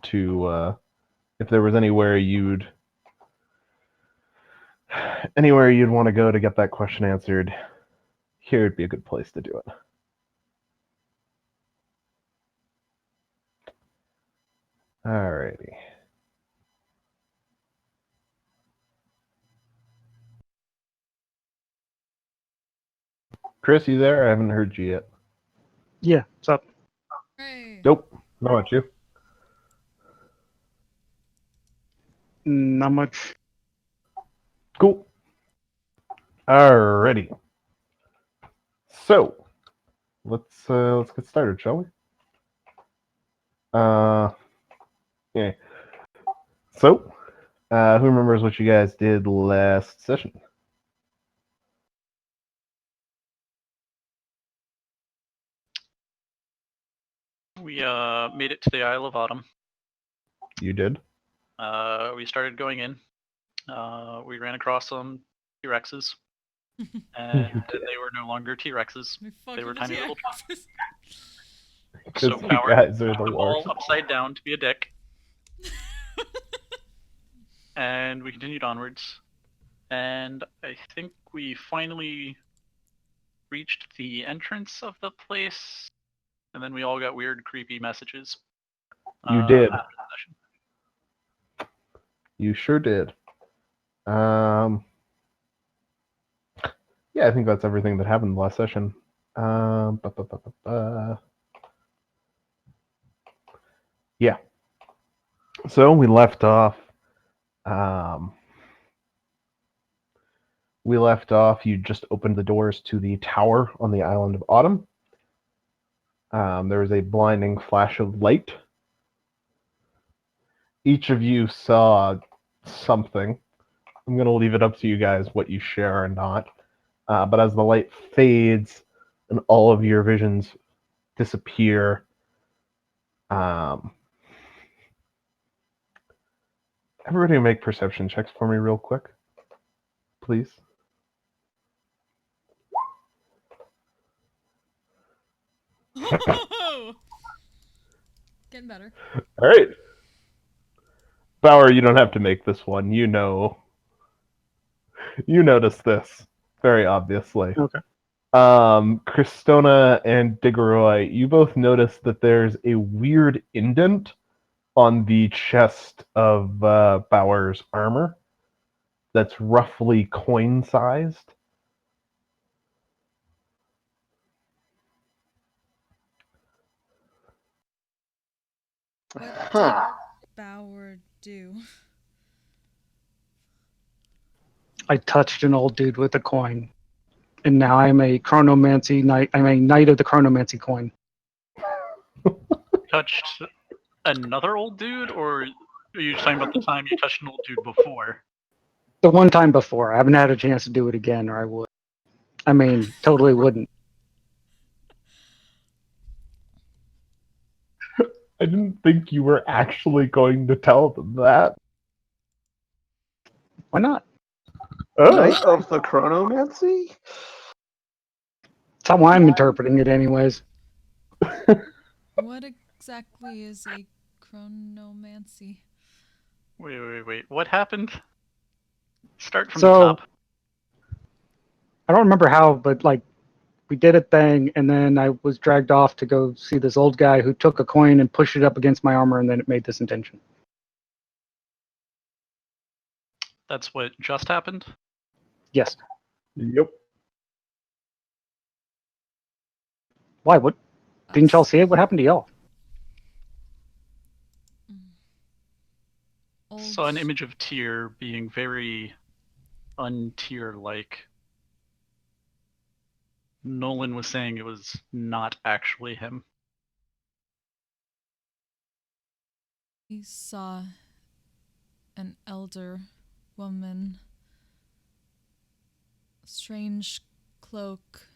to, if there was anywhere you'd want to go to get that question answered, here would be a good place to do it. Alrighty. Chris, you there? I haven't heard you yet. Yeah, what's up? Hey. Nope. How about you? Not much. Cool. Alrighty. So, let's get started, shall we? Yeah. So, who remembers what you guys did last session? We made it to the Isle of Autumn. You did. We started going in. We ran across some T-Rexes, and they were no longer T-Rexes. They were tiny little pups. So you Power guys are the turned them worst. all upside down to be a dick. And we continued onwards. And I think we finally reached the entrance of the place. And then we all got weird, creepy messages. You did. After the session. You sure did. Yeah, I think that's everything that happened last session. Yeah. So we left off. You just opened the doors to the tower on the island of Autumn. There was a blinding flash of light. Each of you saw something. I'm going to leave it up to you guys what you share or not. But as the light fades and all of your visions disappear, everybody make perception checks for me real quick, please. Getting better. All right. Bauer, you don't have to make this one. You know. You noticed this very obviously. Okay. Christona and Diggeroy, you both notice that there's a weird indent on the chest of Bauer's armor that's roughly coin-sized. What did Bauer do? I touched an old dude with a coin, and now I'm a chronomancy knight. I'm a knight of the chronomancy coin. Touched another old dude, or are you talking about the time you touched an old dude before? The one time before, I haven't had a chance to do it again, or I would. I mean, totally wouldn't. I didn't think you were actually going to tell them that. Why not? Knight of the Chronomancy? That's how I'm interpreting it, anyways. What exactly is a chronomancy? Wait. What happened? Start from So, the top. I don't remember how, but like, we did a thing, and then I was dragged off to go see this old guy who took a coin and pushed it up against my armor, and then it made this intention. That's what just happened? Yes. Yep. Why? What? Didn't y'all see it? What happened to y'all? Saw an image of Tyr being very un-Tyr-like. Nolan was saying it was not actually him. He saw an elder woman, strange cloak,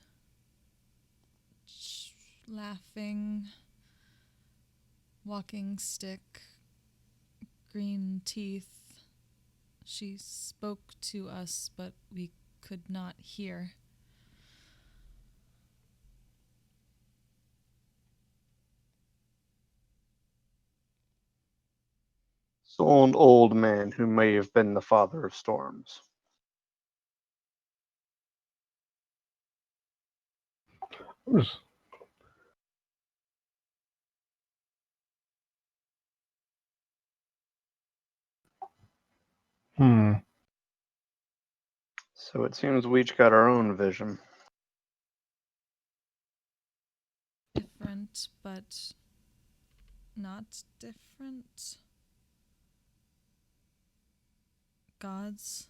laughing, walking stick, green teeth. She spoke to us, but we could not hear. So an old man who may have been the father of storms. Just- Hmm. So it seems we each got our own vision. Different, but not different. Gods.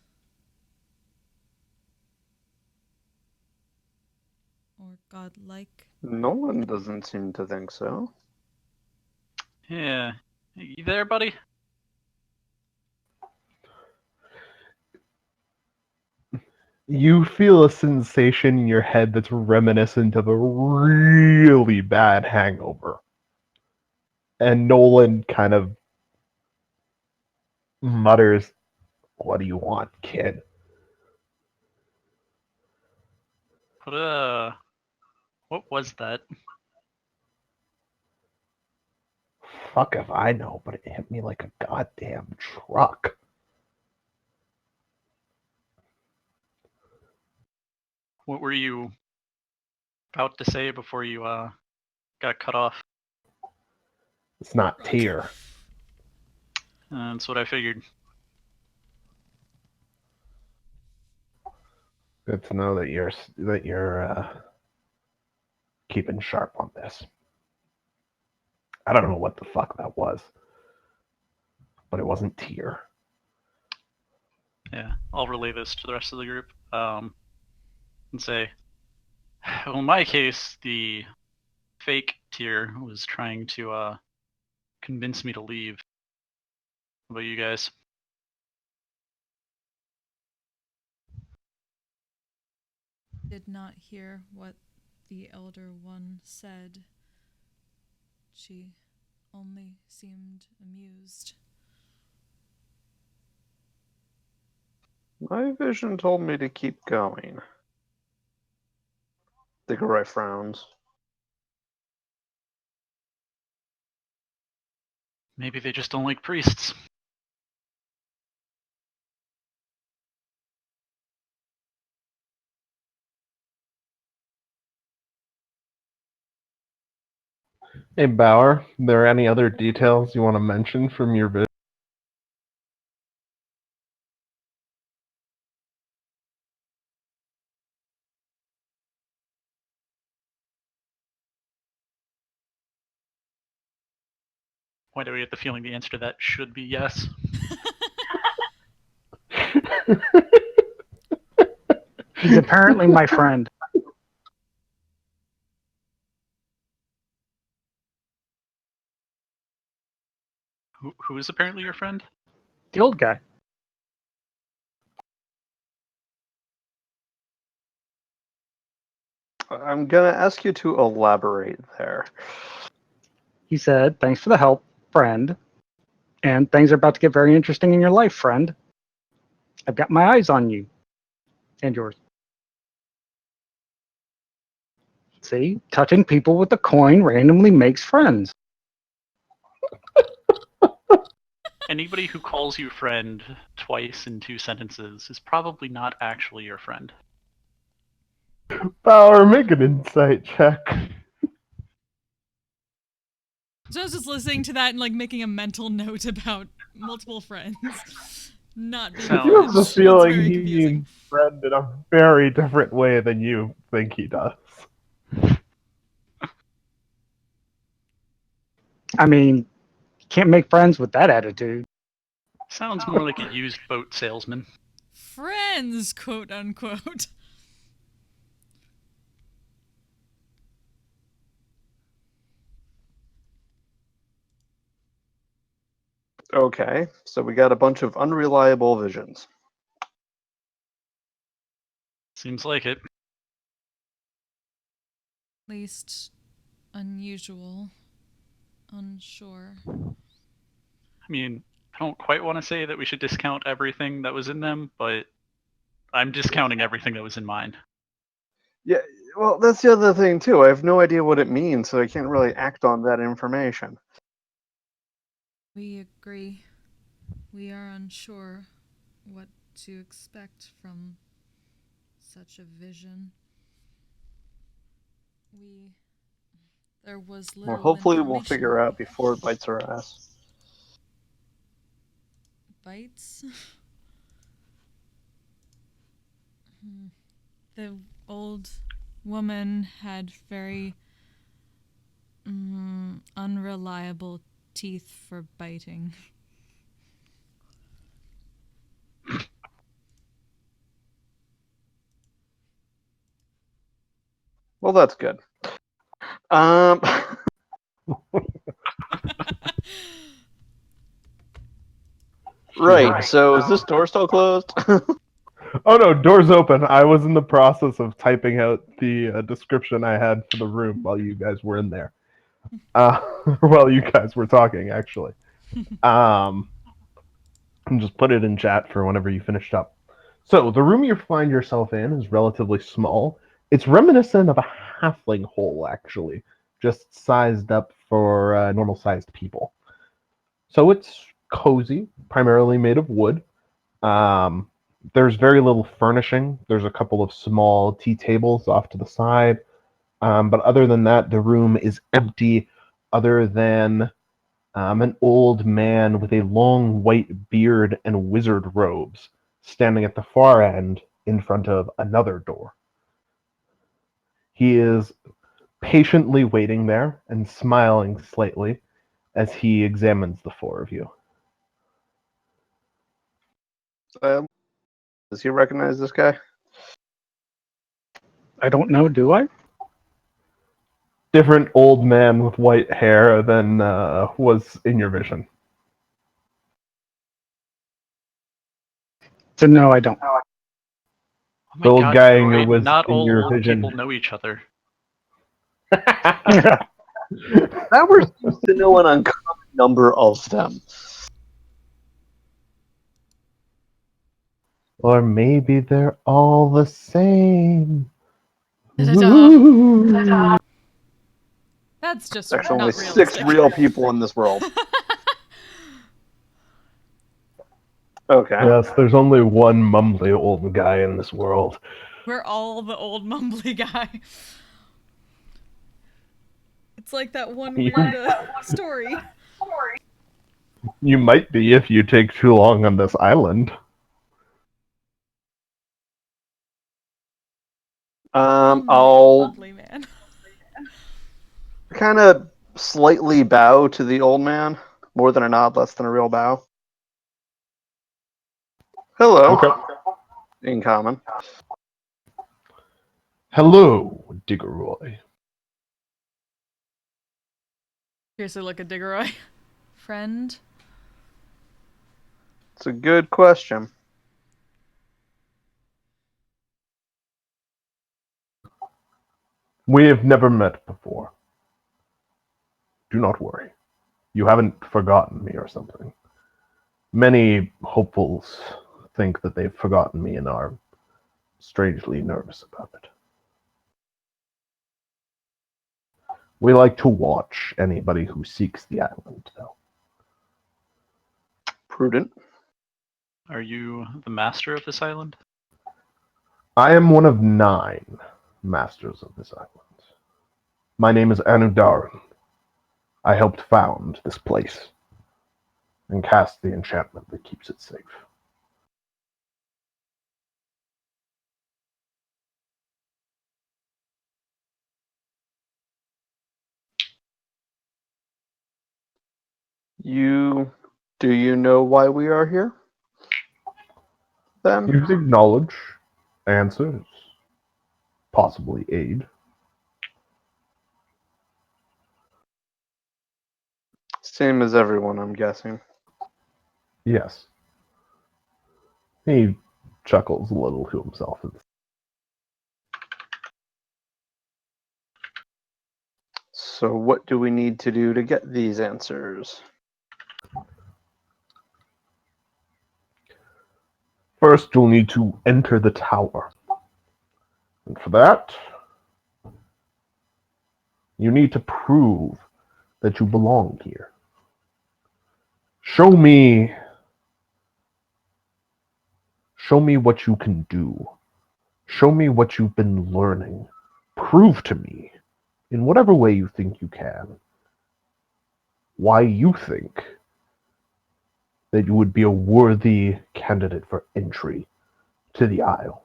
Or godlike. No one doesn't seem to think so. Yeah. You there, buddy? You feel a sensation in your head that's reminiscent of a really bad hangover. And Nolan kind of mutters, "What do you want, kid?" What was that? Fuck if I know, but it hit me like a goddamn truck. What were you about to say before you got cut off? It's not Tyr. That's what I figured. Good to know that you're keeping sharp on this. I don't know what the fuck that was, but it wasn't Tyr. Yeah, I'll relay this to the rest of the group. And say, well, in my case, the fake tier was trying to convince me to leave. How about you guys? Did not hear what the Elder One said. She only seemed amused. My vision told me to keep going. The guy frowns. Maybe they just don't like priests. Hey Bauer, are there any other details you want to mention from your vision? Why do we get the feeling the answer to that should be yes? He's apparently my friend. Who is apparently your friend? The old guy. I'm gonna ask you to elaborate there. He said, "Thanks for the help, friend. And things are about to get very interesting in your life, friend. I've got my eyes on you. And yours. See, touching people with a coin randomly makes friends." Anybody who calls you friend twice in 2 sentences is probably not actually your friend. Bauer, make an insight check. So I was just listening to that and like making a mental note about multiple friends. Not being Sounds- You have the French. It's feeling very he confusing. means friend in a very different way than you think he does. I mean, can't make friends with that attitude. Sounds more like a used boat salesman. Friends, quote unquote. Okay, so we got a bunch of unreliable visions. Seems like it. At least unusual. Unsure. I mean, I don't quite want to say that we should discount everything that was in them, but I'm discounting everything that was in mine. Yeah, well, that's the other thing too. I have no idea what it means, so I can't really act on that information. We agree. We are unsure what to expect from such a vision. There was little Well, hopefully we'll information. figure out before it bites our ass. Bites? The old woman had very unreliable teeth for biting. Well, that's good. Right. So is this door still closed? Oh no, door's open. I was in the process of typing out the description I had for the room while you guys were in there. While you guys were talking, actually. And just put it in chat for whenever you finished up. So the room you find yourself in is relatively small. It's reminiscent of a halfling hole, actually, just sized up for normal-sized people. So it's cozy, primarily made of wood. There's very little furnishing. There's a couple of small tea tables off to the side. But other than that, the room is empty, other than an old man with a long white beard and wizard robes standing at the far end in front of another door. He is patiently waiting there and smiling slightly as he examines the four of you. Does he recognize this guy? I don't know, do I? Different old man with white hair than was in your vision. So no, I don't. Oh my The old God, guy Roy, was not in all your old vision. people know each other. That we're supposed to know an uncommon number of them. Or maybe they're all the same. Da-da-da. Ooh. That's just There's not only realistic. 6 real people in this world. Okay. Yes, there's only one mumbly old guy in this world. We're all the old mumbly guy. It's like that one You- weird story. You might be if you take too long on this island. I'll Mumbly man. kind of slightly bow to the old man. More than a nod, less than a real bow. Hello. Okay. In common. Hello, Diggeroy. Here's a look at Diggeroy. Friend. It's a good question. We have never met before. Do not worry. You haven't forgotten me or something. Many hopefuls think that they've forgotten me and are strangely nervous about it. We like to watch anybody who seeks the island, though. Prudent. Are you the master of this island? I am one of 9 masters of this island. My name is Anudaran. I helped found this place and cast the enchantment that keeps it safe. Do you know why we are here? Then? Using knowledge, answers, possibly aid. Same as everyone, I'm guessing. Yes. He chuckles a little to himself. So what do we need to do to get these answers? First, you'll need to enter the tower. And for that, you need to prove that you belong here. Show me Show me what you can do. Show me what you've been learning. Prove to me, in whatever way you think you can, why you think that you would be a worthy candidate for entry to the Isle.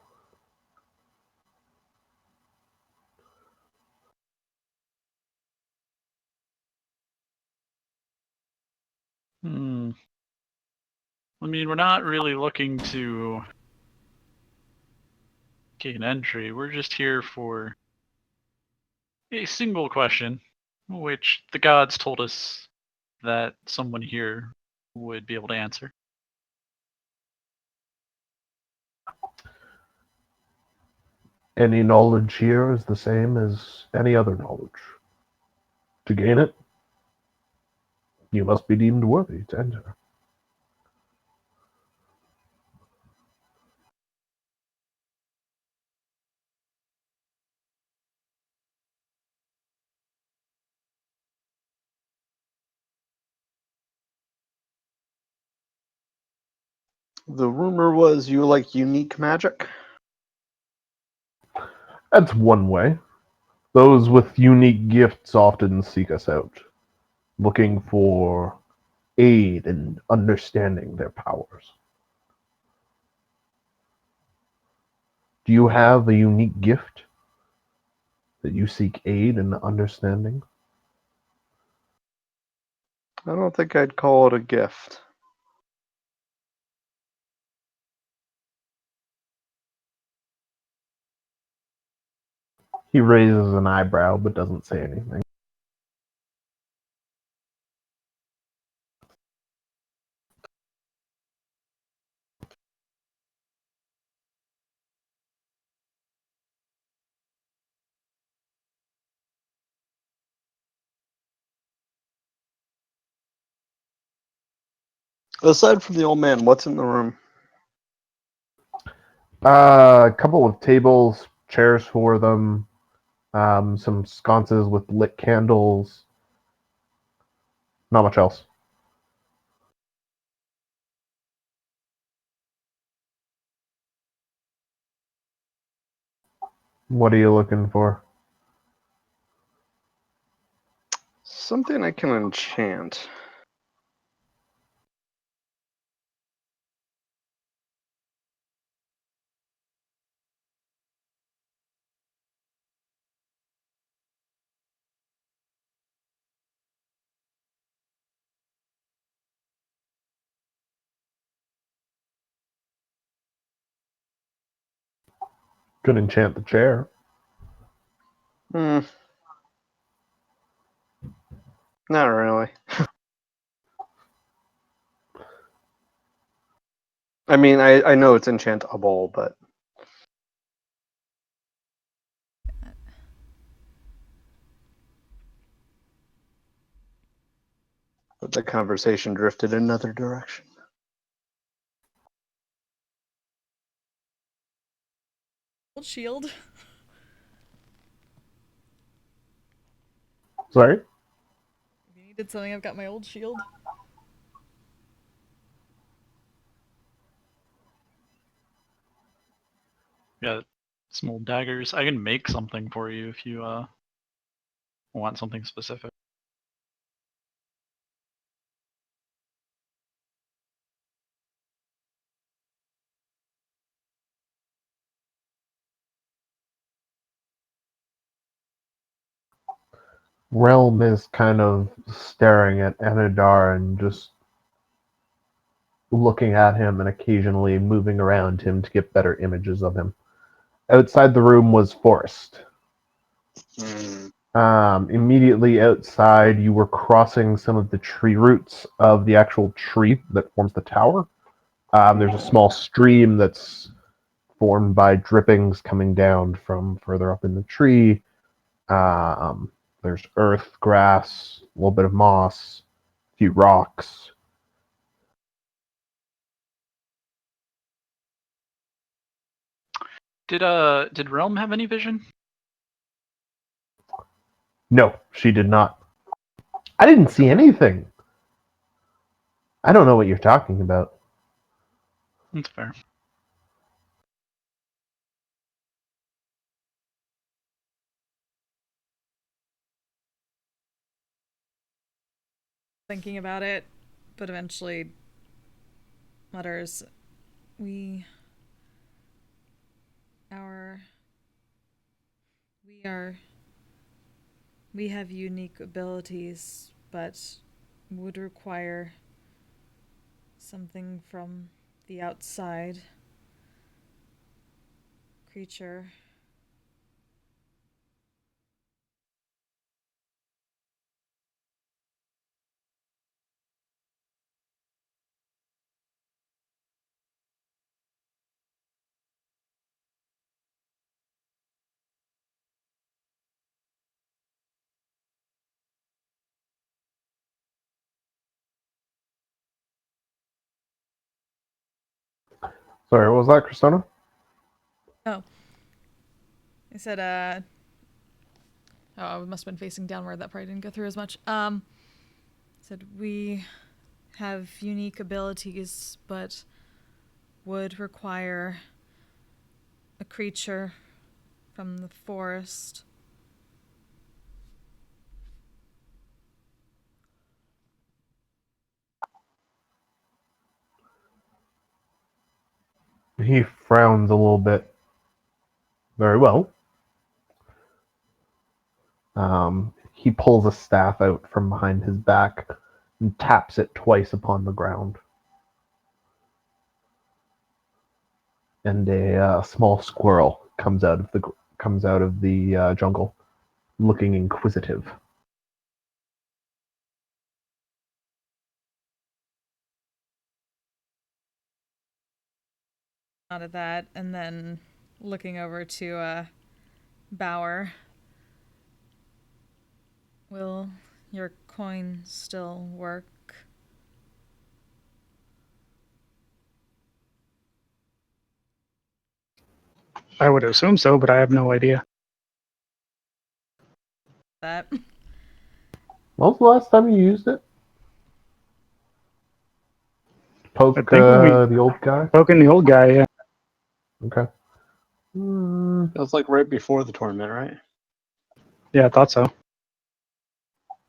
Hmm. I mean, we're not really looking to gain entry. We're just here for a single question, which the gods told us that someone here would be able to answer. Any knowledge here is the same as any other knowledge. To gain it, you must be deemed worthy to enter. The rumor was you like unique magic. That's one way. Those with unique gifts often seek us out, looking for aid in understanding their powers. Do you have a unique gift that you seek aid in understanding? I don't think I'd call it a gift. He raises an eyebrow but doesn't say anything. Aside from the old man, what's in the room? A couple of tables, chairs for them, some sconces with lit candles. Not much else. What are you looking for? Something I can enchant. Could enchant the chair. Hmm. Not really. I mean, I know it's enchantable, but the conversation drifted in another direction. Old shield. Sorry? If you needed something, I've got my old shield. Got some old daggers. I can make something for you if you want something specific. Realm is kind of staring at Enadar and just looking at him and occasionally moving around him to get better images of him. Outside the room was Forest. Immediately outside, you were crossing some of the tree roots of the actual tree that forms the tower. There's a small stream that's formed by drippings coming down from further up in the tree. There's earth, grass, a little bit of moss, a few rocks. Did Realm have any vision? No, she did not. I didn't see anything. I don't know what you're talking about. That's fair. thinking about it, but eventually mutters, We have unique abilities, but would require something from the outside creature. Sorry, what was that, Christina? Oh. I said, oh, I must have been facing downward. That probably didn't go through as much. Said, we have unique abilities, but would require a creature from the forest. He frowns a little bit. Very well. He pulls a staff out from behind his back and taps it twice upon the ground. And a small squirrel comes out of the jungle, looking inquisitive. Out of that, and then looking over to Bauer. Will your coin still work? I would assume so, but I have no idea. That. When was the last time you used it? Poke I think when the old guy? Poking the old guy, yeah. Okay. That was like right before the tournament, right? Yeah, I thought so.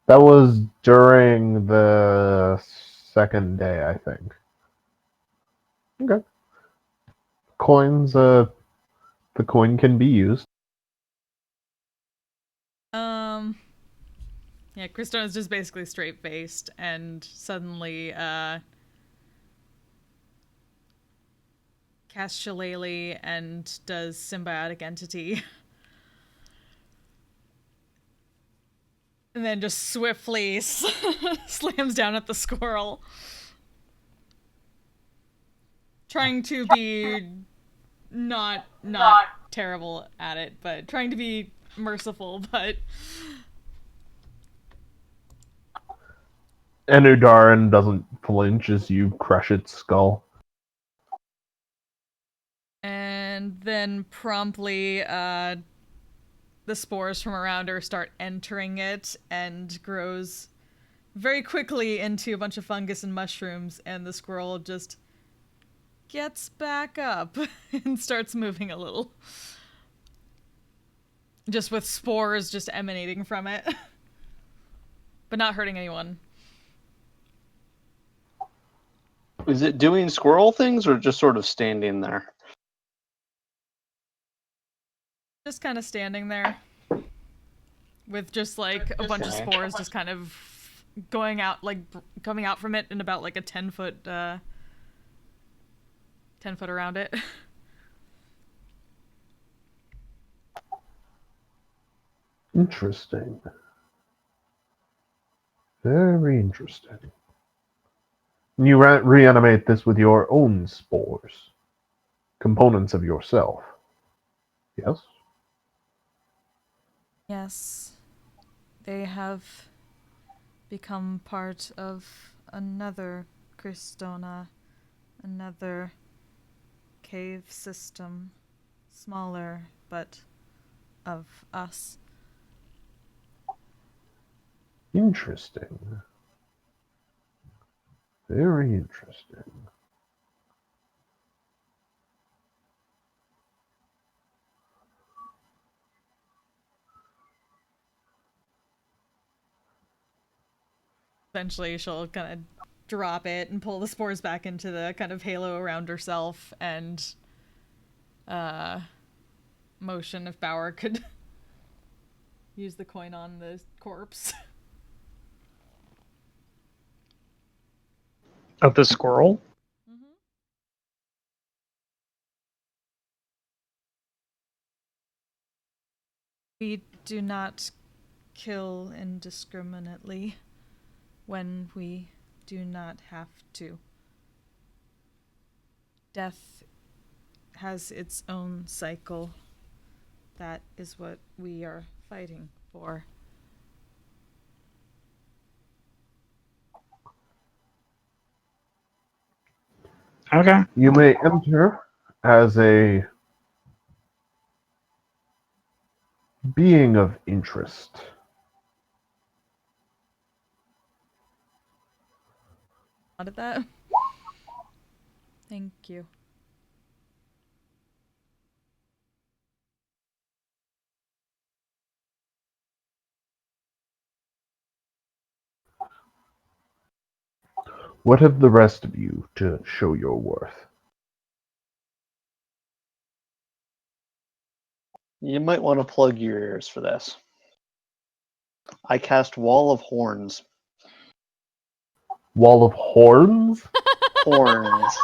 That was during the second day, I think. Okay. Coins, the coin can be used. Yeah, Kristona is just basically straight-faced, and suddenly, casts Shillelagh and does Symbiotic Entity. And then just swiftly slams down at the squirrel. Trying to be not terrible at it, but trying to be merciful, but... And Udaran doesn't flinch as you crush its skull. And then promptly, the spores from around her start entering it and grows very quickly into a bunch of fungus and mushrooms, and the squirrel just gets back up and starts moving a little. Just with spores just emanating from it. But not hurting anyone. Is it doing squirrel things or just sort of standing there? Just kind of standing there. With just like a bunch of spores just kind of going out, like coming out from it in about like a 10-foot 10 foot around it. Interesting. Very interesting. You reanimate this with your own spores. Components of yourself. Yes? Yes. They have become part of another Kristona, another cave system, smaller, but of us. Interesting. Very interesting. Eventually, she'll kind of drop it and pull the spores back into the kind of halo around herself, and motion if Bauer could use the coin on the corpse. Of the squirrel? Mm-hmm. We do not kill indiscriminately when we do not have to. Death has its own cycle. That is what we are fighting for. Okay. You may enter as a being of interest. Not at that. Thank you. What have the rest of you to show your worth? You might want to plug your ears for this. I cast Wall of Horns. Wall of horns? Horns.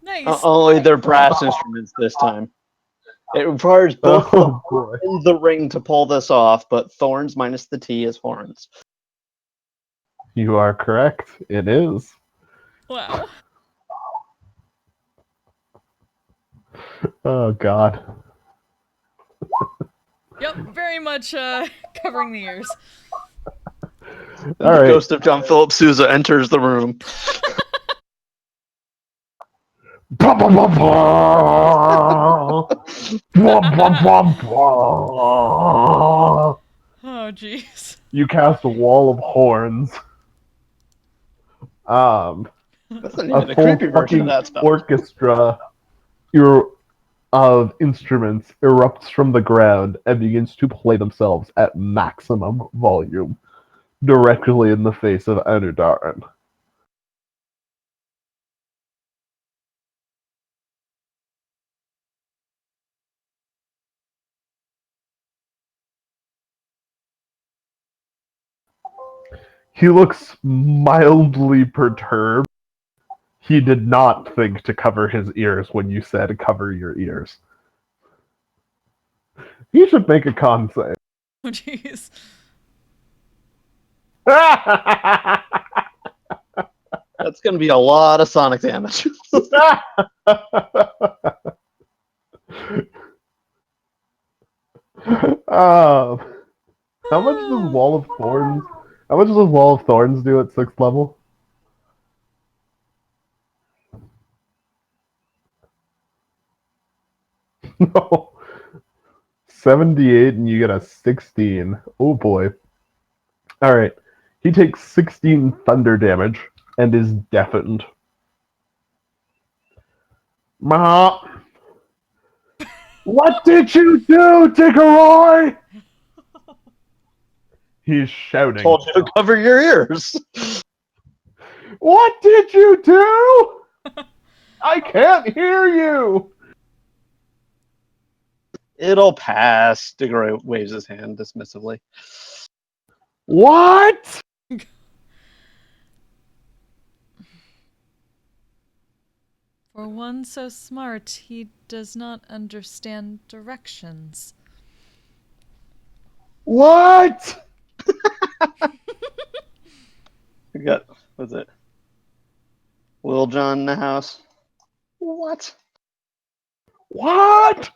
Nice. Only they're brass instruments this time. It requires both Oh boy. and the ring to pull this off, but thorns minus the T is horns. You are correct. It is. Wow. Oh god. Yep, very much covering the ears. All The right. ghost of John Philip Sousa enters the room. Blah, blah, blah, blah. Blah, blah, blah, blah. Oh, jeez. You cast a wall of horns. That's not A even a full creepy version of fucking that spell. orchestra of instruments erupts from the ground and begins to play themselves at maximum volume directly in the face of Anudaran. He looks mildly perturbed. He did not think to cover his ears when you said cover your ears. He should make a con save. Oh, jeez. That's going to be a lot of sonic damage. How much does Wall of Thorns? How much does Wall of Thorns do at 6th level? No. 78 and you get a 16. Oh boy. Alright. He takes 16 thunder damage and is deafened. Ma! What did you do, Tiggeroy? He's shouting. Told you to cover your ears. What did you do? I can't hear you. It'll pass. Diggory waves his hand dismissively. What? For one so smart, he does not understand directions. What? We got, what's it? Will John in the house? What? What?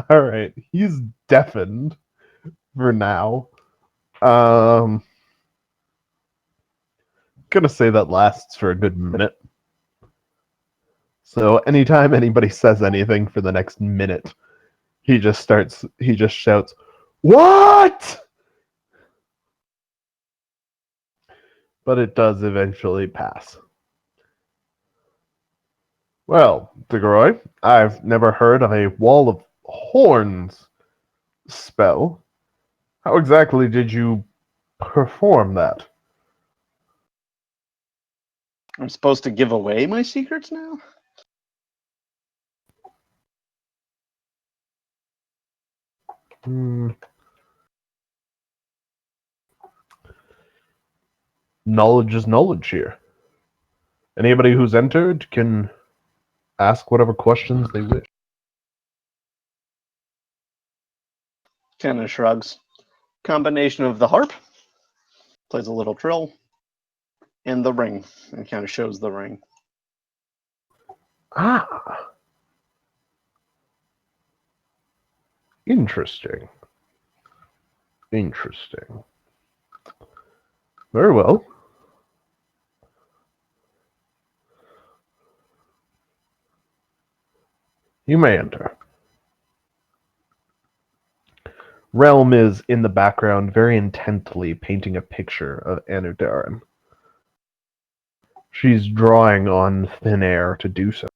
All right, he's deafened for now. Gonna say that lasts for a good minute. So anytime anybody says anything for the next minute, he just shouts, "What?" But it does eventually pass. Well, DeGroy, I've never heard of a wall of horns spell. How exactly did you perform that? I'm supposed to give away my secrets now? Knowledge is knowledge here. Anybody who's entered can ask whatever questions they wish. Kind of shrugs. Combination of the harp, plays a little trill, and the ring. And kind of shows the ring. Ah. Interesting. Interesting. Very well. You may enter. Realm is in the background, very intently painting a picture of Anudaran. She's drawing on thin air to do so.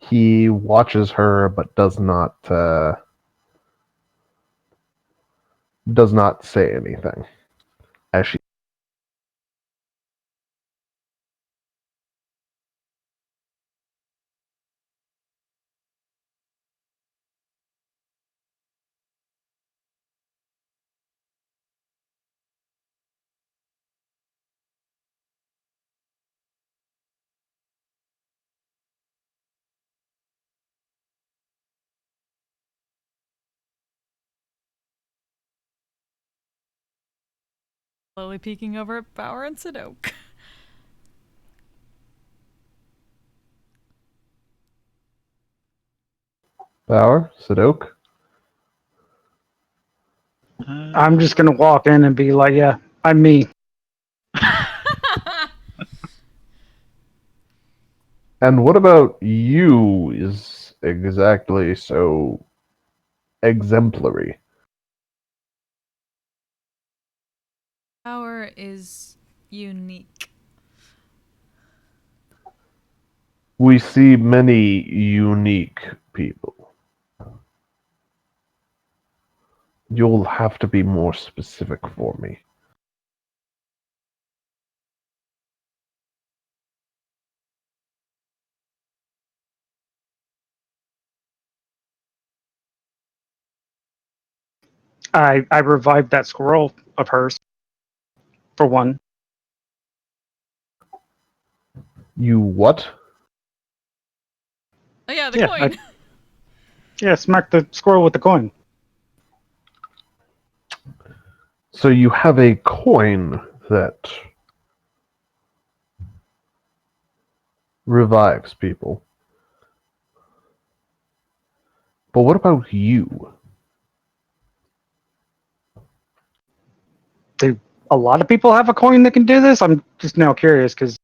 He watches her, but does not say anything as she. Slowly peeking over at Bauer and Sadok. Bauer, Sadok. I'm just gonna walk in and be like, "Yeah, I'm me." And what about you is exactly so exemplary? Bauer is unique. We see many unique people. You'll have to be more specific for me. I revived that squirrel of hers, for one. You what? Oh yeah, the Yeah, coin. Yeah, smack the squirrel with the coin. So you have a coin that revives people. But what about you? Do a lot of people have a coin that can do this? I'm just now curious because,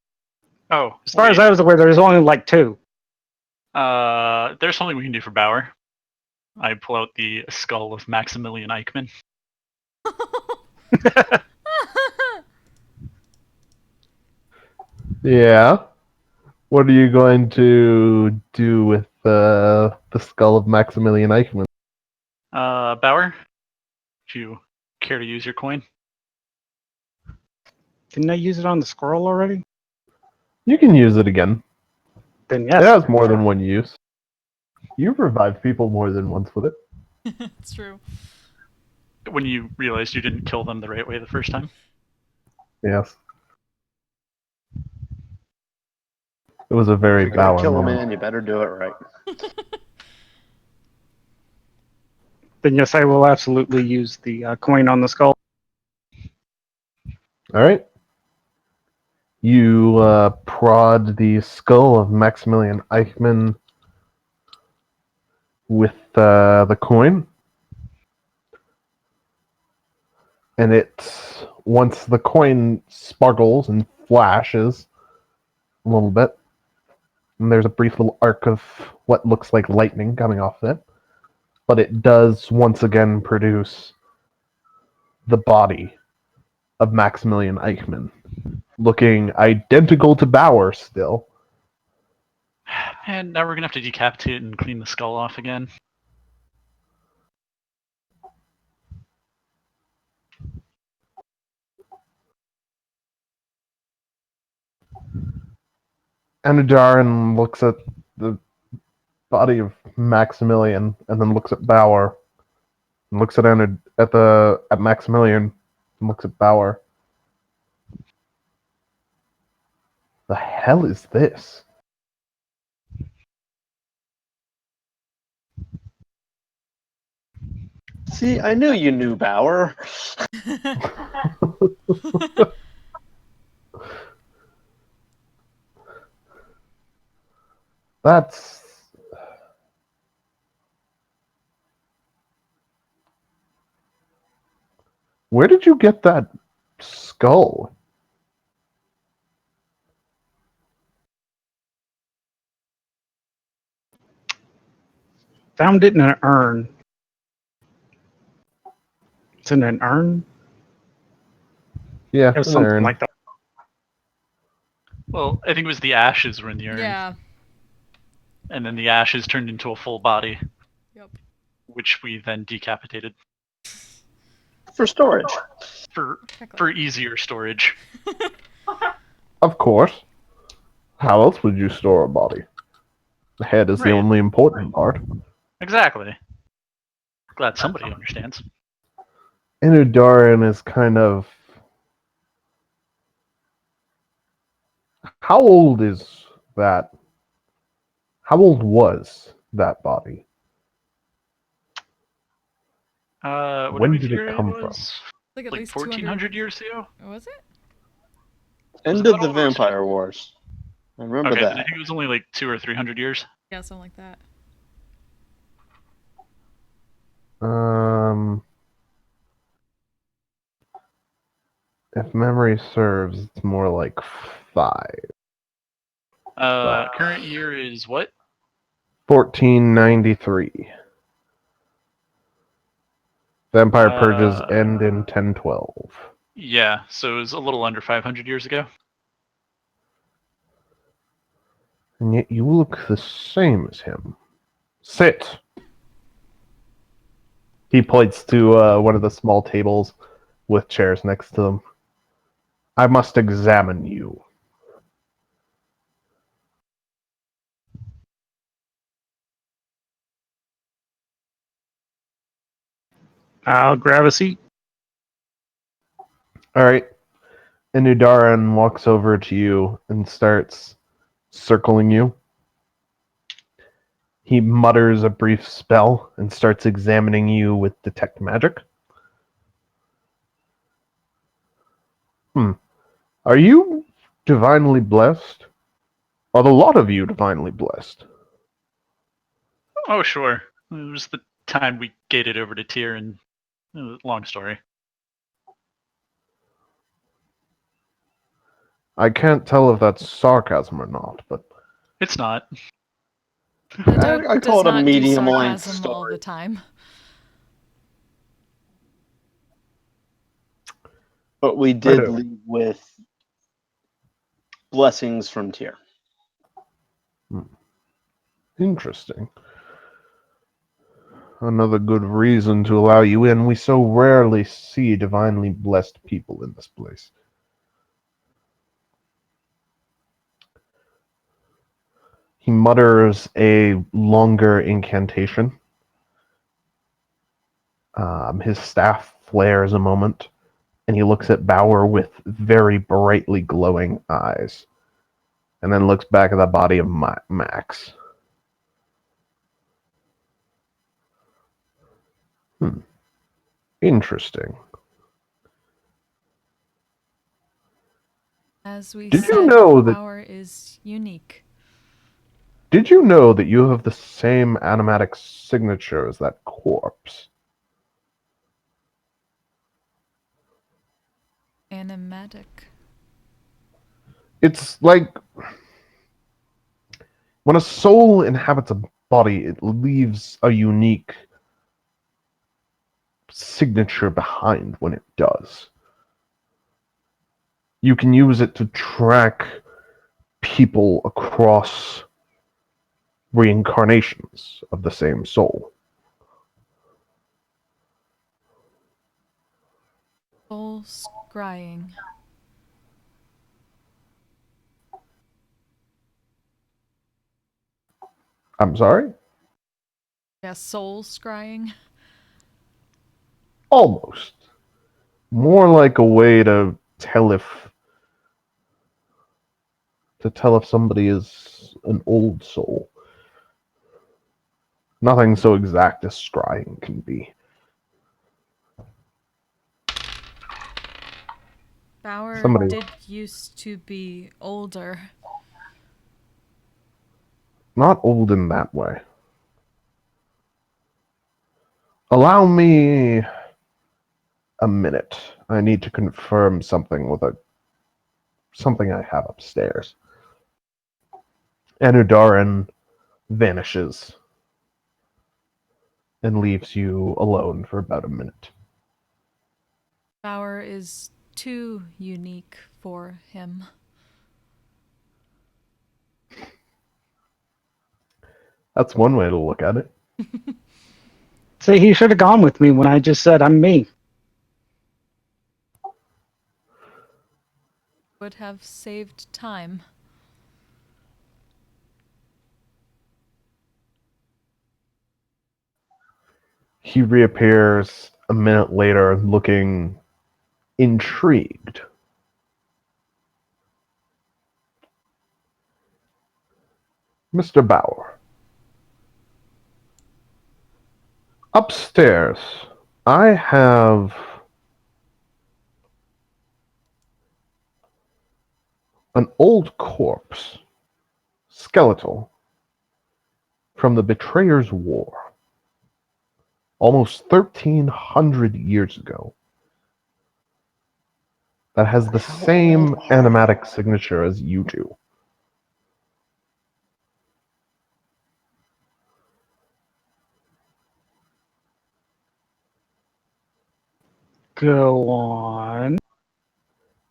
Oh, as far as wait. I was aware, there's only like two. There's something we can do for Bauer. I pull out the skull of Maximilian Eichmann. Yeah. What are you going to do with the skull of Maximilian Eichmann? Bauer, if you care to use your coin. Didn't I use it on the squirrel already? You can use it again. Then It yes. has more than one use. You've revived people more than once with it. It's true. When you realized you didn't kill them the right way the first time. Yes. It was a very If you're gonna Bauer kill a moment. man, you better do it right. Then yes, I will absolutely use the coin on the skull. All right. You prod the skull of Maximilian Eichmann with the coin, and once the coin sparkles and flashes a little bit, and there's a brief little arc of what looks like lightning coming off it, but it does once again produce the body of Maximilian Eichmann. looking identical to Bauer still. And now we're gonna have to decapitate and clean the skull off again. Anadarin looks at the body of Maximilian and then looks at Bauer. And looks at at Maximilian and looks at Bauer. The hell is this? See, I knew you knew Bauer. That's... Where did you get that skull? Found it in an urn. It's in an urn? Yeah, It was an something urn. like that. Well, I think it was the ashes were in the urn. Yeah. And then the ashes turned into a full body. Yep. Which we then decapitated. For storage. For easier storage. Of course. How else would you store a body? The head is the Right. only important part. Exactly. Glad somebody understands. Inudaran is kind of... How old is that? How old was that body? What When we did it figure come was? Like at Like least 1400 years ago? Was it? End that of the old or was it- Vampire Wars. I remember Okay, then I that. think it was only like 200 or 300 years. Yeah, something like that. If memory serves, it's more like 5. Current year is what? 1493. Vampire purges Uh, end in 1012. Yeah, so it was a little under 500 years ago. And yet you look the same as him. Sit! He points to one of the small tables with chairs next to them. I must examine you. I'll grab a seat. Alright. Inudaran walks over to you and starts circling you. He mutters a brief spell and starts examining you with detect magic. Are you divinely blessed? Are the lot of you divinely blessed? Oh, sure. It was the time we gated over to Tyr, and long story. I can't tell if that's sarcasm or not, but It's not. Dodo I call does it a not do medium-length sarcasm all story. the time. But we did Righto. leave with blessings from Tyr. interesting. Another good reason to allow you in. We so rarely see divinely blessed people in this place. He mutters a longer incantation. His staff flares a moment, and he looks at Bauer with very brightly glowing eyes, and then looks back at the body of Max. Interesting. As we Did said, you know that? power is unique. Did you know that you have the same animatic signature as that corpse? Animatic. It's like when a soul inhabits a body, it leaves a unique signature behind when it does. You can use it to track people across reincarnations of the same soul. Soul scrying. I'm sorry? Yeah, soul scrying. Almost. More like a way to tell if somebody is an old soul. Nothing so exact as scrying can be. Bauer Somebody- did used to be older. Not old in that way. Allow me a minute. I need to confirm something with something I have upstairs. Anudaran vanishes and leaves you alone for about a minute. Bauer is too unique for him. That's one way to look at it. See, he should have gone with me when I just said I'm me. Would have saved time. He reappears a minute later looking intrigued. Mr. Bauer. Upstairs, I have an old corpse, skeletal, from the Betrayer's War, almost 1,300 years ago, that has the How same old are animatic signature as you do. Go on.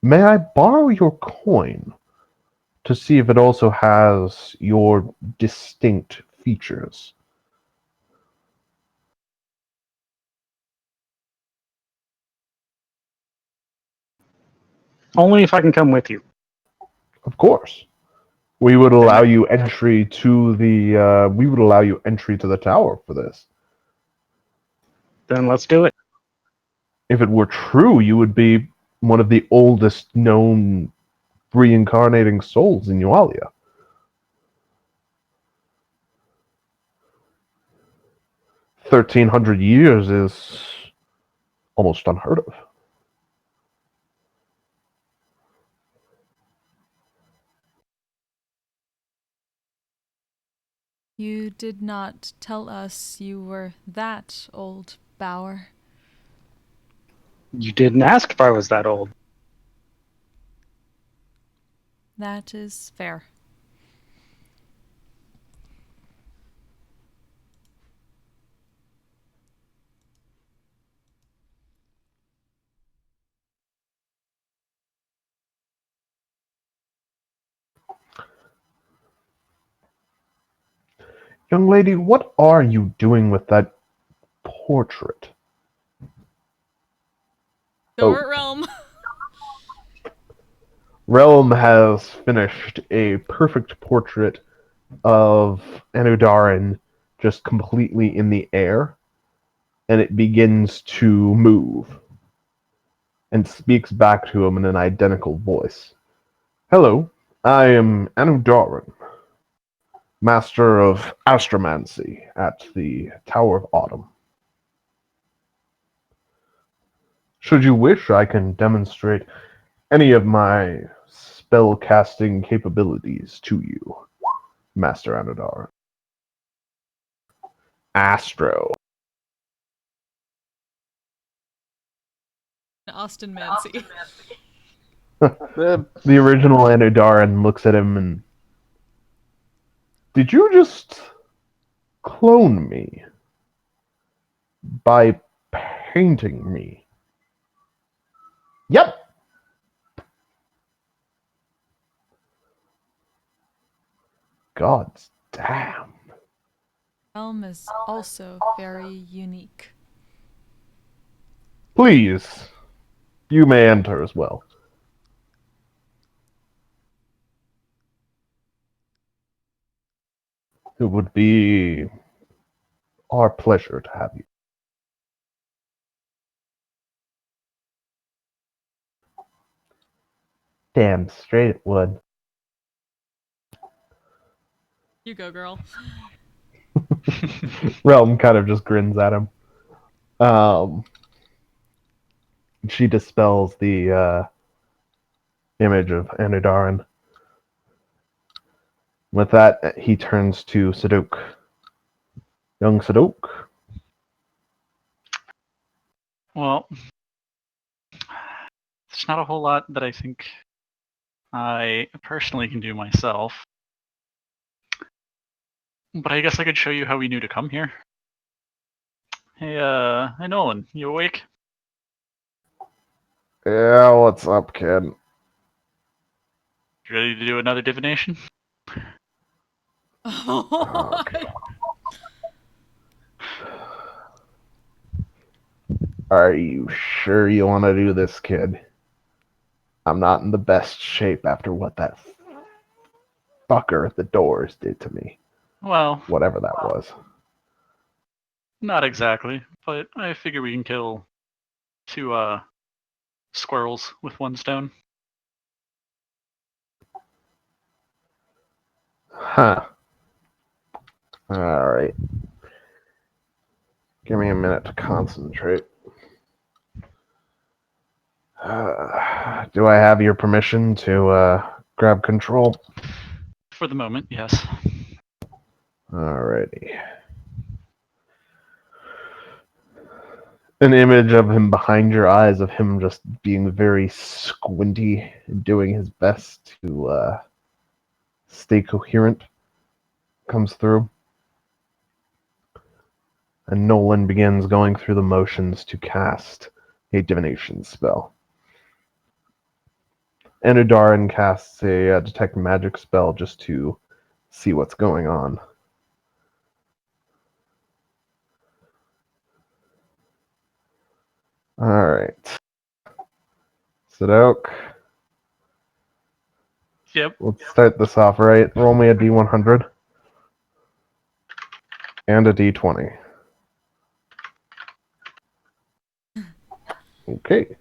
May I borrow your coin to see if it also has your distinct features? Only if I can come with you. Of course. We would allow you entry to the tower for this. Then let's do it. If it were true, you would be one of the oldest known reincarnating souls in Yualia. 1,300 years is almost unheard of. You did not tell us you were that old, Bauer. You didn't ask if I was that old. That is fair. Young lady, what are you doing with that portrait? Door Realm. Realm has finished a perfect portrait of Anudaran just completely in the air, and it begins to move and speaks back to him in an identical voice. Hello, I am Anudaran, master of astromancy at the Tower of Autumn. Should you wish, I can demonstrate any of my spell casting capabilities to you, Master Anudaran. Astro. Austin Mancy. The original Anudaran looks at him and... Did you just clone me by painting me? Yep. Gods damn. Realm is also very unique. Please, you may enter as well. It would be our pleasure to have you. Damn straight it would. You go, girl. Realm kind of just grins at him. She dispels the image of Anudaran. With that, he turns to Sadok. Young Sadok. Well, there's not a whole lot that I think I personally can do myself. But I guess I could show you how we knew to come here. Hey, Nolan, you awake? Yeah, what's up, kid? You ready to do another divination? Okay. Are you sure you want to do this, kid? I'm not in the best shape after what that fucker at the doors did to me. Well, Whatever that was. not exactly, but I figure we can kill two squirrels with one stone. Huh. Alright. Give me a minute to concentrate. Do I have your permission to grab control? For the moment, yes. Alrighty. An image of him behind your eyes, of him just being very squinty and doing his best to stay coherent, comes through. And Nolan begins going through the motions to cast a divination spell. Anudaran casts a detect magic spell just to see what's going on. Alright. Sadok, Yep. let's start this off right. Roll me a d100 and a d20. Okay.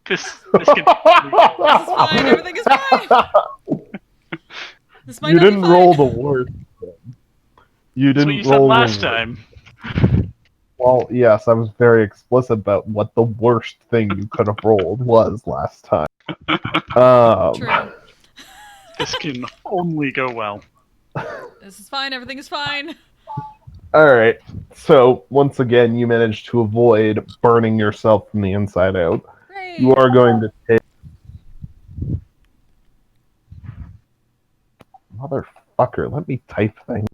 This This is fine. Everything is fine. This might You not be didn't fine. roll the worst. You That's what didn't you said roll last the time. Well, yes, I was very explicit about what the worst thing you could have rolled was last time. True. This can only go well. This is fine. Everything is fine. Alright, so once again, you managed to avoid burning yourself from the inside out. Great. You are going to take. Motherfucker, let me type things.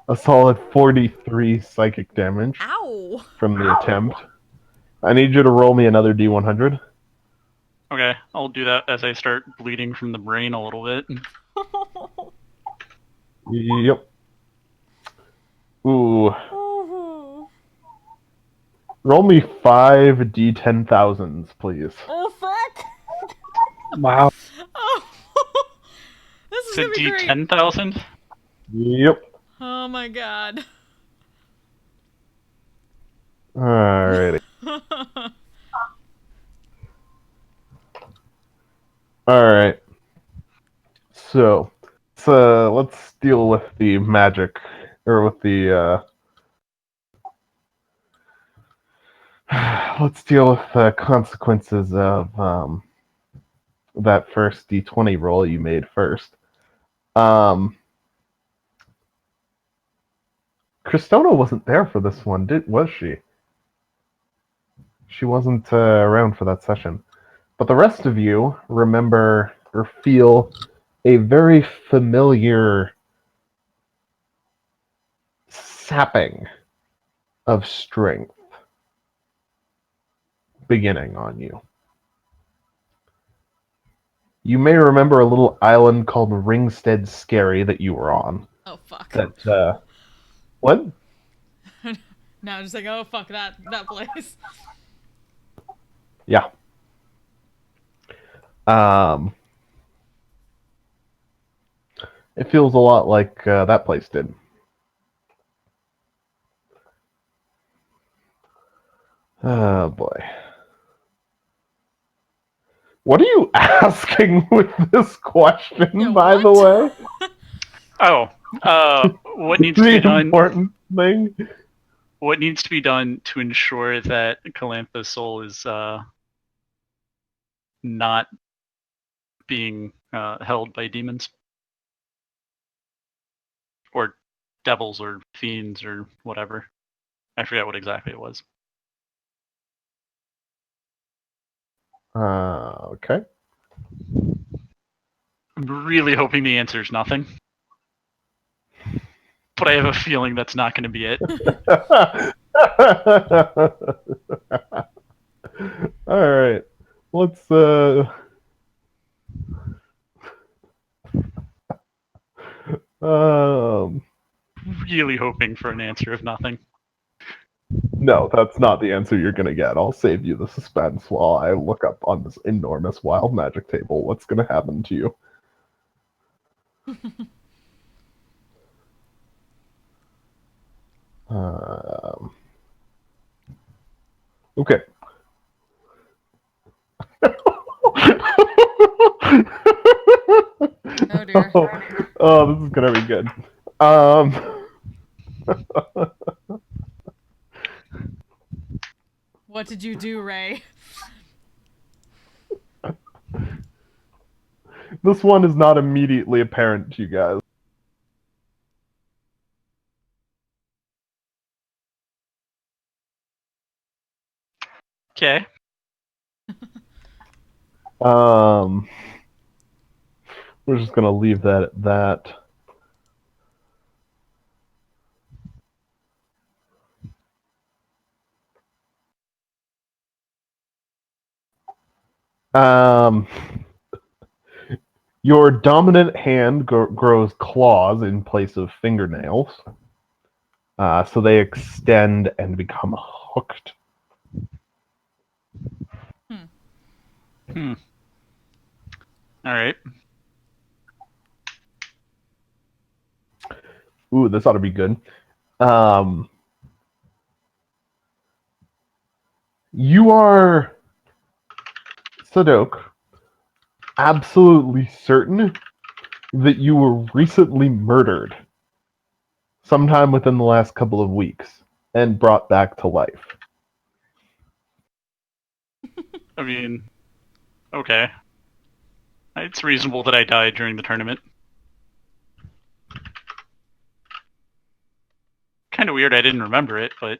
A solid 43 psychic damage Ow. from the attempt. I need you to roll me another d100. Okay, I'll do that as I start bleeding from the brain a little bit. Yep. Ooh. Roll me 5 d10,000s, please. Oh fuck. Wow. Oh. This is Is gonna it be great. D10,000? Yep. Oh my god. Alrighty. Alright. So, let's deal with the magic, or with the, let's deal with the consequences of, that first d20 roll you made first. Cristona wasn't there for this one, was she? She wasn't around for that session. But the rest of you remember or feel a very familiar sapping of strength beginning on you. You may remember a little island called Ringstead Scary that you were on. Oh fuck. That what? Now I'm just like, oh fuck that place. Yeah. It feels a lot like that place did. Oh boy. What are you asking with this question, Yeah, by the what? way? Oh, what needs to The be done? important thing? What needs to be done to ensure that Calantha's soul is not being held by demons or devils or fiends or whatever? I forget what exactly it was. Okay. I'm really hoping the answer is nothing, but I have a feeling that's not going to be it. All right. Let's um Really hoping for an answer of nothing. no, that's not the answer you're gonna get. I'll save you the suspense while I look up on this enormous wild magic table what's gonna happen to you. Okay. Oh dear. Oh, this is gonna be good. What did you do, Ray? This one is not immediately apparent to you guys. Okay. We're just gonna leave that at that. Um, your dominant hand grows claws in place of fingernails, so they extend and become hooked. All right. Ooh, this ought to be good. You are, Sadok, absolutely certain that you were recently murdered sometime within the last couple of weeks and brought back to life. I mean, okay. It's reasonable that I died during the tournament. Kind of weird I didn't remember it, but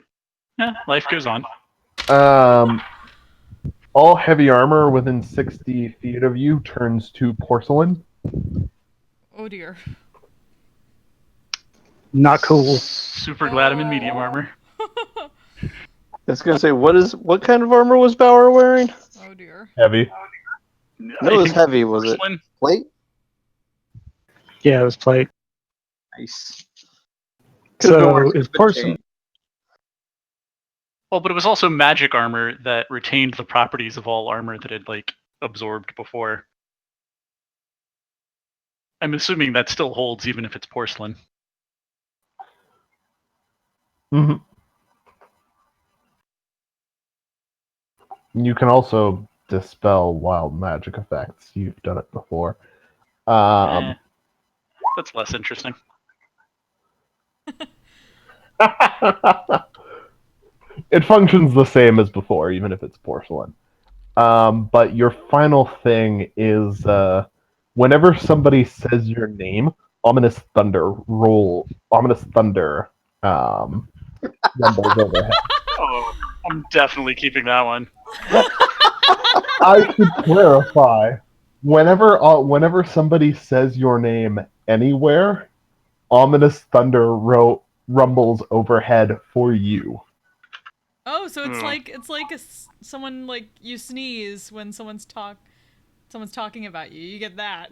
life goes on. All heavy armor within 60 feet of you turns to porcelain. Oh dear. Not cool. Super glad I'm in medium armor. I was gonna say, what kind of armor was Bauer wearing? Oh dear. Heavy. No, I it was think heavy. Was it porcelain. plate? Yeah, it was plate. Nice. So it's porcelain. Well, but it was also magic armor that retained the properties of all armor that had absorbed before. I'm assuming that still holds even if it's porcelain. Mm-hmm. You can also dispel wild magic effects. You've done it before. That's less interesting. It functions the same as before, even if it's porcelain. But your final thing is whenever somebody says your name, ominous thunder rumbles overhead. Oh, I'm definitely keeping that one. I should clarify. Whenever somebody says your name anywhere, ominous thunder rumbles overhead for you. Oh, so it's like someone like you sneeze when someone's Someone's talking about you. You get that.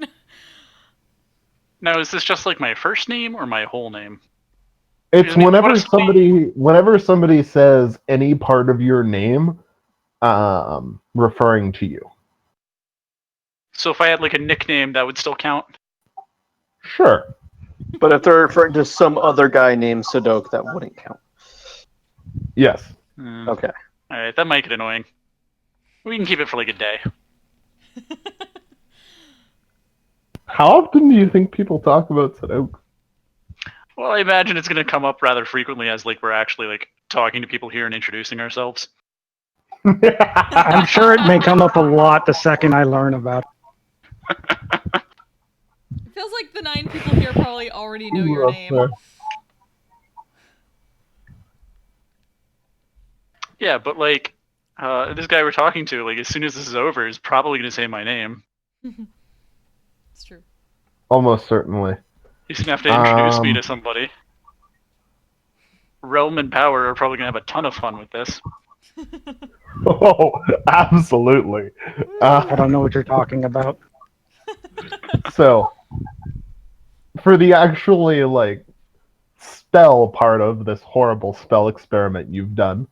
Now, is this just like my first name or my whole name? It's What whenever somebody says any part of your name, referring to you. So if I had like a nickname, that would still count? Sure. But if they're referring to some other guy named Sadok, that wouldn't count. Yes. Okay. Alright, that might get annoying. We can keep it for like a day. How often do you think people talk about Sadok? Well, I imagine it's going to come up rather frequently as like we're actually like talking to people here and introducing ourselves. I'm sure it may come up a lot the second I learn about it. It feels like the 9 people here probably already know your name. Yeah, but like, this guy we're talking to, like, as soon as this is over, is probably going to say my name. It's true. Almost certainly. He's going to have to introduce me to somebody. Realm and Power are probably going to have a ton of fun with this. Oh, absolutely. I don't know what you're talking about. So, for the actually, like, spell part of this horrible spell experiment you've done,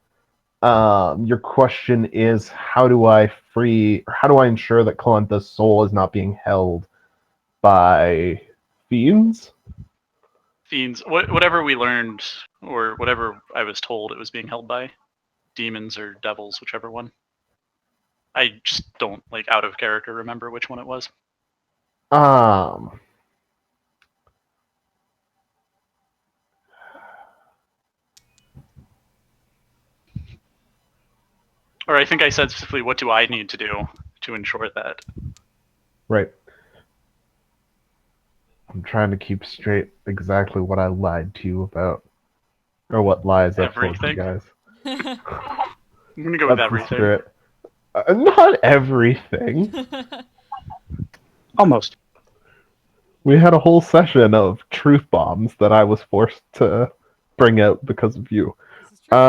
your question is, how do I ensure that Kalanta's soul is not being held by fiends? Fiends, whatever we learned, or whatever I was told it was being held by. Demons or devils, whichever one. I just don't, like, out of character remember which one it was. Or I think I said specifically, what do I need to do to ensure that? Right. I'm trying to keep straight exactly what I lied to you about. Or what lies I've told you Everything? guys. I'm gonna go with That's the everything. spirit. Not everything. Almost. We had a whole session of truth bombs that I was forced to bring out because of you. This is true.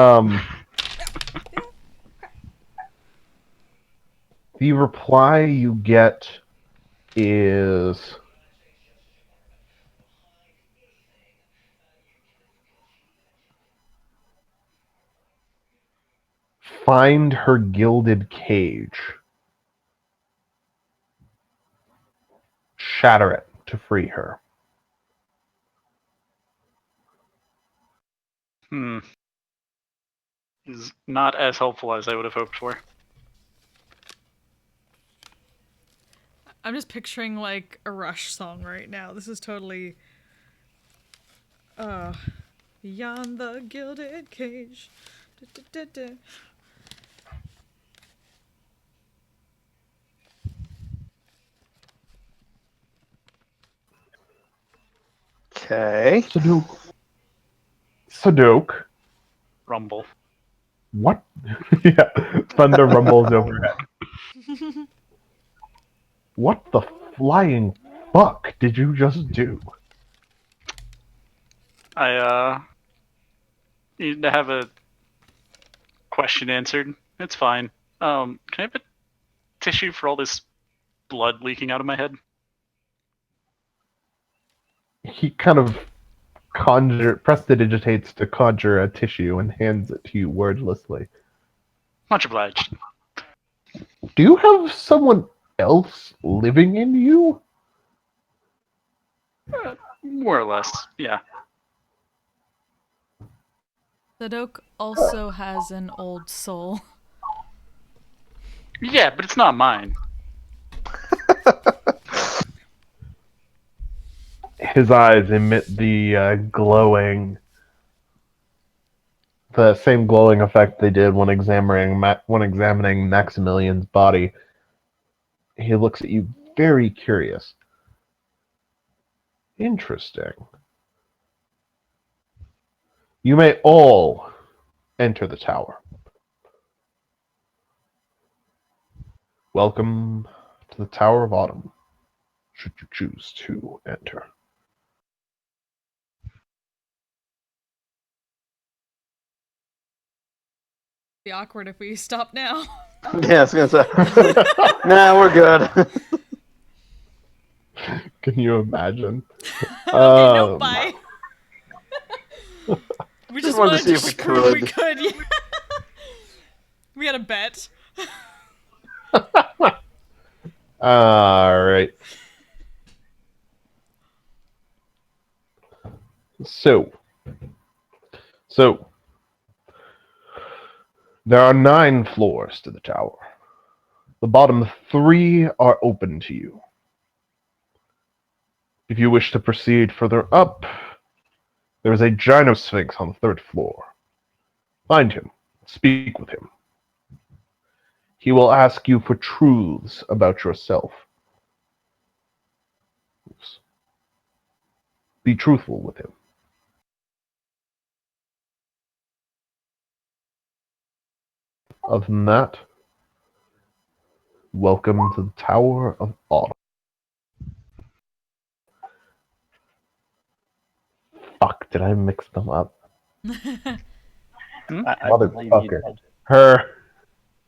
The reply you get is find her gilded cage. Shatter it to free her. Is not as helpful as I would have hoped for. I'm just picturing like a Rush song right now. This is totally beyond the gilded cage. Da-da-da-da. Okay. Sadok. Rumble. What? Yeah. Thunder rumbles overhead. What the flying fuck did you just do? I need to have a question answered. It's fine. Can I have a tissue for all this blood leaking out of my head? He kind of prestidigitates to conjure a tissue and hands it to you wordlessly. Much obliged. Do you have someone else living in you? More or less, yeah. Sadok also has an old soul. Yeah, but it's not mine. His eyes emit the same glowing effect they did when examining Maximilian's body. He looks at you very curious. Interesting. You may all enter the tower. Welcome to the Tower of Autumn, should you choose to enter. Be awkward if we stop now. Yeah, I was gonna say. Nah, we're good. Can you imagine? Okay, no, Um, bye. We Just just wanted to wanted see to if we prove we could. could. Yeah. We had a bet. All right. So, there are 9 floors to the tower. The bottom 3 are open to you. If you wish to proceed further up, there is a Gynosphinx on the 3rd floor. Find him. Speak with him. He will ask you for truths about yourself. Be truthful with him. Other than that, welcome to the Tower of Autumn. Fuck, did I mix them up? I believe you Motherfucker. did. Her.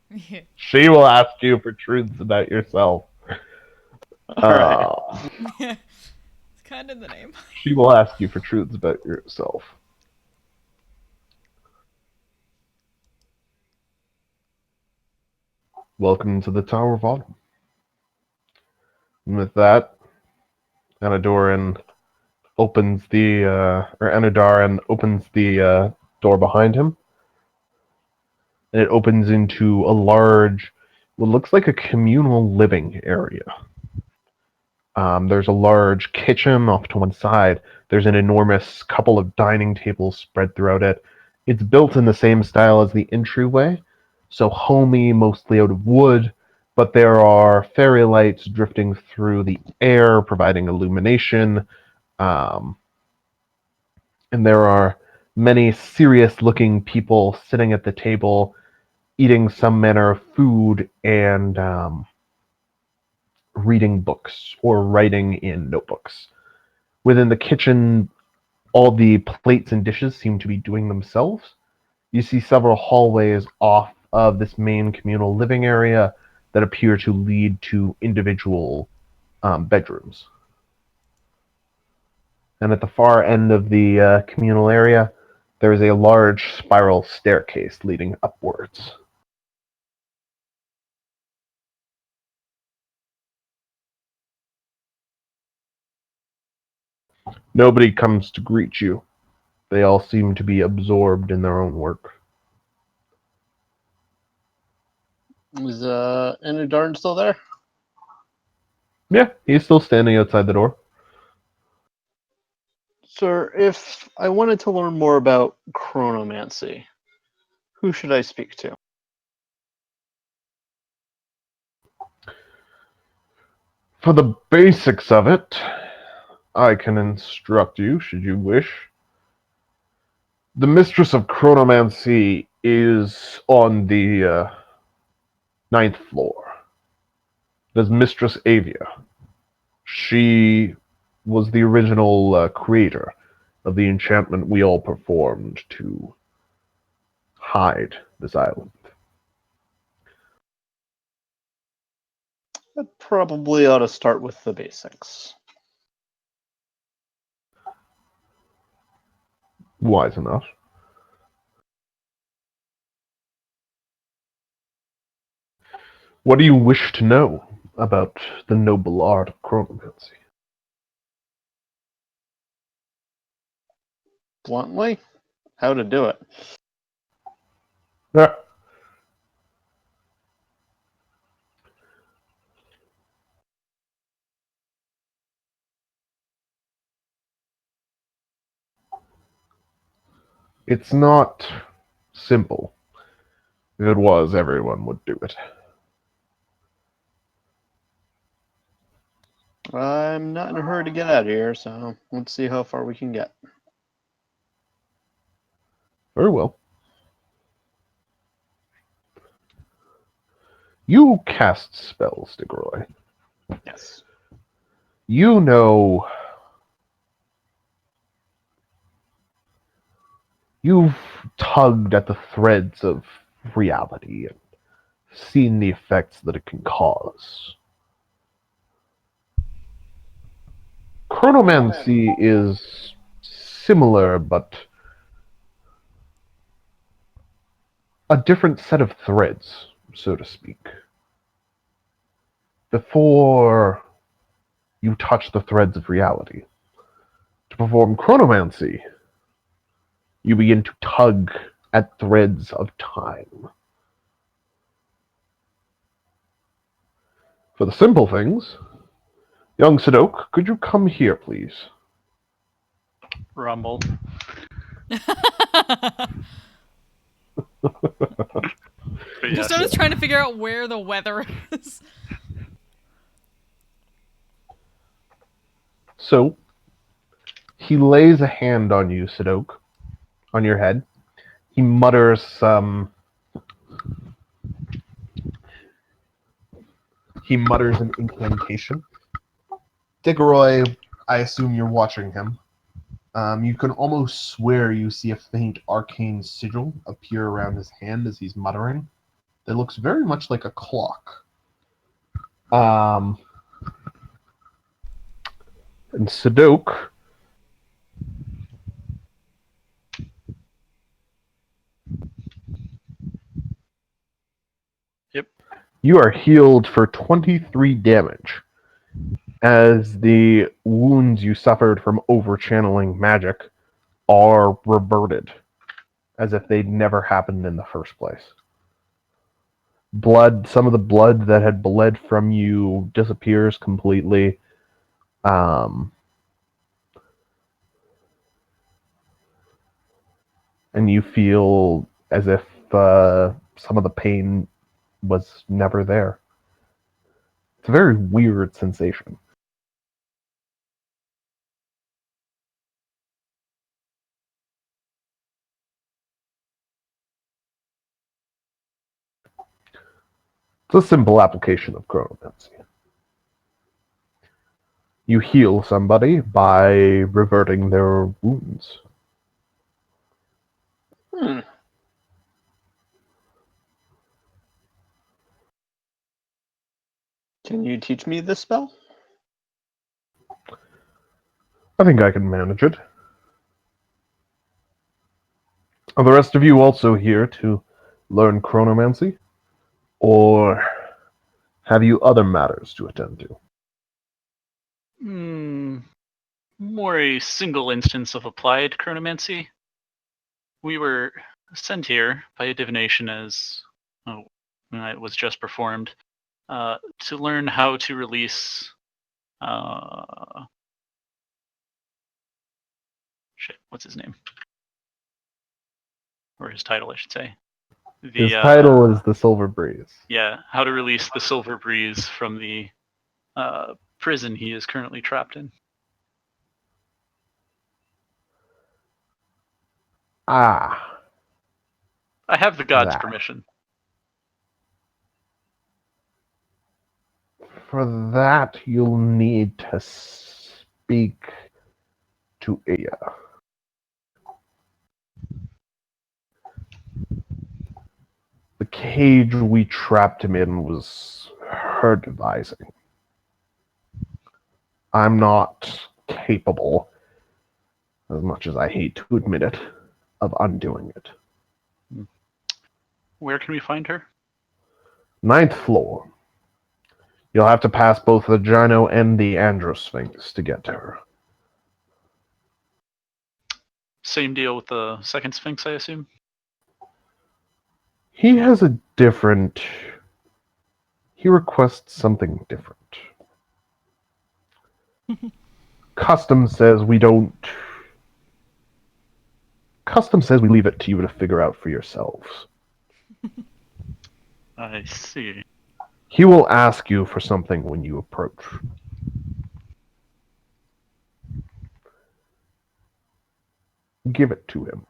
Yeah. She will ask you for truths about yourself. All right. It's kind of the name. She will ask you for truths about yourself. Welcome to the Tower of Autumn. And with that, Anadoran opens the Anadaran opens the door behind him, and it opens into a large, what looks like a communal living area. There's a large kitchen off to one side. There's an enormous couple of dining tables spread throughout it. It's built in the same style as the entryway, so homey, mostly out of wood, but there are fairy lights drifting through the air, providing illumination. Um, and there are many serious looking people sitting at the table, eating some manner of food and reading books or writing in notebooks. Within the kitchen, all the plates and dishes seem to be doing themselves. You see several hallways off of this main communal living area that appear to lead to individual bedrooms. And at the far end of the communal area, there is a large spiral staircase leading upwards. Nobody comes to greet you. They all seem to be absorbed in their own work. Is Anadarn still there? Yeah, he's still standing outside the door. Sir, if I wanted to learn more about chronomancy, who should I speak to? For the basics of it, I can instruct you, should you wish. The mistress of chronomancy is on the 9th floor. There's Mistress Avia. She was the original creator of the enchantment we all performed to hide this island. I probably ought to start with the basics. Wise enough. What do you wish to know about the noble art of chronomancy? Bluntly, how to do it. Ah, it's not simple. If it was, everyone would do it. I'm not in a hurry to get out of here, so let's see how far we can get. Very well. You cast spells, Degroy. Yes. You know, you've tugged at the threads of reality and seen the effects that it can cause. Chronomancy is similar, but a different set of threads, so to speak. Before you touch the threads of reality, to perform chronomancy, you begin to tug at threads of time. For the simple things, young Sadok, could you come here, please? Rumble. But yeah, Just I was trying to figure out where the weather is. So, he lays a hand on you, Sadok, on your head. He mutters some. He mutters an incantation. Diggeroy, I assume you're watching him. You can almost swear you see a faint arcane sigil appear around his hand as he's muttering. That looks very much like a clock. And Sadok, Yep. you are healed for 23 damage, as the wounds you suffered from overchanneling magic are reverted, as if they'd never happened in the first place. Some of the blood that had bled from you disappears completely. And you feel as if some of the pain was never there. It's a very weird sensation. It's a simple application of chronomancy. You heal somebody by reverting their wounds. Can you teach me this spell? I think I can manage it. Are the rest of you also here to learn chronomancy? Or have you other matters to attend to? More a single instance of applied chronomancy. We were sent here by a divination as it was just performed to learn how to release what's his name? Or his title, I should say. His title is the Silver Breeze. Yeah, how to release the Silver Breeze from the prison he is currently trapped in. Ah. I have the god's That. permission. For that, you'll need to speak to Aya. The cage we trapped him in was her devising. I'm not capable, as much as I hate to admit it, of undoing it. Where can we find her? 9th floor. You'll have to pass both the Gyno and the Androsphinx to get to her. Same deal with the second Sphinx, I assume? He has a different... He requests something different. Custom says we don't... Custom says we leave it to you to figure out for yourselves. I see. He will ask you for something when you approach. Give it to him.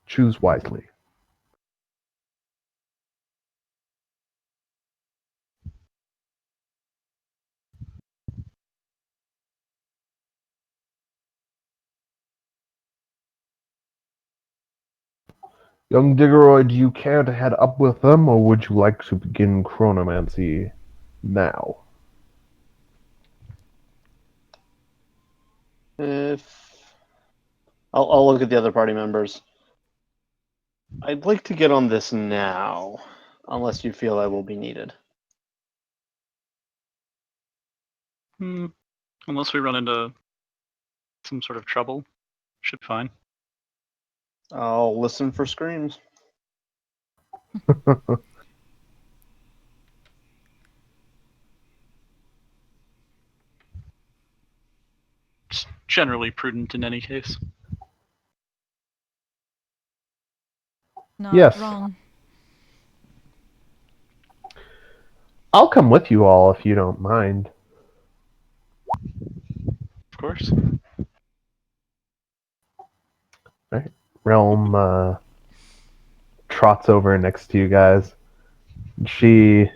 Choose wisely. Young Diggeroy, do you care to head up with them, or would you like to begin chronomancy now? If I'll look at the other party members. I'd like to get on this now, unless you feel I will be needed. Unless we run into some sort of trouble, should be fine. I'll listen for screams. It's generally prudent in any case. Not Yes. wrong. I'll come with you all if you don't mind. Of course. Right. Realm trots over next to you guys. She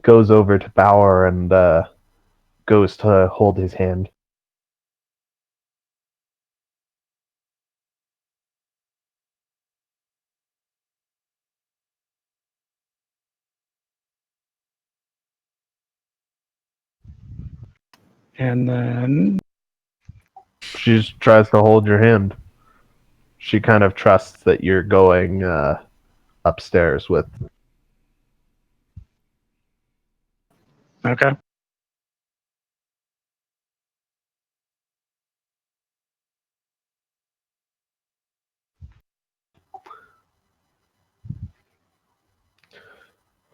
goes over to Bauer and goes to hold his hand. And then She just tries to hold your hand. She kind of trusts that you're going upstairs with. okay.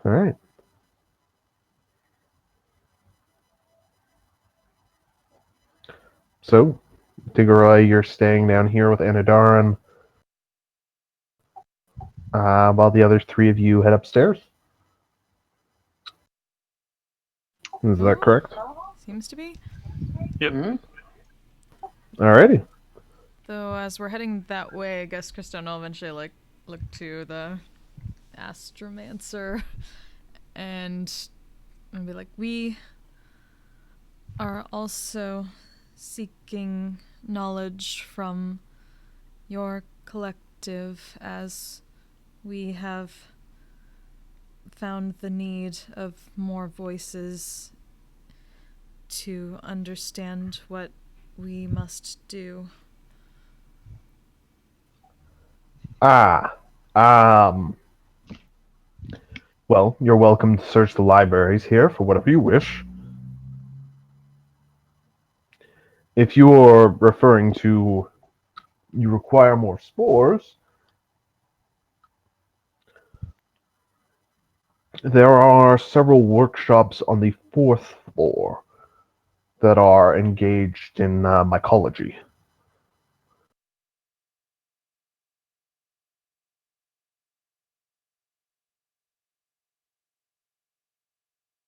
All right. So, Tiggeroy, you're staying down here with Anadaran, while the other three of you head upstairs. Is that correct? Seems to be. Yep. Mm-hmm. Alrighty. Though as we're heading that way, I guess Kristen will eventually look to the astromancer and be like, we are also seeking knowledge from your collective as we have found the need of more voices to understand what we must do. Well, you're welcome to search the libraries here for whatever you wish. If you are referring to you require more spores, there are several workshops on the 4th floor that are engaged in mycology.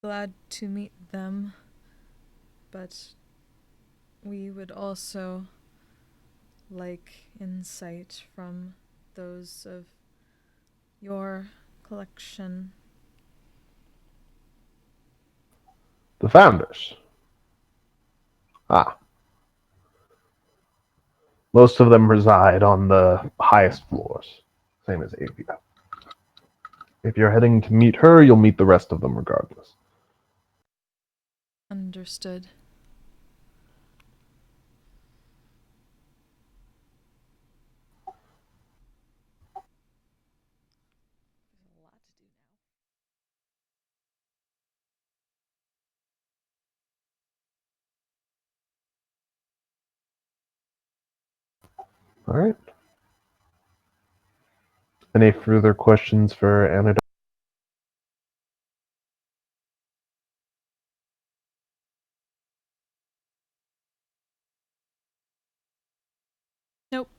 Glad to meet them, but we would also like insight from those of your collection. The founders. Most of them reside on the highest floors, same as Avia. If you're heading to meet her, you'll meet the rest of them regardless. Understood. All right. Any further questions for Anna? Nope.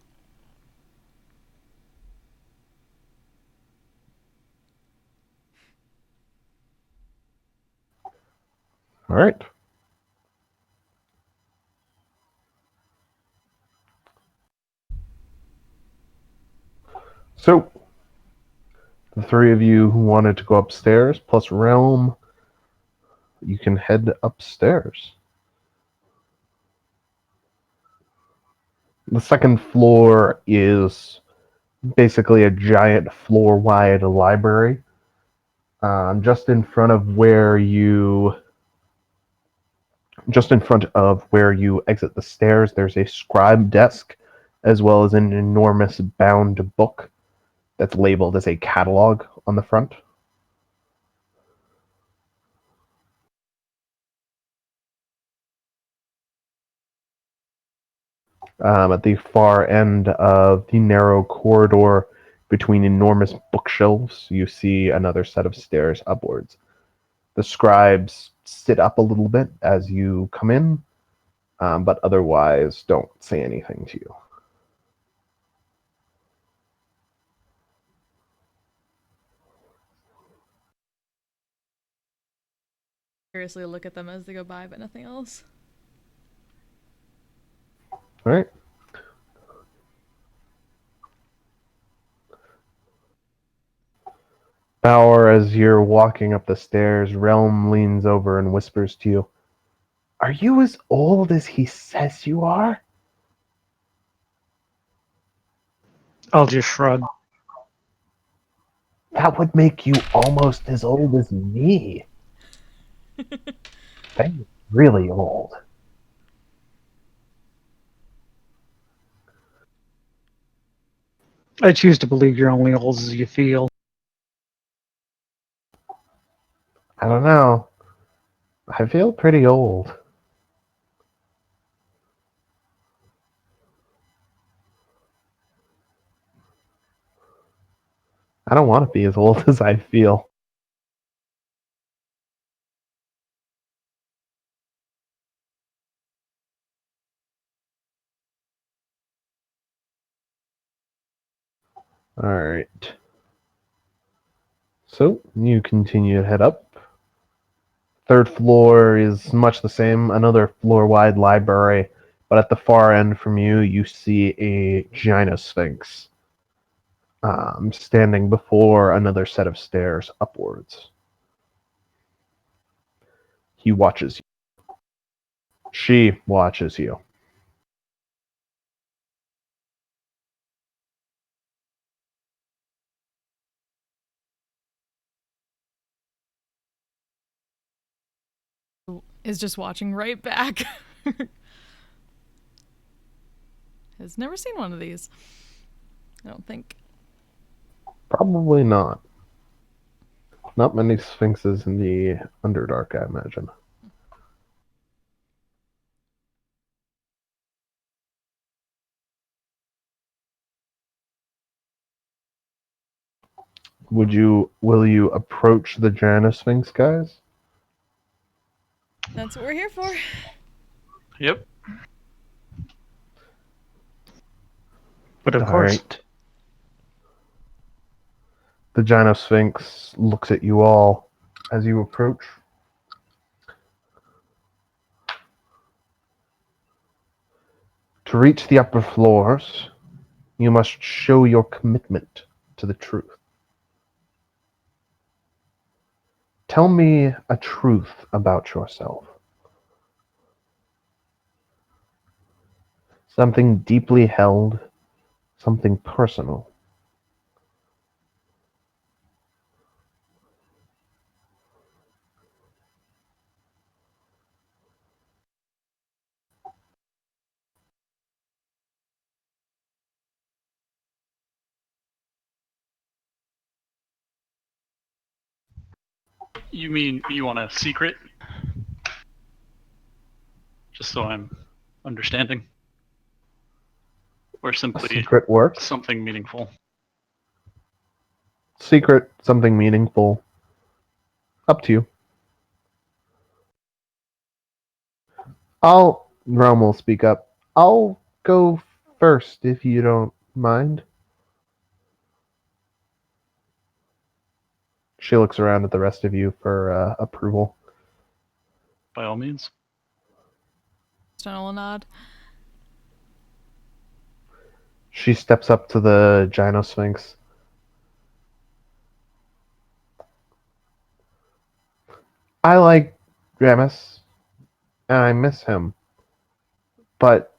All right. So, the three of you who wanted to go upstairs, plus Realm, you can head upstairs. The second floor is basically a giant floor-wide library. Just in front of where you exit the stairs, there's a scribe desk, as well as an enormous bound book that's labeled as a catalog on the front. At the far end of the narrow corridor between enormous bookshelves, you see another set of stairs upwards. The scribes sit up a little bit as you come in, but otherwise don't say anything to you. Curiously look at them as they go by, but nothing else. All right. Bauer, as you're walking up the stairs, Realm leans over and whispers to you, "Are you as old as he says you are?" I'll just shrug. That would make you almost as old as me. I'm really old. I choose to believe you're only old as you feel. I don't know. I feel pretty old. I don't want to be as old as I feel. All right. So you continue to head up. Third floor is much the same, another floor-wide library, but at the far end from you, you see a gynosphinx standing before another set of stairs upwards. He watches you. She watches you. Is just watching right back. Has never seen one of these. I don't think. Probably not. Not many sphinxes in the Underdark, I imagine. Will you approach the gynosphinx, guys? That's what we're here for. Yep. But of All course, right. The gynosphinx looks at you all as you approach. To reach the upper floors, you must show your commitment to the truth. Tell me a truth about yourself. Something deeply held, something personal. You mean you want a secret? Just so I'm understanding. Or A simply secret works. something meaningful. Secret, something meaningful. Up to you. Rome will speak up. I'll go first if you don't mind. She looks around at the rest of you for approval. By all means. Stonal nod. She steps up to the gynosphinx. I like Ramus, and I miss him. But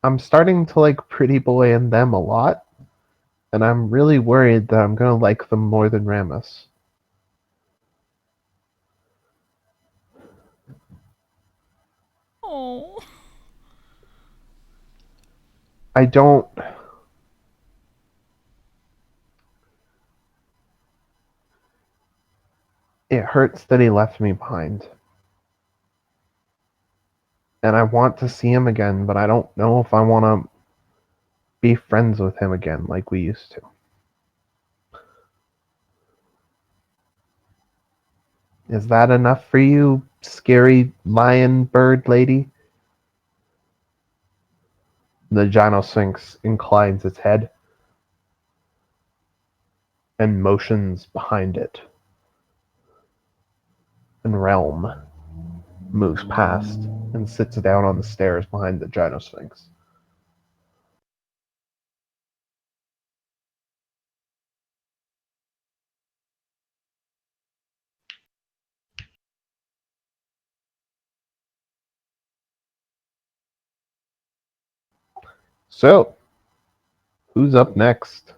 I'm starting to like Pretty Boy and them a lot, and I'm really worried that I'm gonna like them more than Ramus. Oh. I don't. It hurts that he left me behind. And I want to see him again, but I don't know if I want to be friends with him again like we used to. Is that enough for you, scary lion bird lady? The Gynosphinx inclines its head and motions behind it. And Realm moves past and sits down on the stairs behind the Gynosphinx. So, who's up next?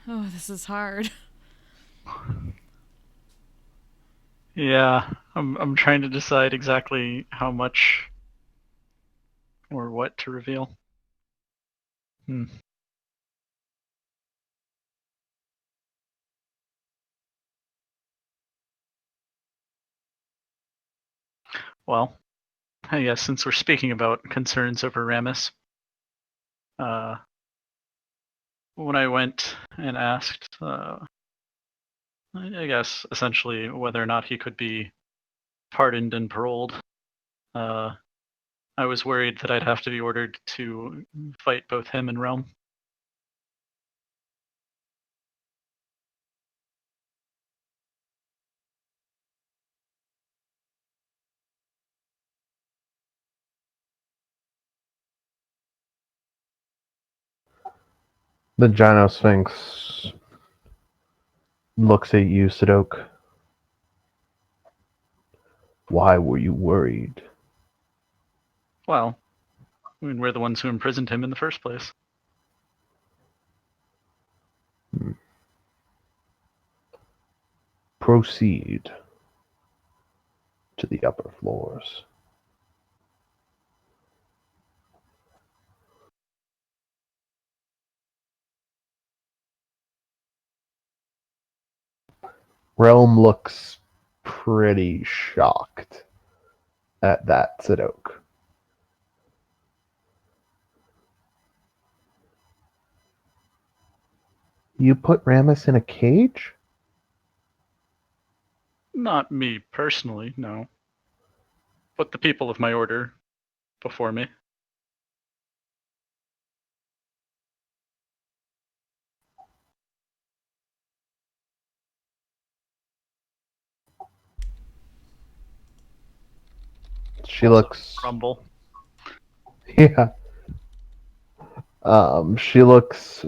Oh, this is hard. Yeah, I'm trying to decide exactly how much or what to reveal. Well, I guess since we're speaking about concerns over Ramus, when I went and asked, I guess essentially whether or not he could be pardoned and paroled, I was worried that I'd have to be ordered to fight both him and Realm. The Gynosphinx looks at you, Sadok. Why were you worried? Well, I mean, we're the ones who imprisoned him in the first place. Proceed to the upper floors. Realm looks pretty shocked at that, Sadok. You put Ramus in a cage? Not me personally, no. But the people of my order before me. She looks. Rumble. Yeah. She looks.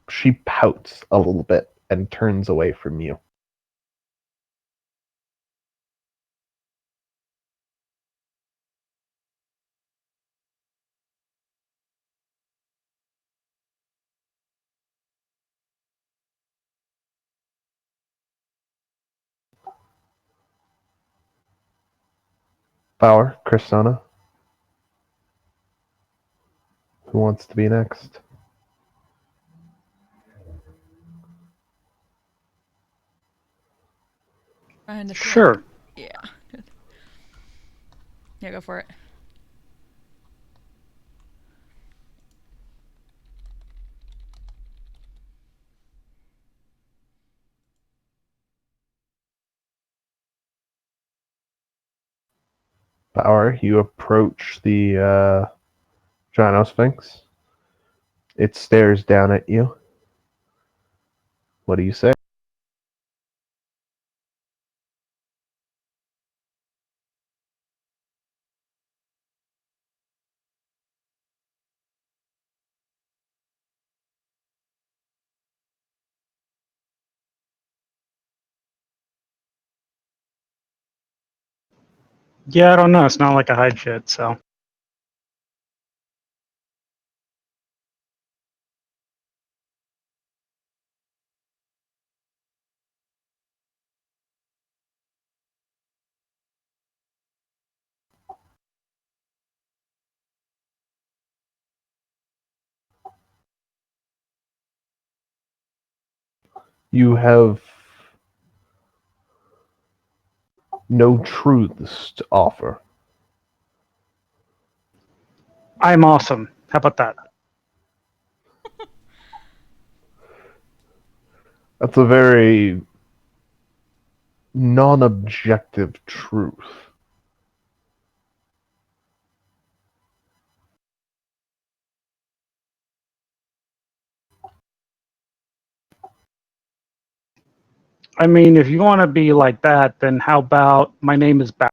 She pouts a little bit and turns away from you. Bauer, Kristana. Who wants to be next? Trying to think. Sure. Yeah. Yeah, go for it. Bauer, you approach the Gynosphinx. It stares down at you. What do you say? Yeah, I don't know. It's not like I hide shit, so. You have no truths to offer. I'm awesome. How about that? That's a very non-objective truth. I mean, if you want to be like that, then how about my name is Bat?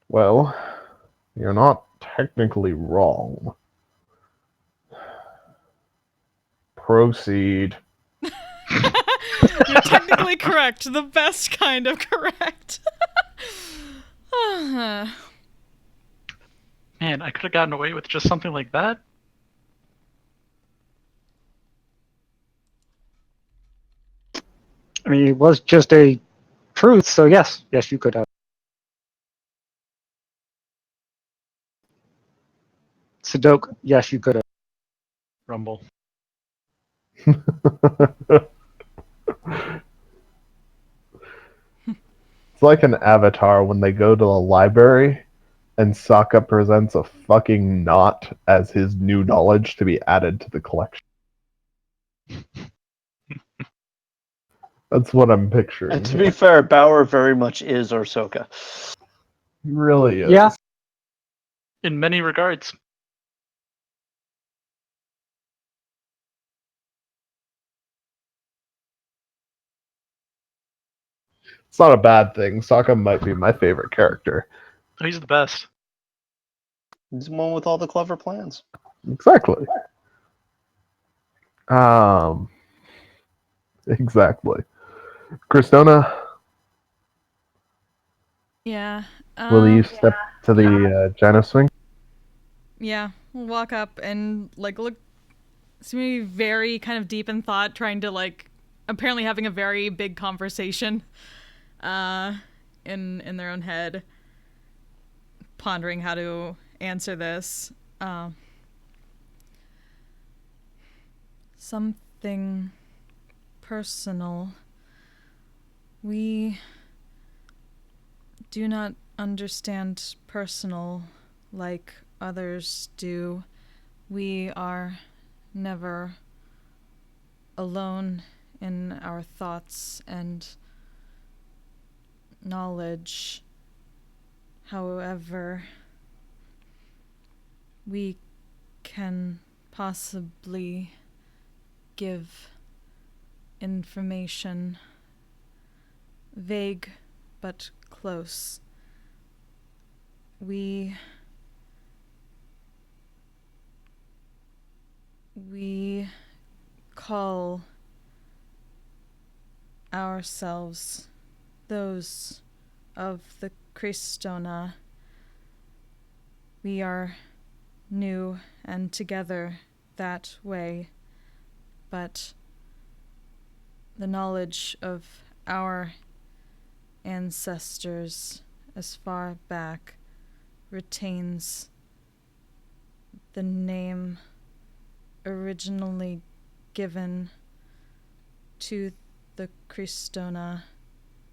Well, you're not technically wrong. Proceed. You're technically correct. The best kind of correct. Man, I could have gotten away with just something like that. I mean, it was just a truth, so yes, you could have. Sudoku, yes, you could have. Rumble. It's like an avatar when they go to the library and Sokka presents a fucking knot as his new knowledge to be added to the collection. That's what I'm picturing. And to be fair, Bauer very much is Orsoka. He really is. Yeah. In many regards. It's not a bad thing. Sokka might be my favorite character. Oh, he's the best. He's the one with all the clever plans. Exactly. Exactly. Christona, Yeah. will you step to the Janus swing? Yeah. We'll walk up and like look. Seem to be very kind of deep in thought, trying to like, apparently having a very big conversation, in their own head, pondering how to answer this. Something personal. We do not understand personal like others do. We are never alone in our thoughts and knowledge. However, we can possibly give information, vague but close. We call ourselves those of the Christona. We are new and together that way, but the knowledge of our ancestors as far back retains the name originally given to the Christona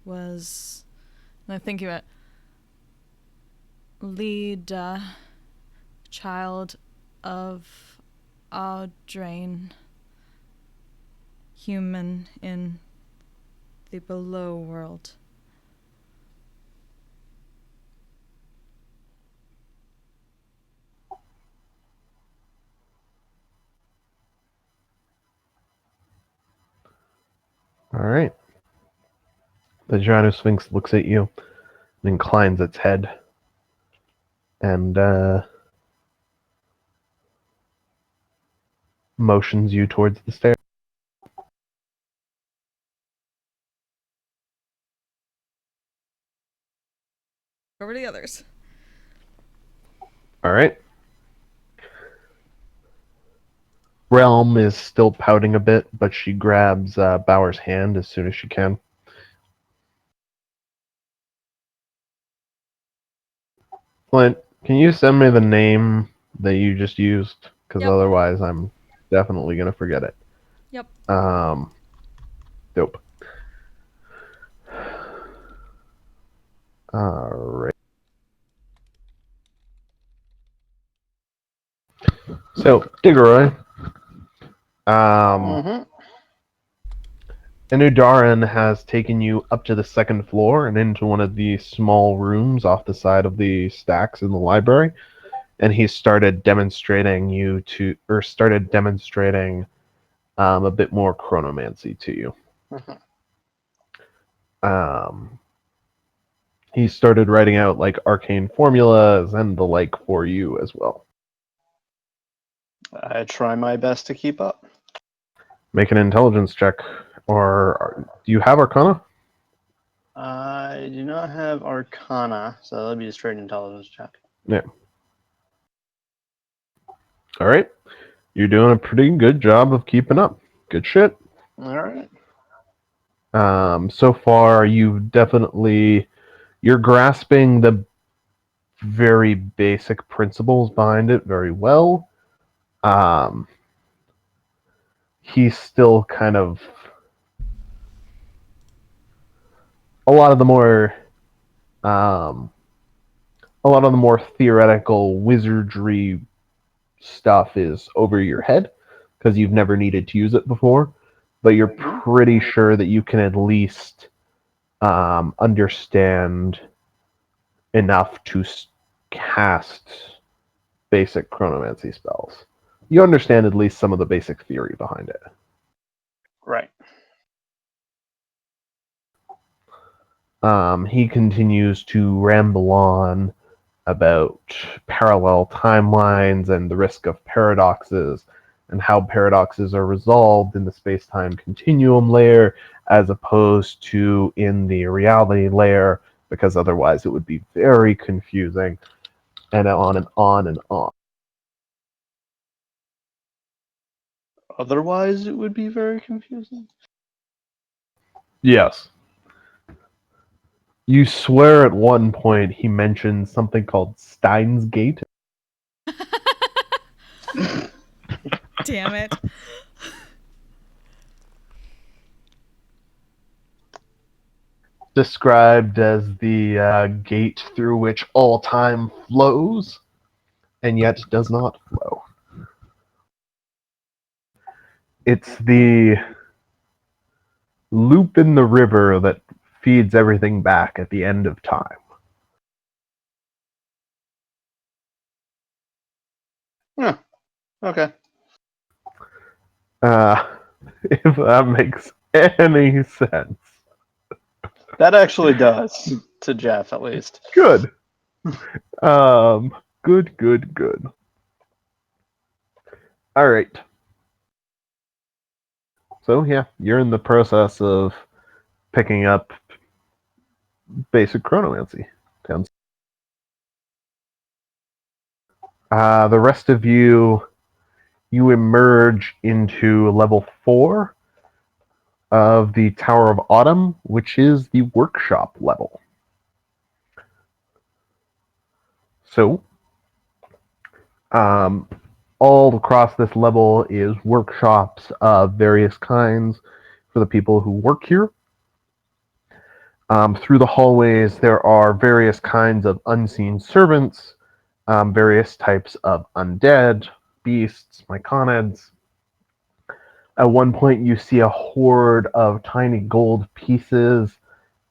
was, and I'm thinking about Lida, child of Audrain, human in the below world. All right. The Gynosphinx looks at you and inclines its head and motions you towards the stairs. Over to the others. All right. Realm is still pouting a bit, but she grabs Bauer's hand as soon as she can. Flint, can you send me the name that you just used? Because Yep. otherwise I'm definitely going to forget it. Yep. Dope. Alright. So, Diggeroy. Mm-hmm. Inudaran has taken you up to the second floor and into one of the small rooms off the side of the stacks in the library. And he started demonstrating a bit more chronomancy to you. He started writing out like arcane formulas and the like for you as well. I try my best to keep up. Make an intelligence check, or do you have Arcana? I do not have Arcana, so that'll be a straight intelligence check. Yeah. All right, you're doing a pretty good job of keeping up. Good shit. All right. So far, you're grasping the very basic principles behind it very well. He's still kind of a lot of the more theoretical wizardry stuff is over your head because you've never needed to use it before, but you're pretty sure that you can at least understand enough to cast basic chronomancy spells. You understand at least some of the basic theory behind it. Right. He continues to ramble on about parallel timelines and the risk of paradoxes and how paradoxes are resolved in the space-time continuum layer as opposed to in the reality layer, because otherwise it would be very confusing, and on and on and on. Otherwise, it would be very confusing. Yes. You swear at one point he mentioned something called Stein's Gate. Damn it. Described as the gate through which all time flows, and yet does not flow. It's the loop in the river that feeds everything back at the end of time. Huh. Okay. If that makes any sense. That actually does, to Jeff at least. Good. Good. All right. So yeah, you're in the process of picking up basic chronomancy. The rest of you emerge into level 4 of the Tower of Autumn, which is the workshop level. So, all across this level is workshops of various kinds for the people who work here. Through the hallways, there are various kinds of unseen servants, various types of undead, beasts, myconids. At one point, you see a horde of tiny gold pieces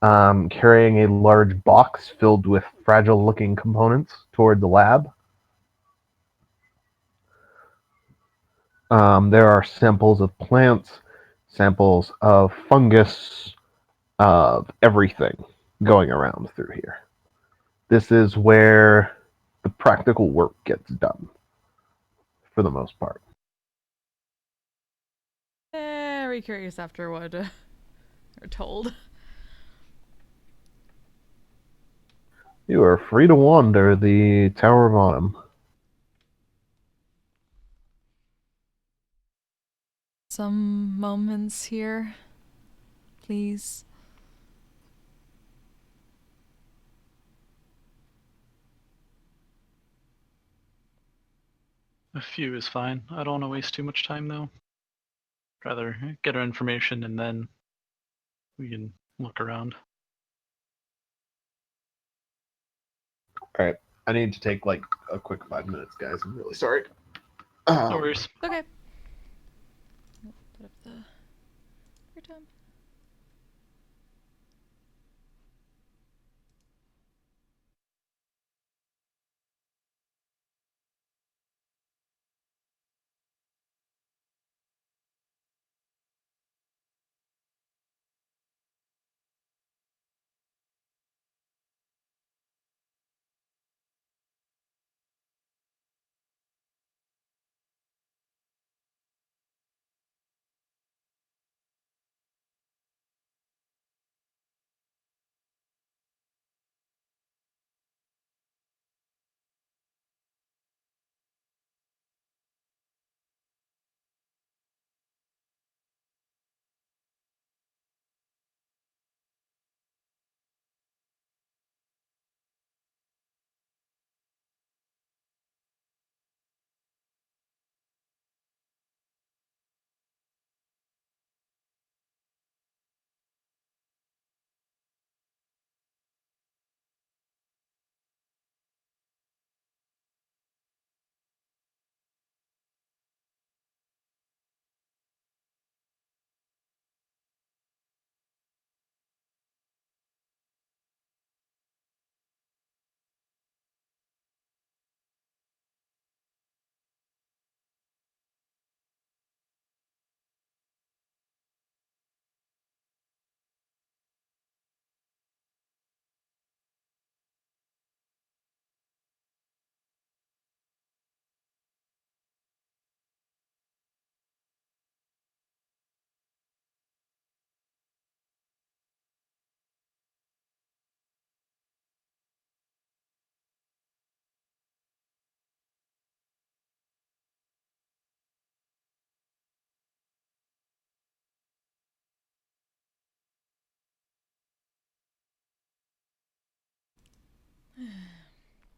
carrying a large box filled with fragile-looking components toward the lab. There are samples of plants, samples of fungus, of everything going around through here. This is where the practical work gets done, for the most part. Very curious after what we're told. You are free to wander the Tower of Autumn. Some moments here, please. A few is fine. I don't want to waste too much time though. Rather get our information and then we can look around. All right, I need to take like a quick 5 minutes, guys. I'm really sorry. No worries. Okay. Put up the your time.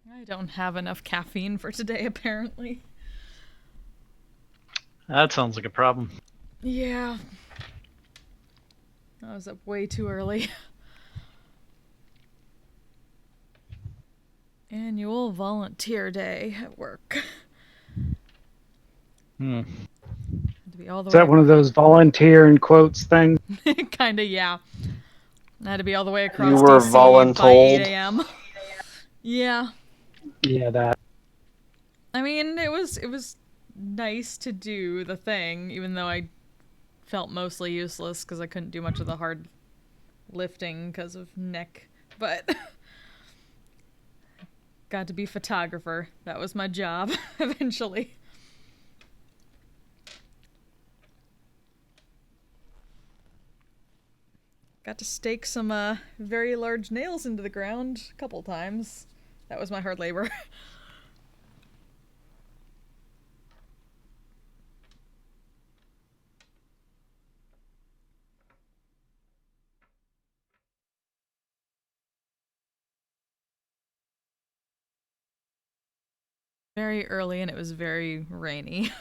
I don't have enough caffeine for today, apparently. That sounds like a problem. Yeah. I was up way too early. Annual volunteer day at work. Hmm. Had to be all the Is that one of those volunteer in quotes things? Kinda, yeah. I had to be all the way across You were DC by 8 voluntold. a.m. Yeah. Yeah, that. I mean, it was nice to do the thing, even though I felt mostly useless because I couldn't do much of the hard lifting because of neck. But got to be photographer. That was my job eventually. Got to stake some very large nails into the ground a couple times. That was my hard labor. Very early and it was very rainy.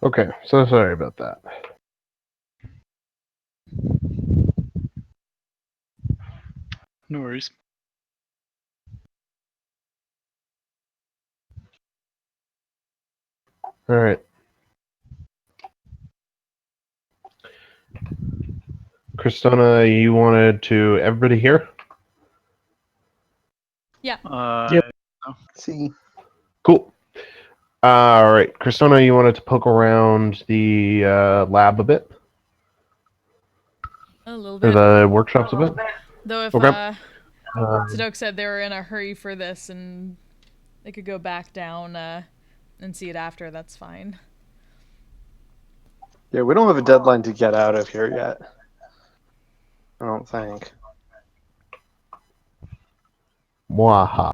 Okay, so sorry about that. No worries. All right. Kristona, you wanted to everybody here? Yep. See. Cool. All right, Kristona, you wanted to poke around the lab a bit, A little or bit. the workshops a bit. Though if Okay. Sadok said they were in a hurry for this and they could go back down and see it after, that's fine. Yeah, we don't have a deadline to get out of here yet. I don't think. Mwaha.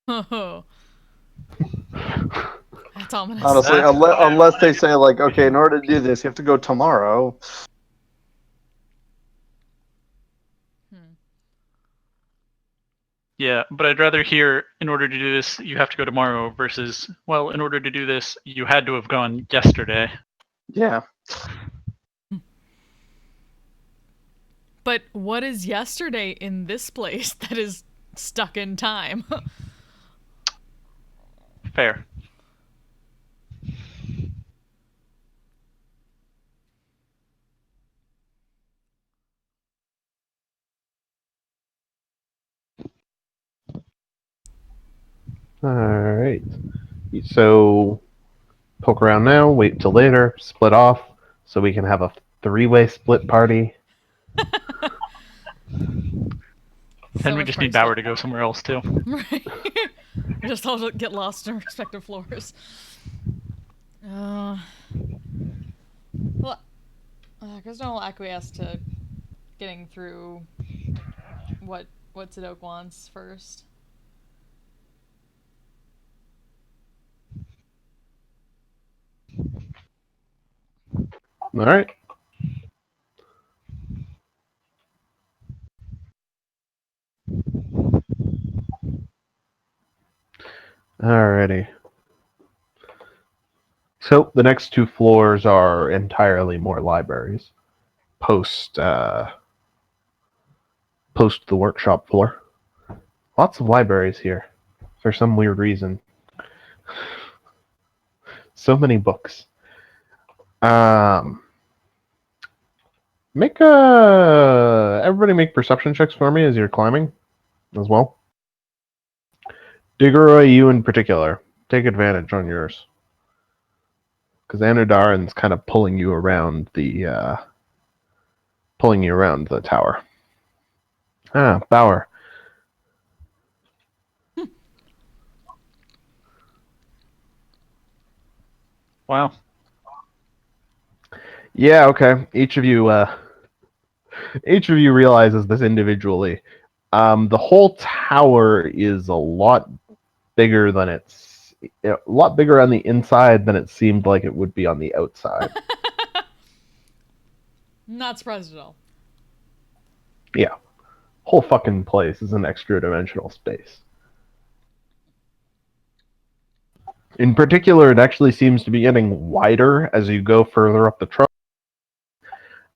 Oh, that's ominous. Honestly, That's unless they say like, okay, in order to do this, you have to go tomorrow. Yeah, but I'd rather hear in order to do this, you have to go tomorrow versus, well, in order to do this, you had to have gone yesterday. Yeah. But what is yesterday in this place that is stuck in time? Fair. All right. So poke around now. Wait till later. Split off so we can have a three-way split party. And we much just need pricey. Bauer to go somewhere else too. Right. We just all get lost in our respective floors. Well, Kristen will acquiesce to getting through what Sadok wants first. All right. Alrighty. So the next two floors are entirely more libraries. Post the workshop floor. Lots of libraries here for some weird reason. So many books. Make everybody make perception checks for me as you're climbing as well. Diggeroy, you in particular, take advantage on yours. Because Anudaran's kind of pulling you around the tower. Ah, Bauer. Wow. Yeah, okay. Each of you realizes this individually. The whole tower is a lot bigger on the inside than it seemed like it would be on the outside. Not surprised at all. Yeah. Whole fucking place is an extra dimensional space. In particular, it actually seems to be getting wider as you go further up the truck,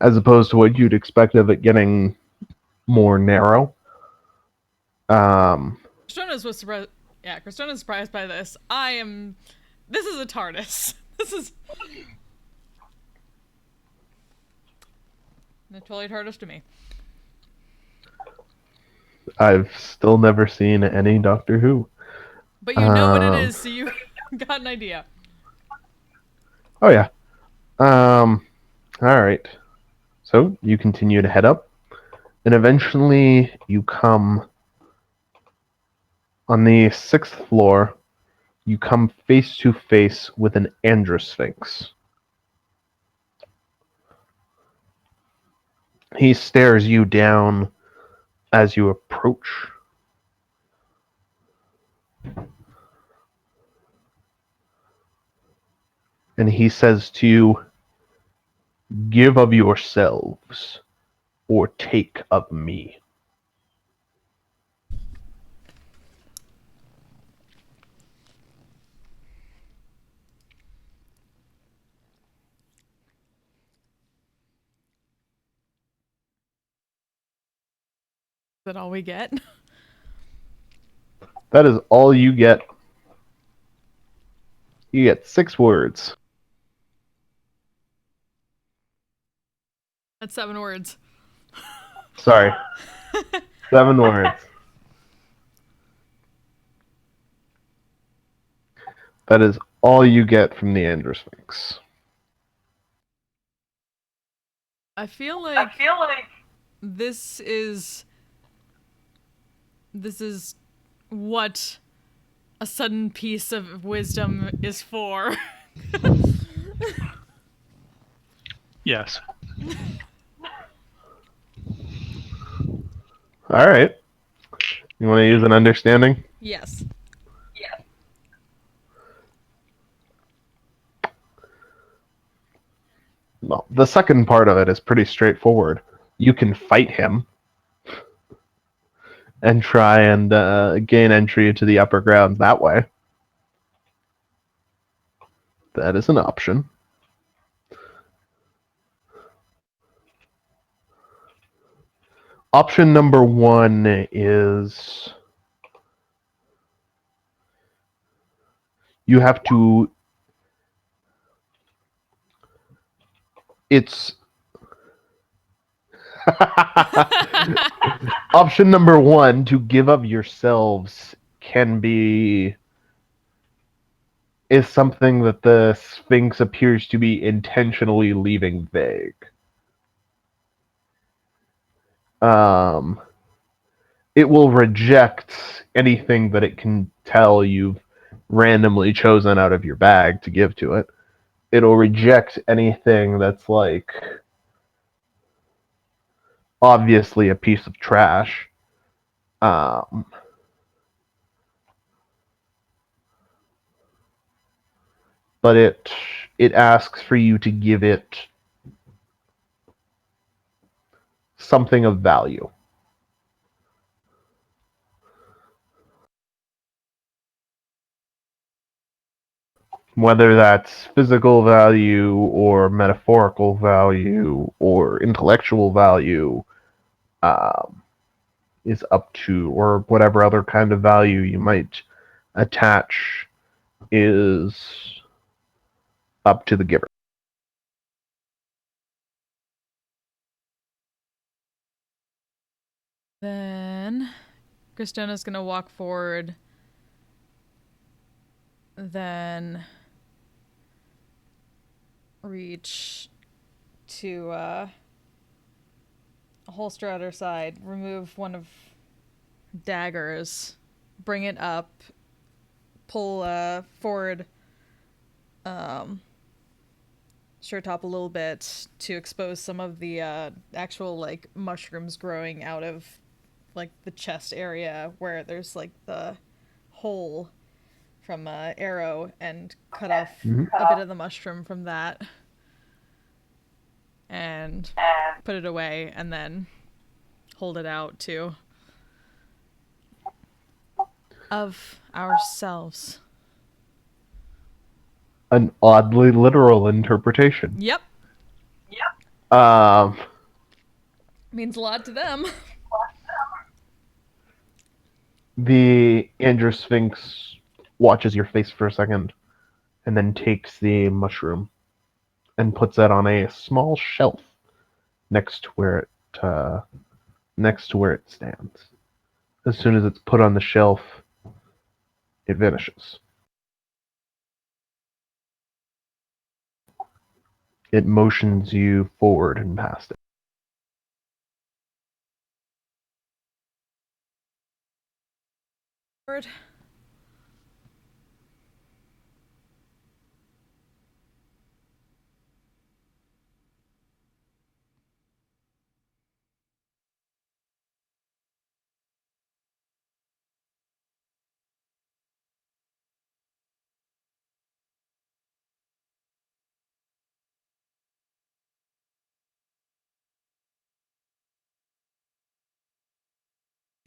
as opposed to what you'd expect of it getting more narrow. Kristona's was surprised. Yeah, Kristona's surprised by this. This is a TARDIS. This is. It's totally TARDIS to me. I've still never seen any Doctor Who. But you know what it is, so you got an idea. Oh yeah. All right. So you continue to head up, and eventually you come on the 6th floor. You come face to face with an Androsphinx. He stares you down as you approach. And he says to you, "Give of yourselves, or take of me." that all we get? That is all you get. You get 6 words. That's 7 words. Sorry. 7 words. That is all you get from the Androsphinx. I feel like this is what a sudden piece of wisdom is for. Yes. All right. You want to use an understanding? Yes. Well, the second part of it is pretty straightforward. You can fight him and try and gain entry into the upper ground that way. That is an option. Option number 1 is you have to. It's option number 1 to give up yourselves is something that the Sphinx appears to be intentionally leaving vague. It will reject anything that it can tell you've randomly chosen out of your bag to give to it. It'll reject anything that's like obviously a piece of trash. But it asks for you to give it something of value. Whether that's physical value or metaphorical value or intellectual value, is up to, or whatever other kind of value you might attach is up to the giver. Then Christona's gonna walk forward. Then reach to holster at her side, remove one of daggers, bring it up, pull forward shirt top a little bit to expose some of the actual like mushrooms growing out of like the chest area where there's like the hole from arrow, and cut off a bit of the mushroom from that and put it away, and then hold it out too. Of ourselves. An oddly literal interpretation. Yep. Um, Means a lot to them. the Androsphinx watches your face for a second and then takes the mushroom and puts that on a small shelf next to where it stands. As soon as it's put on the shelf, it vanishes. It motions you forward and past it. Word.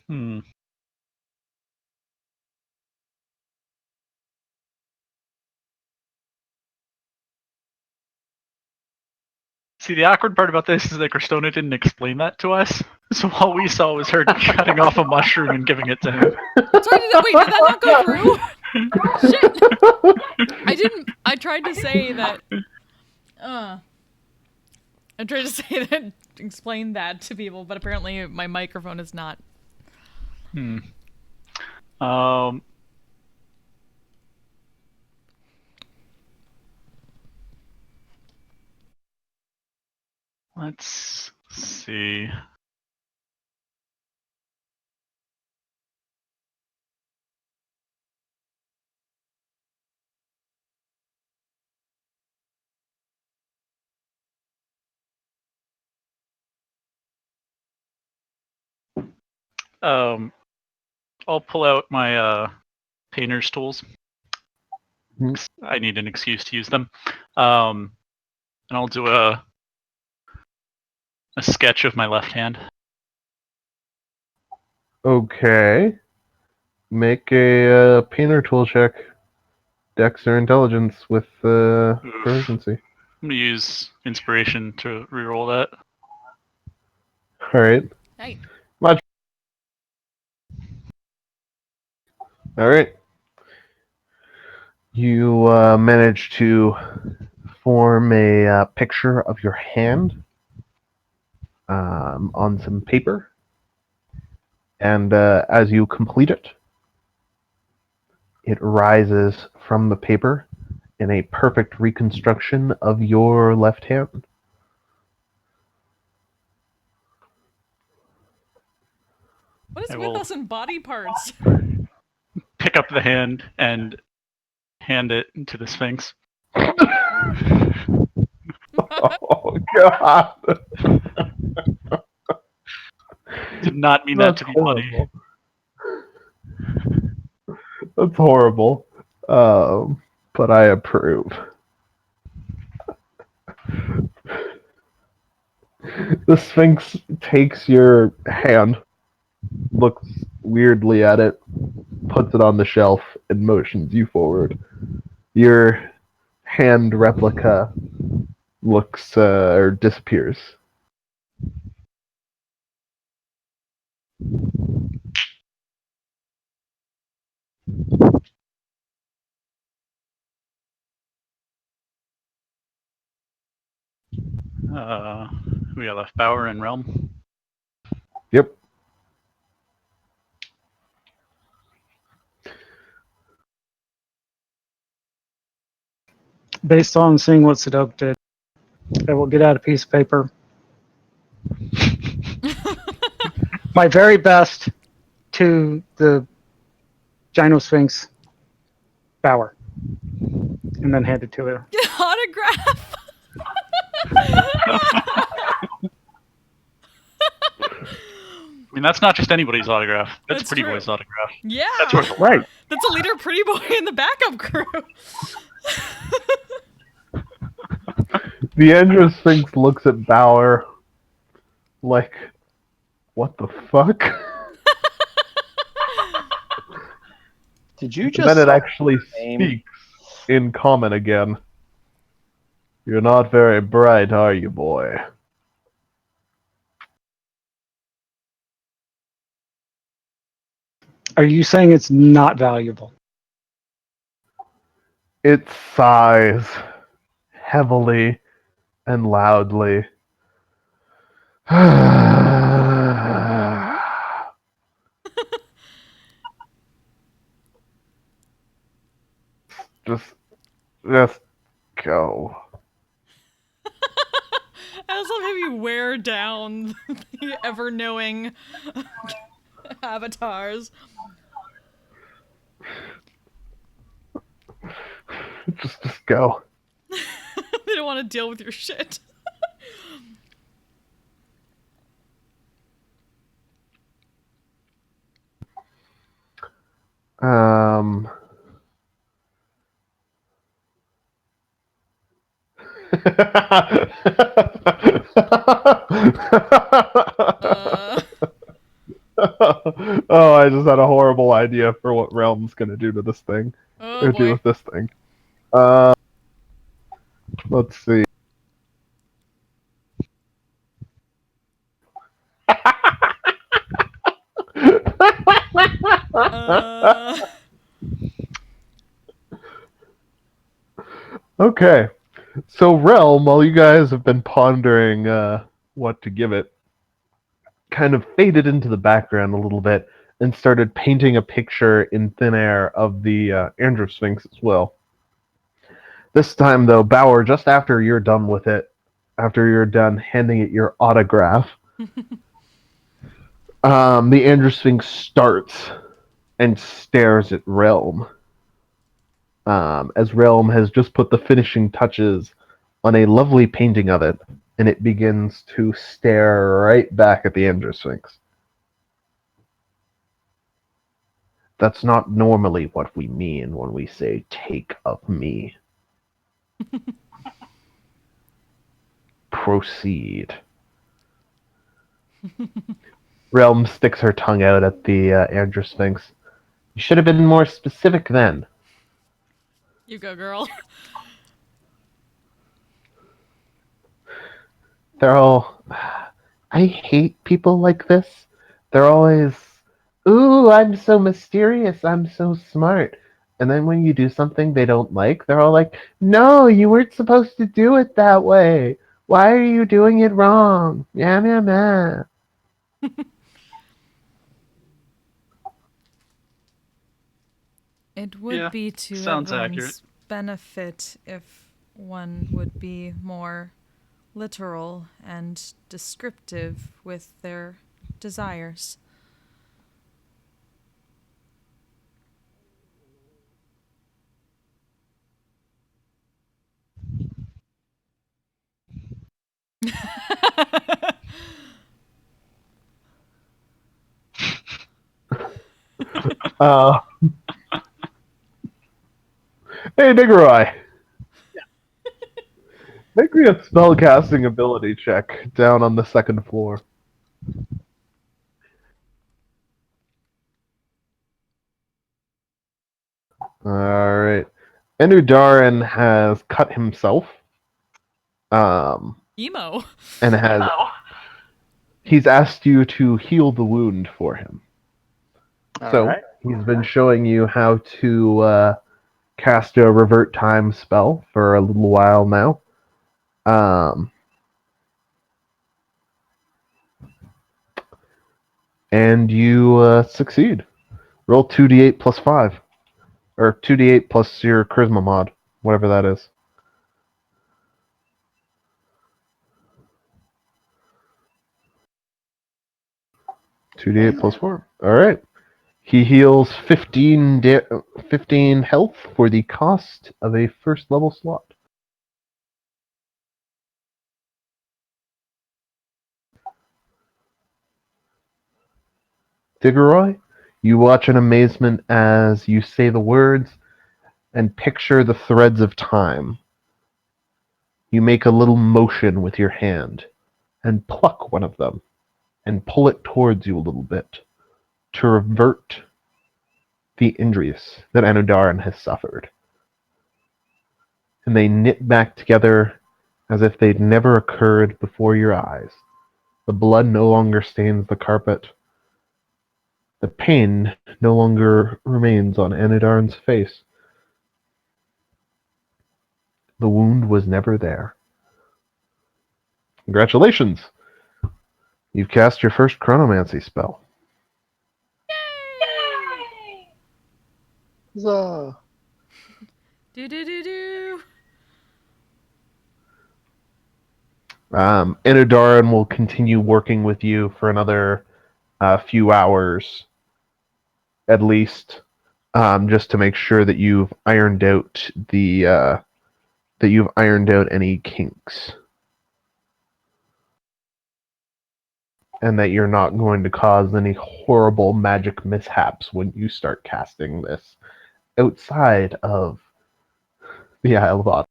Hmm. See, the awkward part about this is that Cristona didn't explain that to us. So all we saw was her cutting off a mushroom and giving it to him. Sorry, wait, did that not go through? Shit. I tried to say that. I tried to say that, explain that to people, but apparently my microphone is not. Let's see. I'll pull out my painter's tools. I need an excuse to use them. And I'll do a sketch of my left hand. Okay. Make a painter tool check. Dex or intelligence with proficiency. I'm gonna use inspiration to reroll that. Alright. Hey. Alright. You manage to form a picture of your hand on some paper. And as you complete it, it rises from the paper in a perfect reconstruction of your left hand. What is I with will- us in body parts? Pick up the hand and hand it to the Sphinx. Oh, God. Did not mean that to be funny. Horrible. That's horrible. But I approve. The Sphinx takes your hand, looks weirdly at it, puts it on the shelf, and motions you forward. Your hand replica looks or disappears. We got left Bower and Realm. Yep. Based on seeing what Sadok did, I will get out a piece of paper. My very best to the Gino Sphinx Bower. And then hand it to her. Autograph. I mean, that's not just anybody's autograph. That's That's Pretty true. Boy's autograph. Yeah. That's worth a lot. Right. That's a leader Pretty Boy in the backup crew. The Andrew Sphinx looks at Bauer like, what the fuck? Did you And just? then it say actually name? speaks in common again. You're not very bright, are you, boy? Are you saying it's not valuable? It sighs heavily and loudly. just go. I also love how you wear down the ever-knowing avatars. Just go. They don't want to deal with your shit. Um. Oh, I just had a horrible idea for what Realm's gonna do to this thing. Oh Or do boy. with this thing. Let's see. Okay. So, Realm, while you guys have been pondering what to give it, kind of faded into the background a little bit and started painting a picture in thin air of the Andrew Sphinx as well. This time, though, Bauer, just after you're done with it, after you're done handing it your autograph, the Andrew Sphinx starts and stares at Realm. As Realm has just put the finishing touches on a lovely painting of it, and it begins to stare right back at the Andrew Sphinx. That's not normally what we mean when we say take of me. Proceed. Realm sticks her tongue out at the Andrew Sphinx. You should have been more specific then. You go, girl. They're all... I hate people like this. They're always, ooh, I'm so mysterious, I'm so smart. And then when you do something they don't like, they're all like, no, you weren't supposed to do it that way. Why are you doing it wrong? Yeah, yeah, yeah. It would Yeah, be to sounds everyone's accurate. benefit if one would be more literal and descriptive with their desires. Uh, hey, Niggerai. Make me a spellcasting ability check down on the second floor. Alright. Enudarin has cut himself. Emo. And has he's asked you to heal the wound for him. So Alright. he's been showing you how to cast a revert time spell for a little while now. And you succeed. Roll 2d8 plus 5. Or 2d8 plus your charisma mod, whatever that is. 2d8 plus 4. Alright. He heals 15 health for the cost of a first level slot. Diggeroy, you watch in amazement as you say the words and picture the threads of time. You make a little motion with your hand and pluck one of them and pull it towards you a little bit to revert the injuries that Anudaran has suffered. And they knit back together as if they'd never occurred before your eyes. The blood no longer stains the carpet. The pain no longer remains on Anudaran's face. The wound was never there. Congratulations! You've cast your first chronomancy spell. Huzzah. Do do do do. Anudaran will continue working with you for another few hours, at least, just to make sure that you've ironed out any kinks, and that you're not going to cause any horrible magic mishaps when you start casting this outside of the Isle of Autumn.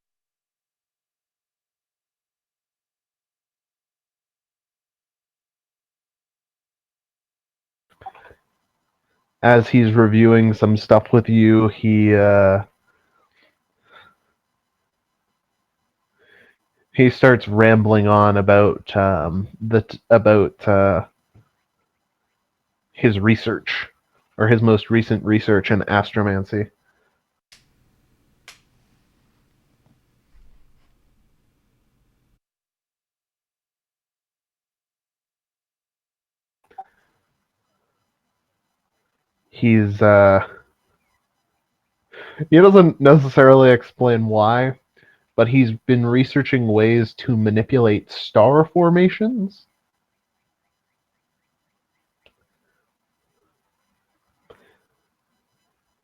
As he's reviewing some stuff with you, he starts rambling on about his research or his most recent research in astromancy. He's he doesn't necessarily explain why, but he's been researching ways to manipulate star formations.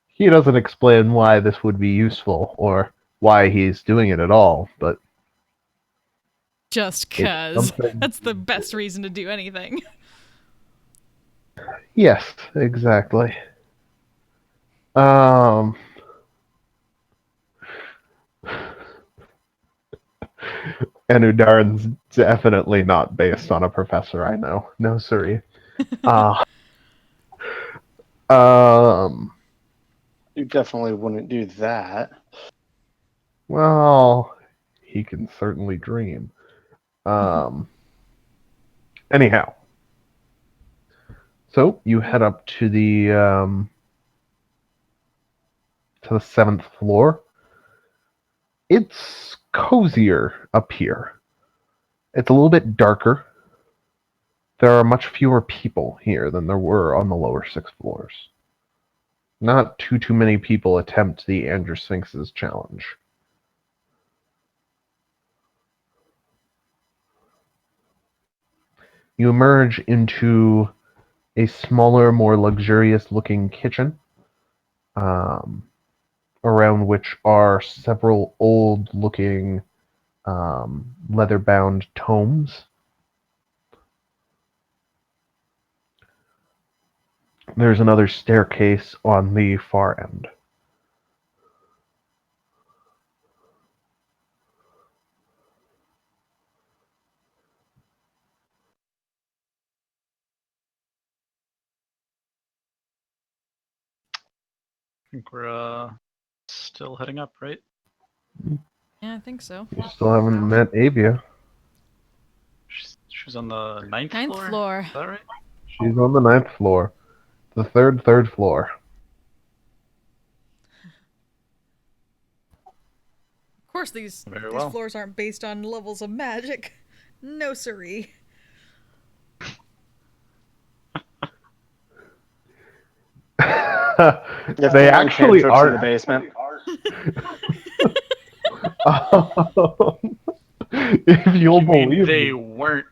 He doesn't explain why this would be useful or why he's doing it at all, but Just it's cuz. something. That's the best reason to do anything. Yes, exactly. And Udarin's definitely not based on a professor I know. No, sorry. Um, You definitely wouldn't do that. well, he can certainly dream. Anyhow, so you head up to the 7th floor. It's cozier up here. It's a little bit darker. There are much fewer people here than there were on the lower 6 floors. Not too many people attempt the Andrew Sphinx's challenge. You emerge into a smaller, more luxurious-looking kitchen, around which are several old-looking leather-bound tomes. There's another staircase on the far end. I think we're still heading up, right? Yeah, I think so. You still haven't met Avia. She's on the ninth Ninth floor. floor. Is that right? She's on the 9th floor. The third floor. Of course, these Very well. floors aren't based on levels of magic. No siree. They actually Cantrips in the are. basement. If you'll You mean believe they me. weren't?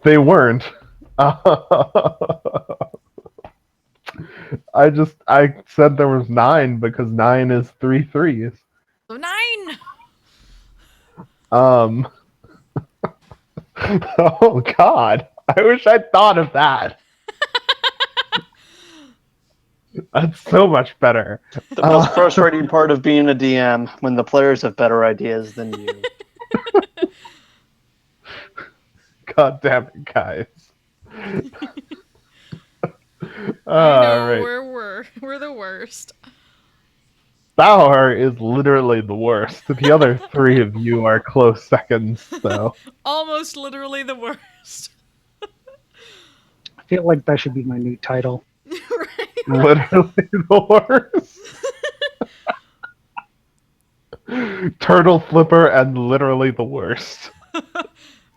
They weren't. I said there was 9 because 9 is 3 threes. So 9! Oh God. I wish I'd thought of that. That's so much better. The most frustrating part of being a DM when the players have better ideas than you. God damn it, guys. I know, All right. we're the worst. Bauer is literally the worst. The other 3 of you are close seconds, though. Almost literally the worst. I feel like that should be my new title. Right? Literally the worst. Turtle Flipper and literally the worst.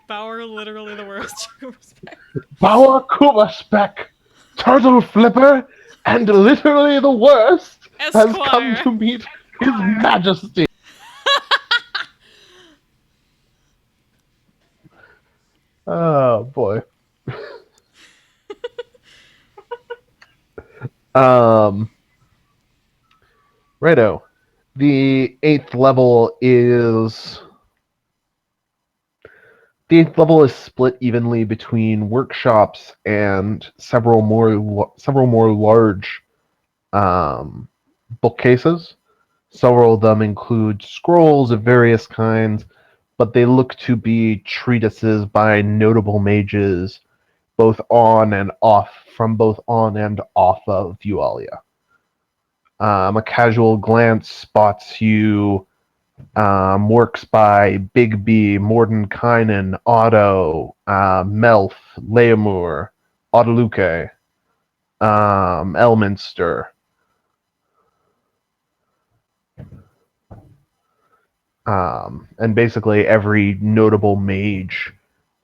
Bauer, literally the worst. Bauer Kuma Speck, Turtle Flipper, and literally the worst has come Esquire. to meet His Majesty. Oh boy. Righto. The 8th level is split evenly between workshops and several more large bookcases. Several of them include scrolls of various kinds, but they look to be treatises by notable mages, both on and off of Yualia. A casual glance spots you Works by Big B, Mordenkainen, Otto, Melf, Leomur, Ottaluke, Elminster. And basically every notable mage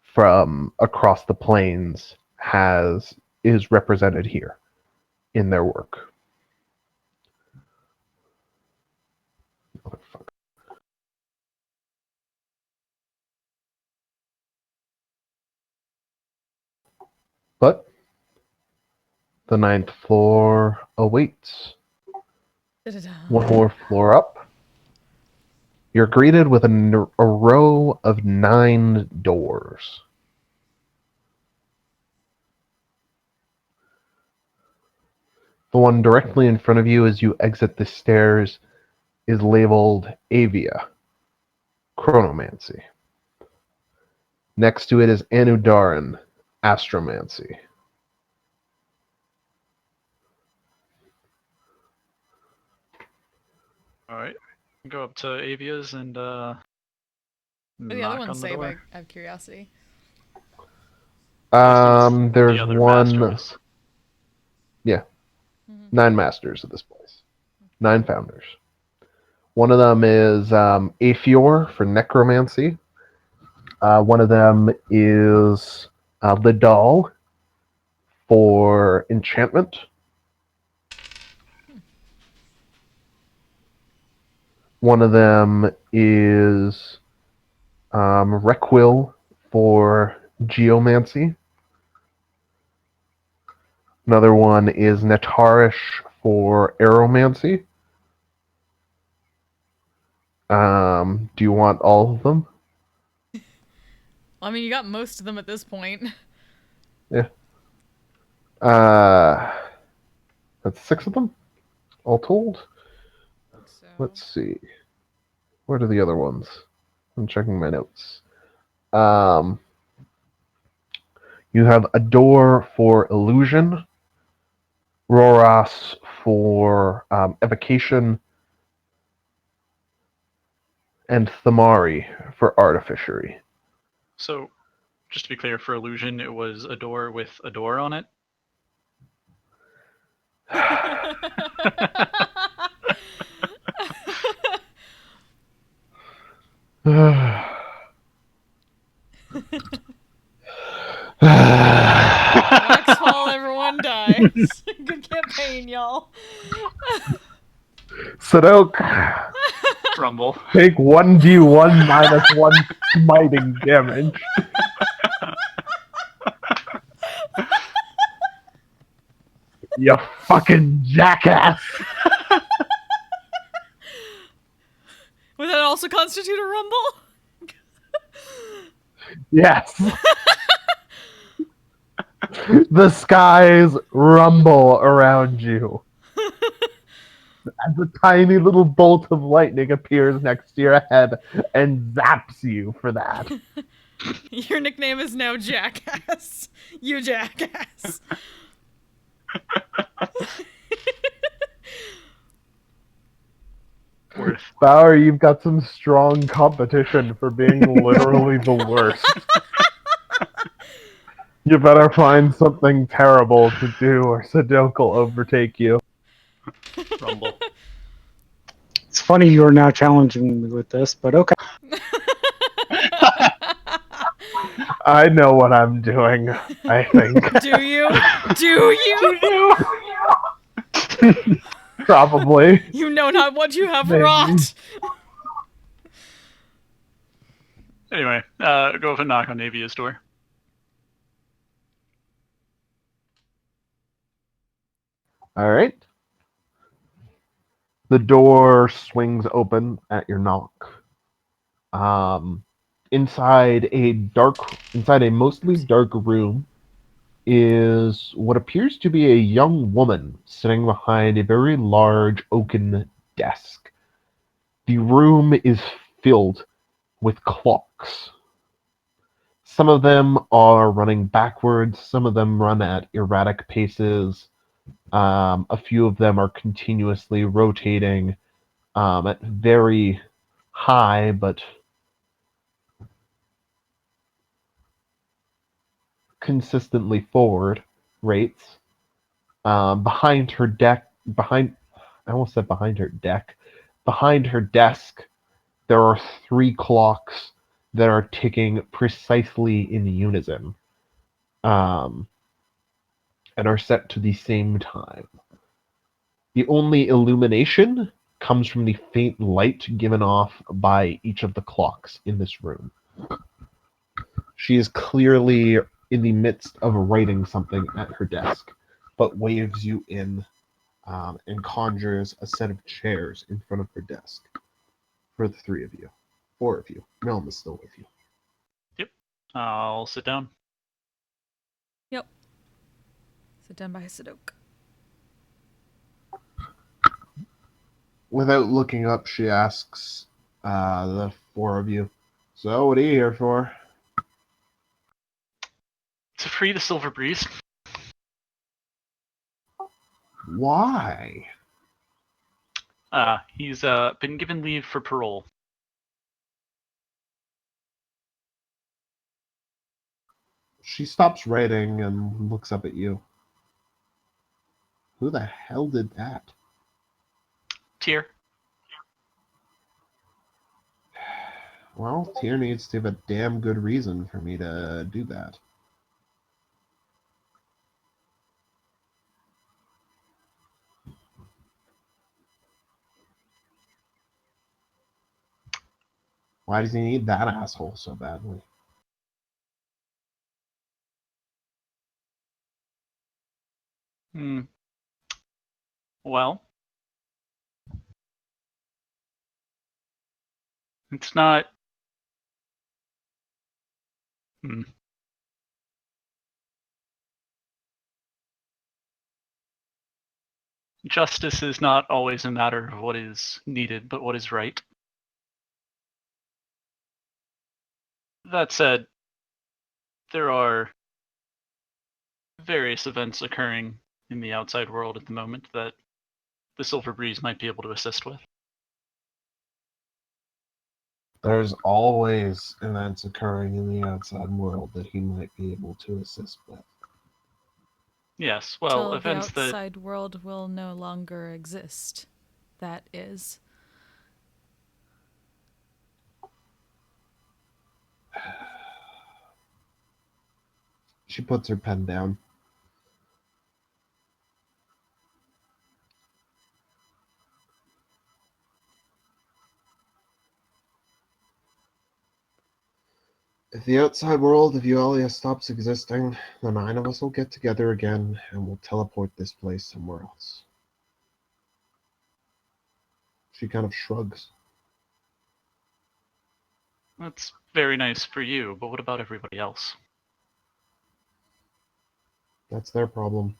from across the plains is represented here in their work. Motherfucker. But the 9th floor awaits. Da-da-da. One more floor up. You're greeted with a row of 9 doors. The one directly in front of you as you exit the stairs is labeled Avia, Chronomancy. Next to it is Anudaran, Astromancy. All right. Go up to Avia's and What do the other knock ones on the say? door. By out of curiosity. The There's other one. masters. Yeah, Mhm. 9 masters of this place. 9 founders. One of them is Afior for necromancy. One of them is Lidal for enchantment. One of them is Requil for geomancy. Another one is Netarish for aeromancy. Do you want all of them? I mean, you got most of them at this point. Yeah. That's 6 of them, all told. So Let's see. Where are the other ones? I'm checking my notes. You have a door for illusion, Roras for evocation, and Thamari for artificery. So, just to be clear, for illusion, it was a door with a door on it. rocks fall, everyone dies. Good campaign, y'all. Sadok, Rumble. take 1d1 minus 1 smiting damage. You fucking jackass! Would that also constitute a rumble? Yes. The skies rumble around you. As a tiny little bolt of lightning appears next to your head and zaps you for that. Your nickname is now Jackass. You jackass. Worth. Bauer, you've got some strong competition for being literally the worst. You better find something terrible to do or Sadok will overtake you. Rumble. It's funny you are now challenging me with this, but okay. I know what I'm doing, I think. Do you? Do you? Probably. You know not what you have Maybe. wrought. Anyway, go up and knock on Avia's door. Alright. The door swings open at your knock. Inside a mostly dark room is what appears to be a young woman sitting behind a very large oaken desk. The room is filled with clocks. Some of them are running backwards, some of them run at erratic paces. A few of them are continuously rotating at very high but consistently forward rates. Behind her deck, I almost said behind her deck, behind her desk, there are 3 clocks that are ticking precisely in unison, um, and are set to the same time. The only illumination comes from the faint light given off by each of the clocks in this room. She is clearly in the midst of writing something at her desk, but waves you in, and conjures a set of chairs in front of her desk for the 3 of you. 4 of you. Realm is still with you. Yep. I'll sit down. Yep. Sit down by Sadok. Without looking up, she asks the 4 of you, "So, what are you here for?" To free the Silver Breeze. Why? He's been given leave for parole. She stops writing and looks up at you. Who the hell did that? Tyr. Well, Tyr needs to have a damn good reason for me to do that. Why does he need that asshole so badly? Well, it's not. Justice is not always a matter of what is needed, but what is right. That said, there are various events occurring in the outside world at the moment that the Silver Breeze might be able to assist with. There's always events occurring in the outside world that he might be able to assist with. Yes, well, Till the events that outside world will no longer exist. That is. She puts her pen down. If the outside world of Yualia stops existing, the 9 of us will get together again and we'll teleport this place somewhere else. She kind of shrugs. That's very nice for you, but what about everybody else? That's their problem.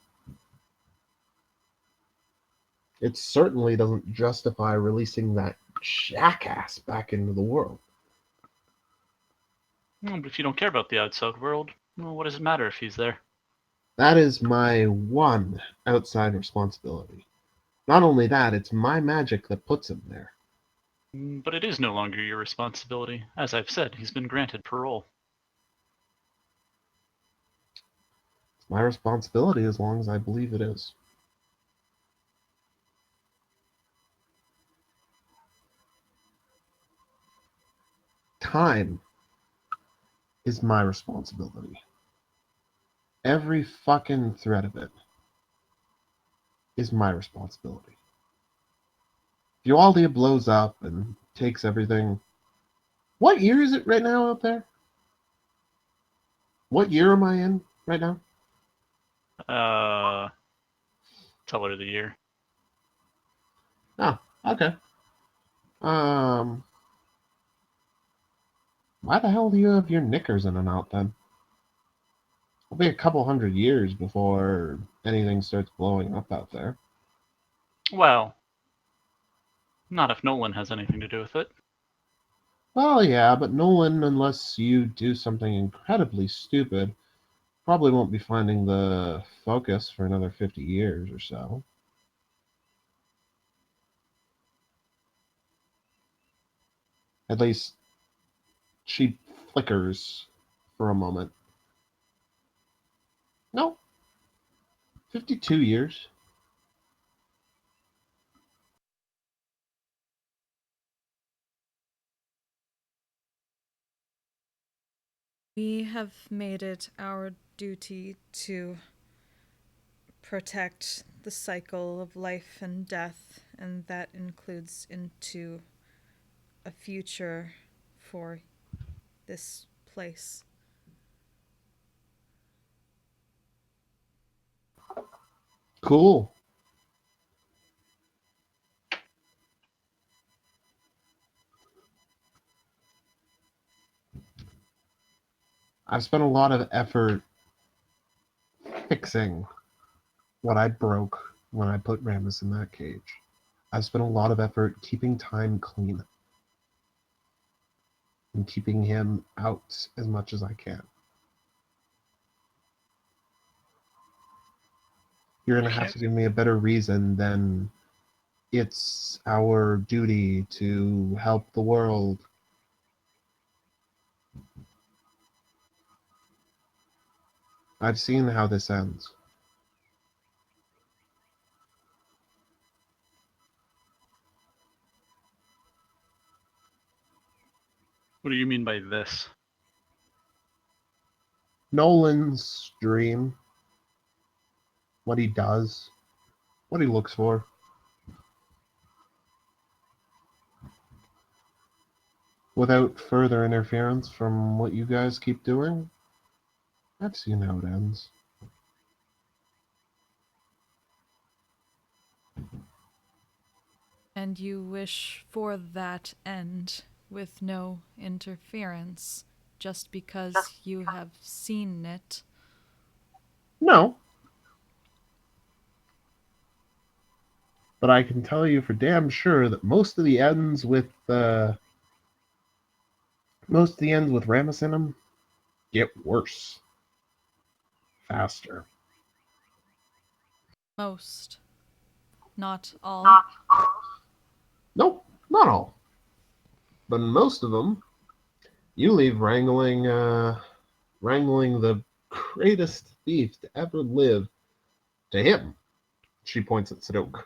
It certainly doesn't justify releasing that jackass back into the world. But if you don't care about the outside world, well, what does it matter if he's there? That is my one outside responsibility. Not only that, it's my magic that puts him there. But it is no longer your responsibility. As I've said, he's been granted parole. It's my responsibility as long as I believe it is. Time is my responsibility. Every fucking thread of it is my responsibility. If Yualia blows up and takes everything... What year is it right now out there? What year am I in right now? Tell her the year. Oh, okay. Why the hell do you have your knickers in and out then? It'll be a couple 100 years before anything starts blowing up out there. Well, not if Nolan has anything to do with it. Well, yeah, but Nolan, unless you do something incredibly stupid, probably won't be finding the focus for another 50 years or so. At least she flickers for a moment. No. 52 years. We have made it our duty to protect the cycle of life and death, and that includes into a future for this place. Cool. I've spent a lot of effort fixing what I broke when I put Ramus in that cage. I've spent a lot of effort keeping time clean and keeping him out as much as I can. You're going to have to give me a better reason than it's our duty to help the world. I've seen how this ends. What do you mean by this? Nolan's dream, what he does, what he looks for. Without further interference from what you guys keep doing, I've seen how it ends. And you wish for that end with no interference, just because you have seen it. No. But I can tell you for damn sure that most of the ends with Ramus in them get worse. Faster. Most. Not all. Nope, not all. But most of them, you leave wrangling the greatest thief to ever live to him. She points at Sadok.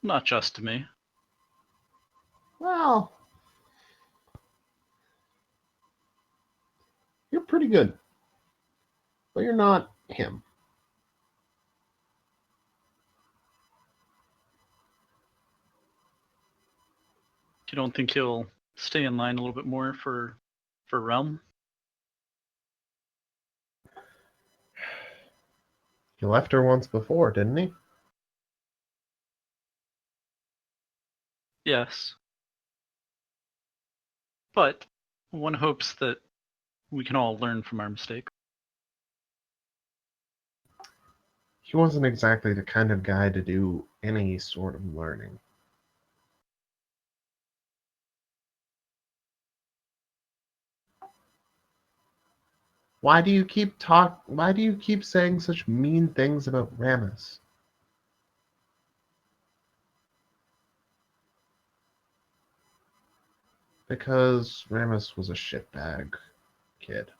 Not just to me. Well, you're pretty good. But you're not him. You don't think he'll stay in line a little bit more for Realm? He left her once before, didn't he? Yes. But one hopes that we can all learn from our mistake. He wasn't exactly the kind of guy to do any sort of learning. Why do you keep saying such mean things about Ramus? Because Ramus was a shitbag kid.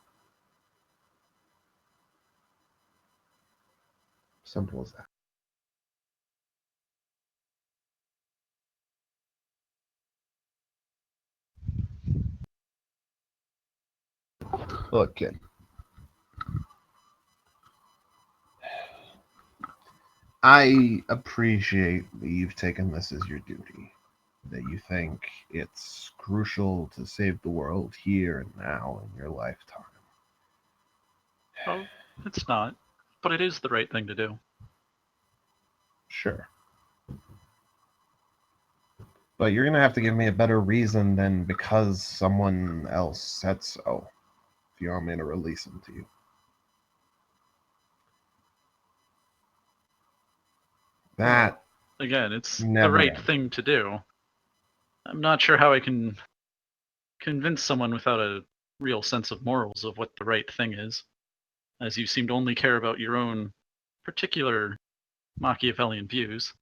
Simple as that. Look, kid. I appreciate that you've taken this as your duty. That you think it's crucial to save the world here and now in your lifetime. Oh, it's not. But it is the right thing to do. Sure. But you're going to have to give me a better reason than because someone else said so, if you want me to release him to you. That Again, it's the never right ends. thing to do. I'm not sure how I can convince someone without a real sense of morals of what the right thing is, as you seem to only care about your own particular Machiavellian views.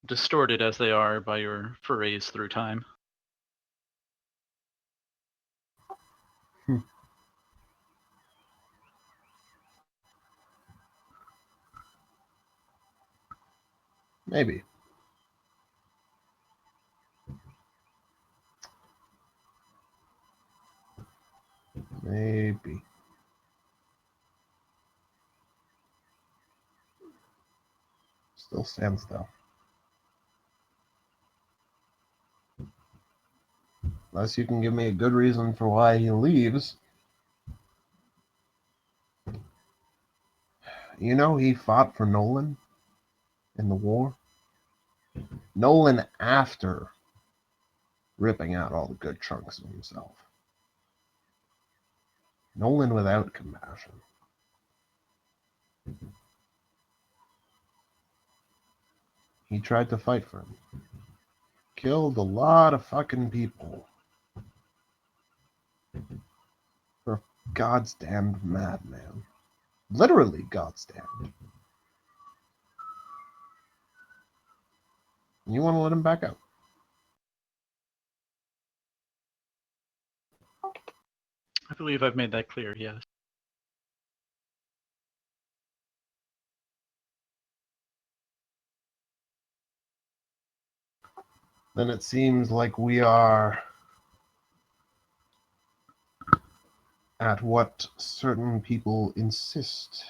distorted as they are by your forays through time. Maybe. Maybe. Still stands though. Unless you can give me a good reason for why he leaves. You know he fought for Nolan in the war? Nolan after ripping out all the good chunks of himself. Nolan without compassion. He tried to fight for him. Killed a lot of fucking people. For a God's damned madman. Literally God's damned. You want to let him back out? I believe I've made that clear, yes. Then it seems like we are at what certain people insist.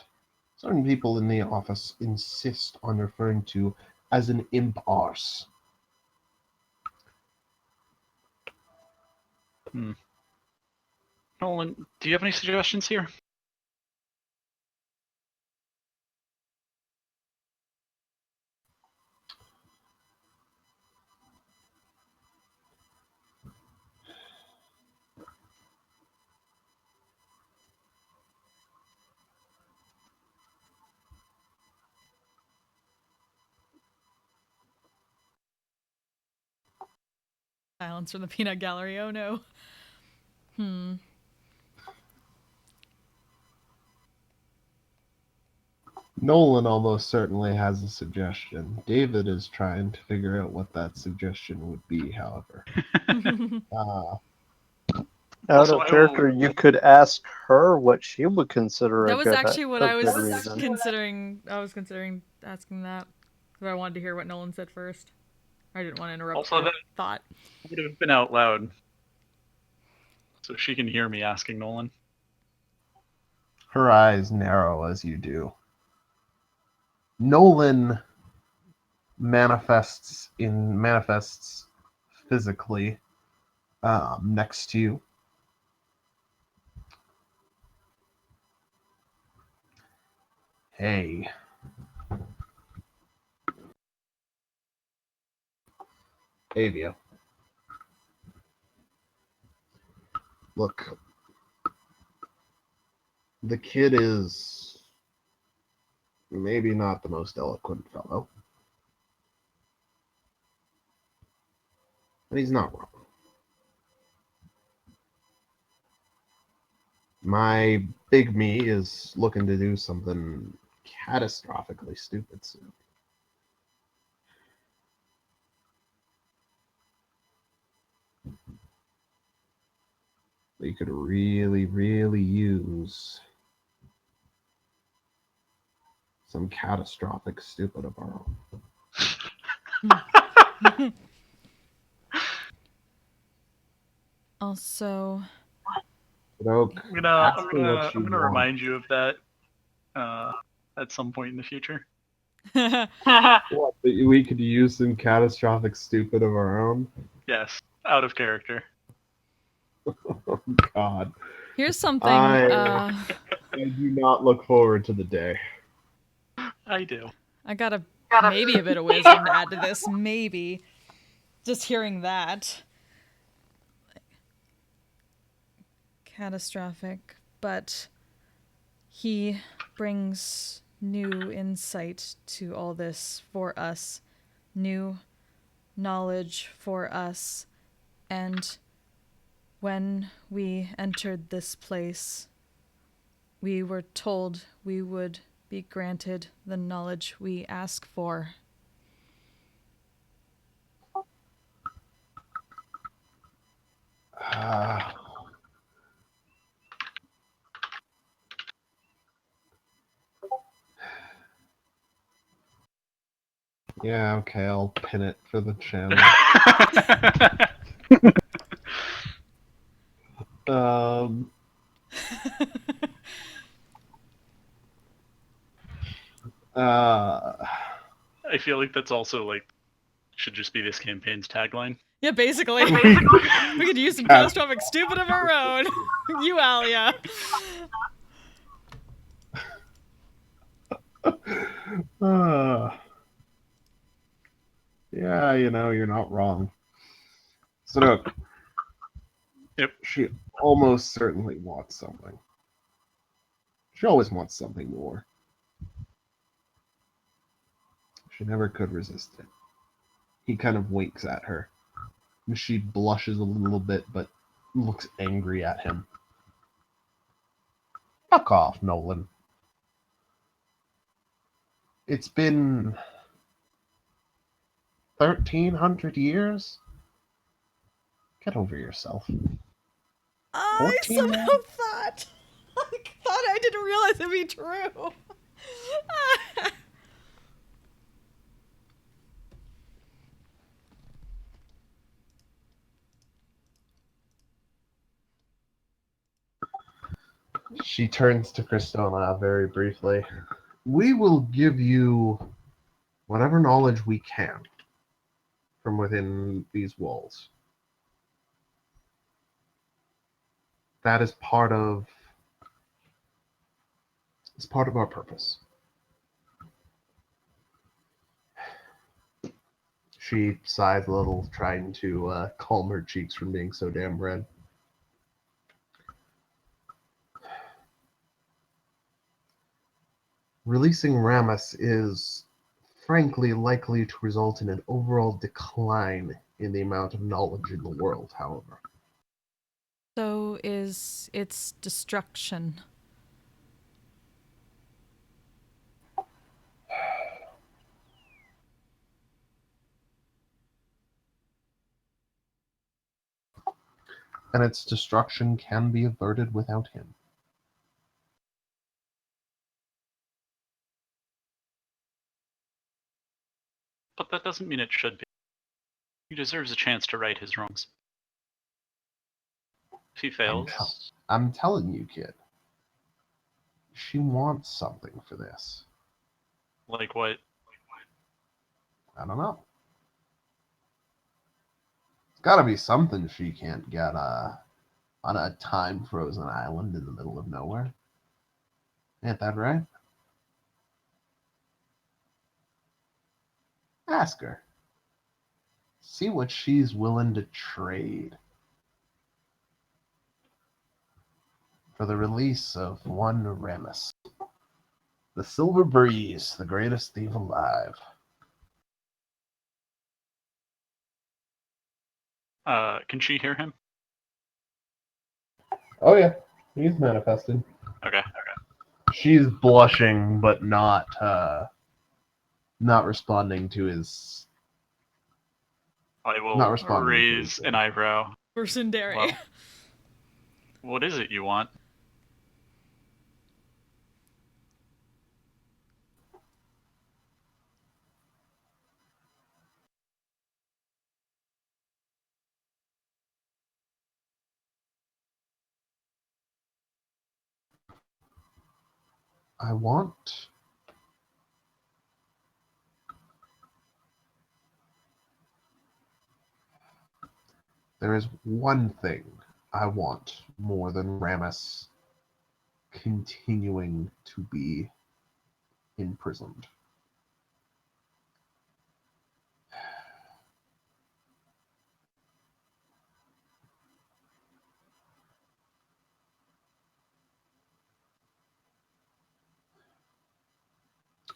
Certain people in the office insist on referring to as an imp arse. Nolan, do you have any suggestions here? Silence from the peanut gallery. Oh no. Nolan almost certainly has a suggestion. David is trying to figure out what that suggestion would be, however. Out Also, of I character, will- you could ask her what she would consider That a was good, actually what a I was good reason. considering. I was considering asking that because I wanted to hear what Nolan said first. I didn't want to interrupt Also, her that thought. would have been out loud, so she can hear me asking Nolan. Her eyes narrow as you do. Nolan manifests physically next to you. Hey. Avia. Look. The kid is maybe not the most eloquent fellow. But he's not wrong. My big me is looking to do something catastrophically stupid soon. We could really, really use some catastrophic stupid of our own. Also, Oak, I'm ask her what she gonna wants. remind you of that at some point in the future. What, that we could use some catastrophic stupid of our own? Yes, out of character. Oh, God. here's something. I do not look forward to the day. I do. I got maybe a bit of wisdom to add to this. Maybe. Just hearing that. Catastrophic, but he brings new insight to all this for us, new knowledge for us, and when we entered this place, we were told we would be granted the knowledge we ask for. Yeah, okay, I'll pin it for the channel. um, uh, I feel like that's also like should just be this campaign's tagline. Yeah, basically. We could use some catastrophic stupid of our own. Yualia. yeah, you're not wrong. So look, Yep. she almost certainly wants something. She always wants something more. She never could resist it. He kind of winks at her. She blushes a little bit, but looks angry at him. Fuck off, Nolan. It's been 1,300 years? Get over yourself. I 14 somehow now? thought I didn't realize it'd be true. She turns to Christona very briefly. We will give you whatever knowledge we can from within these walls. That is part of our purpose. She sighs a little, trying to calm her cheeks from being so damn red. Releasing Ramus is frankly likely to result in an overall decline in the amount of knowledge in the world, however. So is its destruction. And its destruction can be averted without him. But that doesn't mean it should be. He deserves a chance to right his wrongs. If he fails, I'm telling you, kid. She wants something for this. like what? I don't know. It's gotta be something she can't get on a time-frozen island in the middle of nowhere. Ain't that right? Ask her. See what she's willing to trade for the release of one Ramus. The Silver Breeze, the greatest thief alive. Can she hear him? Oh yeah, he's manifested. Okay. She's blushing, but not responding to his. I will Not responding to raise his an eyebrow. Persundary. Well, what is it you want? I want. There is one thing I want more than Ramus continuing to be imprisoned.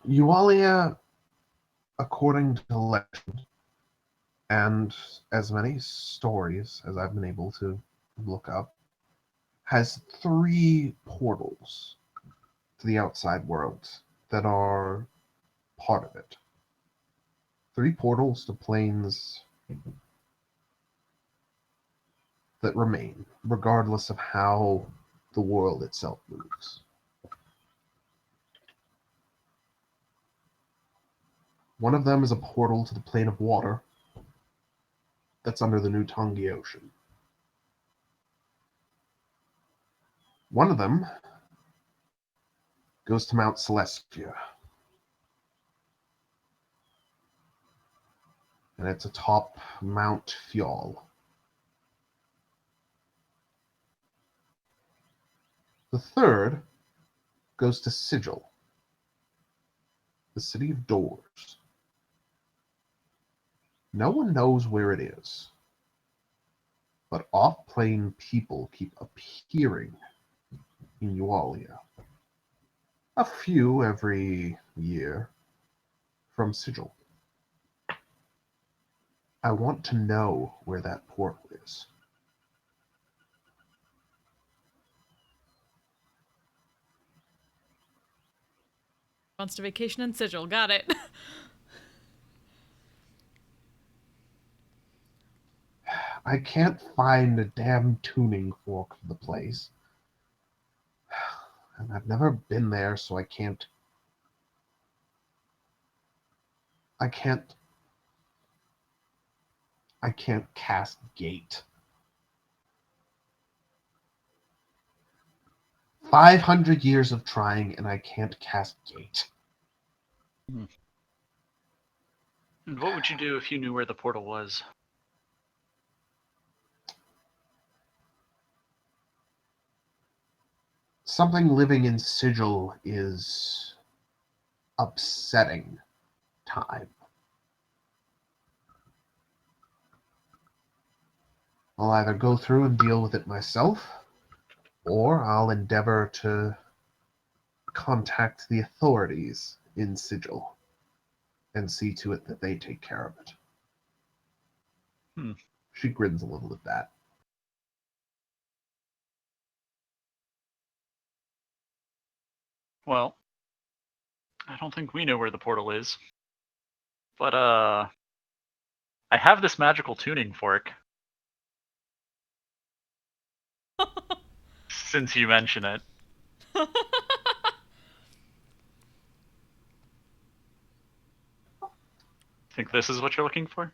Yualia, according to legend, and as many stories as I've been able to look up, has 3 portals to the outside world that are part of it. 3 portals to planes that remain, regardless of how the world itself moves. One of them is a portal to the plane of water that's under the Nutongi Ocean. One of them goes to Mount Celestia. And it's atop Mount Fjall. The third goes to Sigil, the city of doors. No one knows where it is, but off-plane people keep appearing in Yualia. A few every year from Sigil. I want to know where that portal is. Wants to vacation in Sigil. Got it. I can't find a damn tuning fork for the place. And I've never been there, so I can't cast Gate. 500 years of trying, and I can't cast Gate. And what would you do if you knew where the portal was? Something living in Sigil is upsetting time. I'll either go through and deal with it myself, or I'll endeavor to contact the authorities in Sigil and see to it that they take care of it. She grins a little at that. Well, I don't think we know where the portal is. But, I have this magical tuning fork. Since you mention it. Think this is what you're looking for?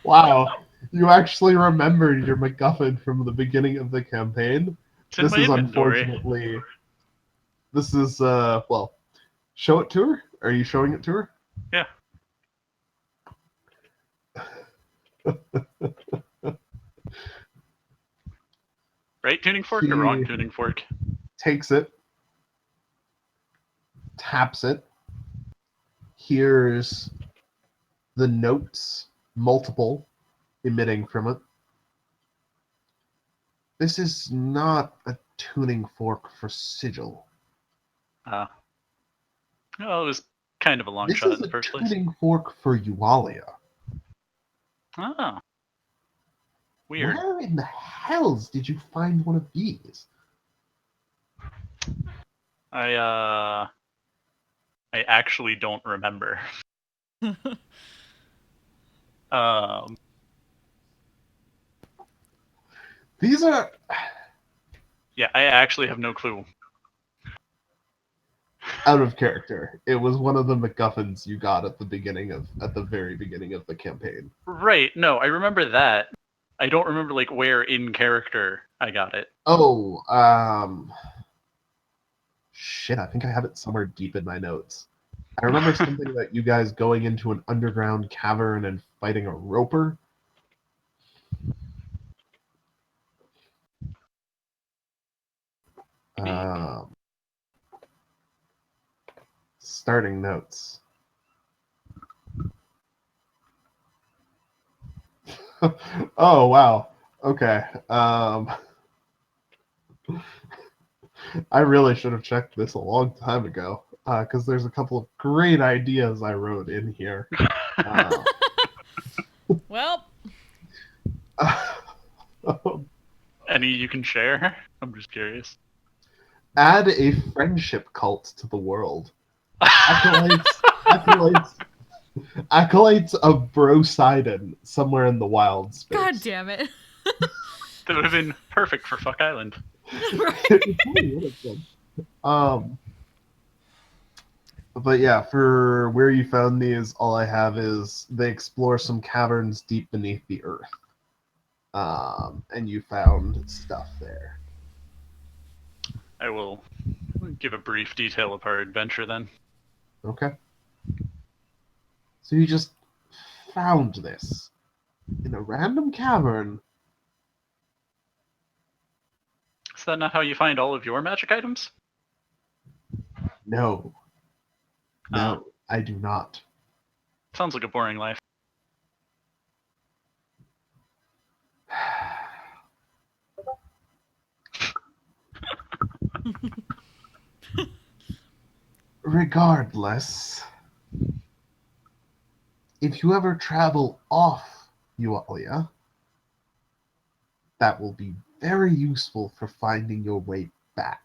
Wow. You actually remembered your MacGuffin from the beginning of the campaign. It's in This my is inventory. unfortunately... This is, well, show it to her? Are you showing it to her? Yeah. Right tuning fork or wrong tuning fork? Takes it, taps it, hears the notes, multiple, emitting from it. This is not a tuning fork for Sigil. Well, it was kind of a long shot in the first place. This is a tuning fork for Yualia. Oh. Weird. Where in the hells did you find one of these? I actually don't remember. These are... Yeah, I actually have no clue. Out of character. It was one of the MacGuffins you got at the very beginning of the campaign. Right, no, I remember that. I don't remember, like, where in character I got it. Oh, shit, I think I have it somewhere deep in my notes. I remember something about you guys going into an underground cavern and fighting a roper. Starting notes. Oh, wow. Okay. I really should have checked this a long time ago, because there's a couple of great ideas I wrote in here. Well, Any you can share? I'm just curious. Add a friendship cult to the world. Acolytes of Brosidon somewhere in the wild space. God damn it. That would have been perfect for Fuck Island. Right. It really would have been. Um, but yeah, for where you found these, all I have is they explore some caverns deep beneath the earth. And you found stuff there. I will give a brief detail of our adventure then. Okay. So you just found this in a random cavern. Is that not how you find all of your magic items? No, Ah. no, I do not. Sounds like a boring life. Regardless, if you ever travel off Yualia, that will be very useful for finding your way back.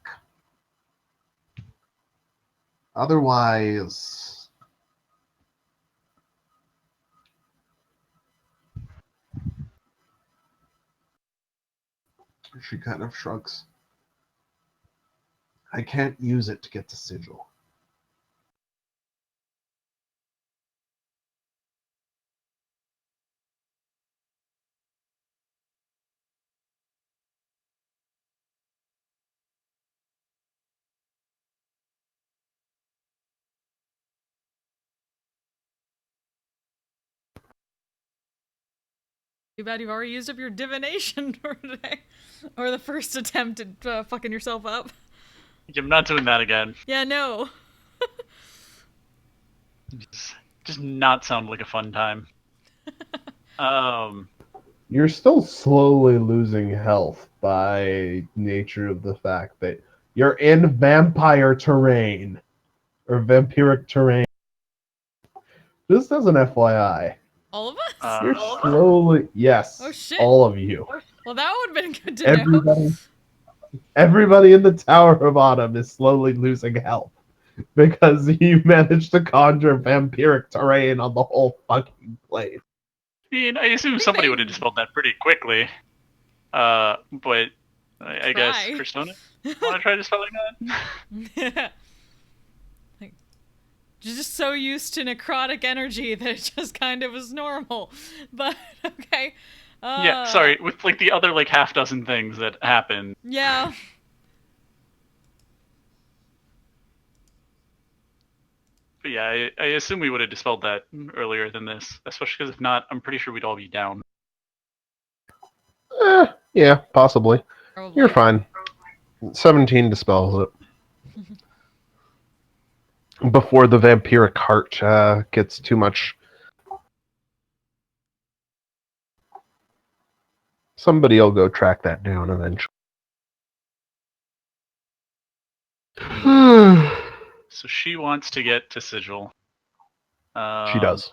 Otherwise, she kind of shrugs. I can't use it to get to Sigil. Too bad you've already used up your divination for today. Or the first attempt at fucking yourself up. I'm not doing that again. Yeah, no. Does not sound like a fun time. You're still slowly losing health by nature of the fact that you're in vampire terrain or vampiric terrain. Just as an FYI, All of us? you're slowly, yes, Oh, shit. all of you. Well, that would have been good to know. Everybody in the Tower of Autumn is slowly losing health because you managed to conjure vampiric terrain on the whole fucking place. I mean, I assume somebody would have dispelled that pretty quickly. But I guess Try. Persona want to try dispelling that? Like, you're just so used to necrotic energy that it just kind of is normal. But, okay. Yeah, sorry. With like the other like half dozen things that happen. Yeah. But yeah, I assume we would have dispelled that earlier than this. Especially because if not, I'm pretty sure we'd all be down. Yeah, possibly. Probably. You're fine. 17 dispels it. Before the vampiric heart gets too much. Somebody will go track that down eventually. So she wants to get to Sigil. She does.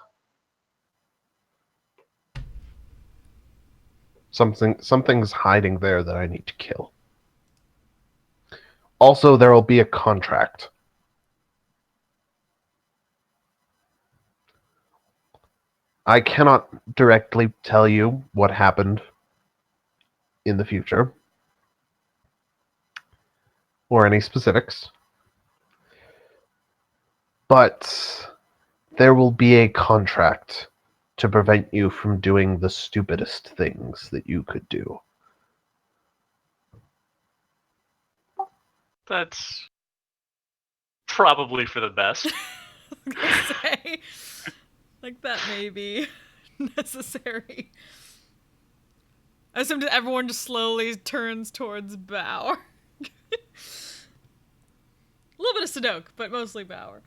Something's hiding there that I need to kill. Also, there will be a contract. I cannot directly tell you what happened in the future or any specifics, but there will be a contract to prevent you from doing the stupidest things that you could do. That's probably for the best. I was gonna say, like, that may be necessary. I assume everyone just slowly turns towards Bauer. A little bit of Sadok, but mostly Bauer.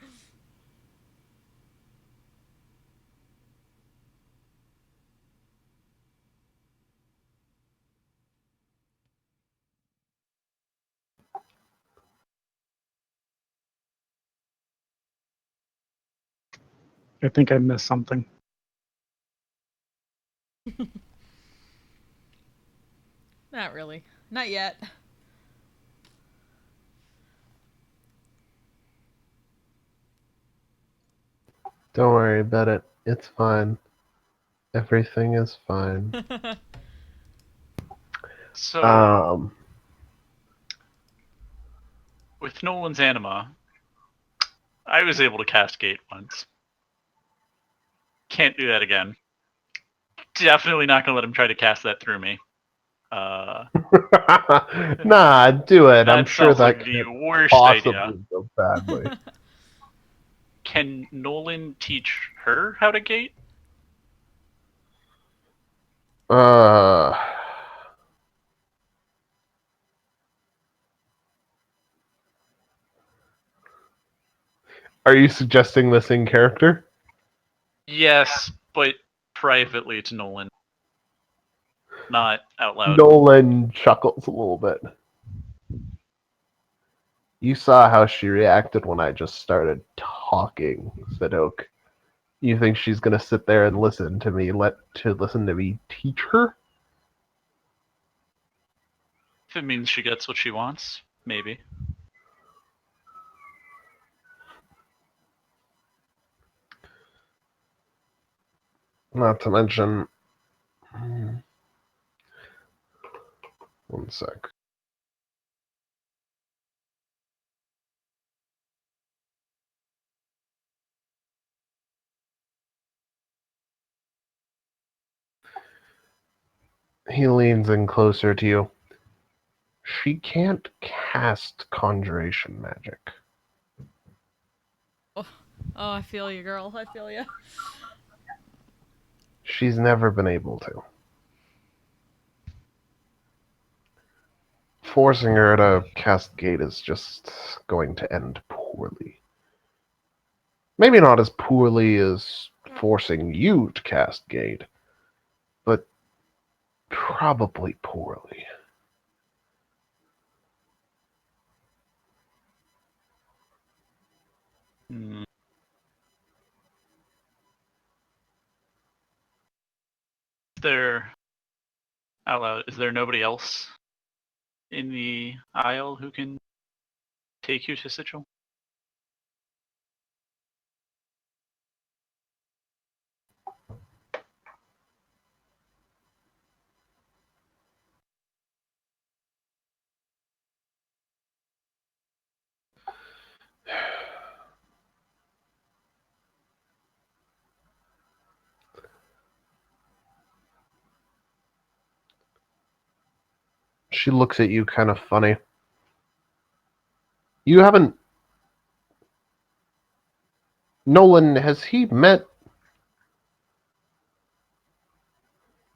I think I missed something. Not really. Not yet. Don't worry about it. It's fine. Everything is fine. So with Nolan's anima, I was able to cast Gate once. Can't do that again. Definitely not gonna let him try to cast that through me. Nah, do it. I'm That sure sounds that like the can't worst possibly idea. go badly. Can Nolan teach her how to gate? Uh, are you suggesting this in character? Yes, but privately to Nolan. Not out loud. Nolan chuckles a little bit. You saw how she reacted when I just started talking, said Oak. You think she's gonna sit there and listen to me teach her? If it means she gets what she wants, maybe. Not to mention, one sec. He leans in closer to you. She can't cast conjuration magic. Oh, I feel you, girl. I feel you. She's never been able to. Forcing her to cast Gate is just going to end poorly. Maybe not as poorly as forcing you to cast Gate, but probably poorly. Hmm. Out loud, is there nobody else in the aisle who can take you to Sigil? She looks at you kind of funny. You haven't... Nolan, has he met...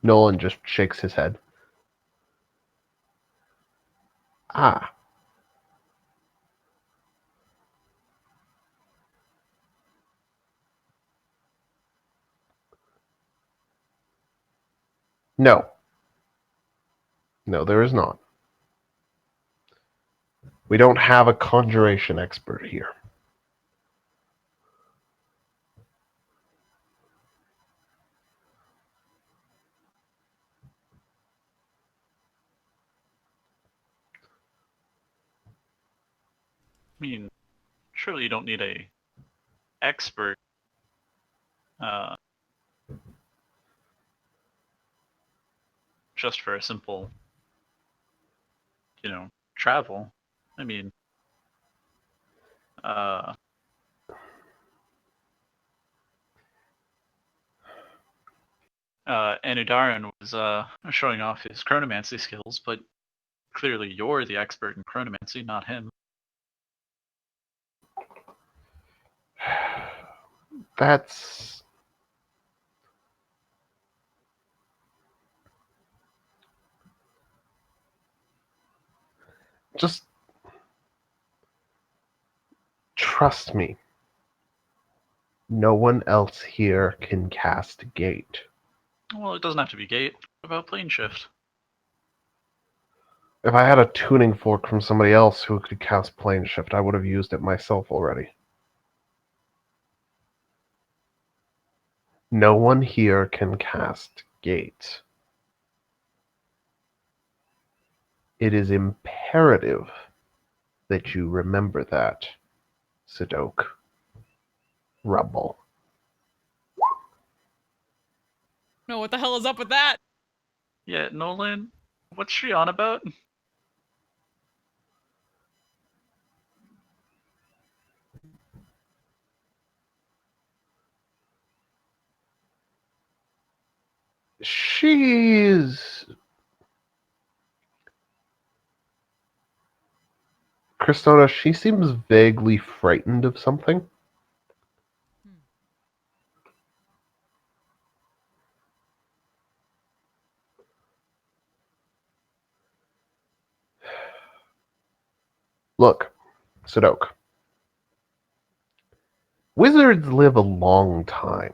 Nolan just shakes his head. Ah. No. No, there is not. We don't have a conjuration expert here. I mean, surely you don't need a expert uh, just for a simple, travel. I mean, Anudaran was showing off his chronomancy skills, but clearly you're the expert in chronomancy, not him. That's... Just... Trust me. No one else here can cast Gate. Well, it doesn't have to be Gate. What about plane shift? If I had a tuning fork from somebody else who could cast Plane Shift, I would have used it myself already. No one here can cast Gate. It is imperative that you remember that, Sidok. Rubble. No, what the hell is up with that? Yeah, Nolan, what's she on about? She's... Christona, she seems vaguely frightened of something. Look, Sadok. Wizards live a long time.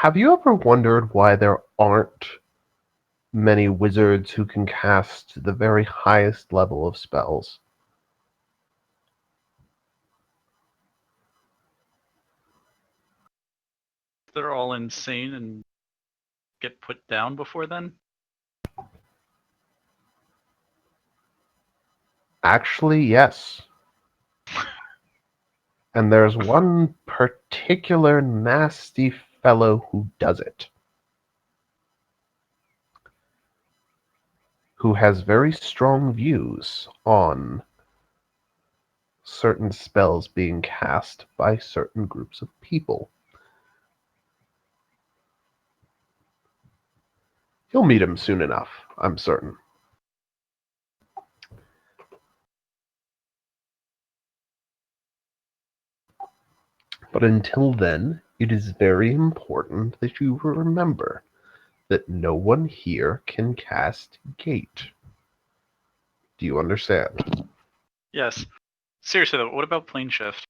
Have you ever wondered why there aren't many wizards who can cast the very highest level of spells? They're all insane and get put down before then? Actually, yes. And there's one particular nasty fellow who does it. Who has very strong views on certain spells being cast by certain groups of people. You'll meet him soon enough, I'm certain. But until then, it is very important that you remember that no one here can cast Gate. Do you understand? Yes. Seriously though, what about plane shift?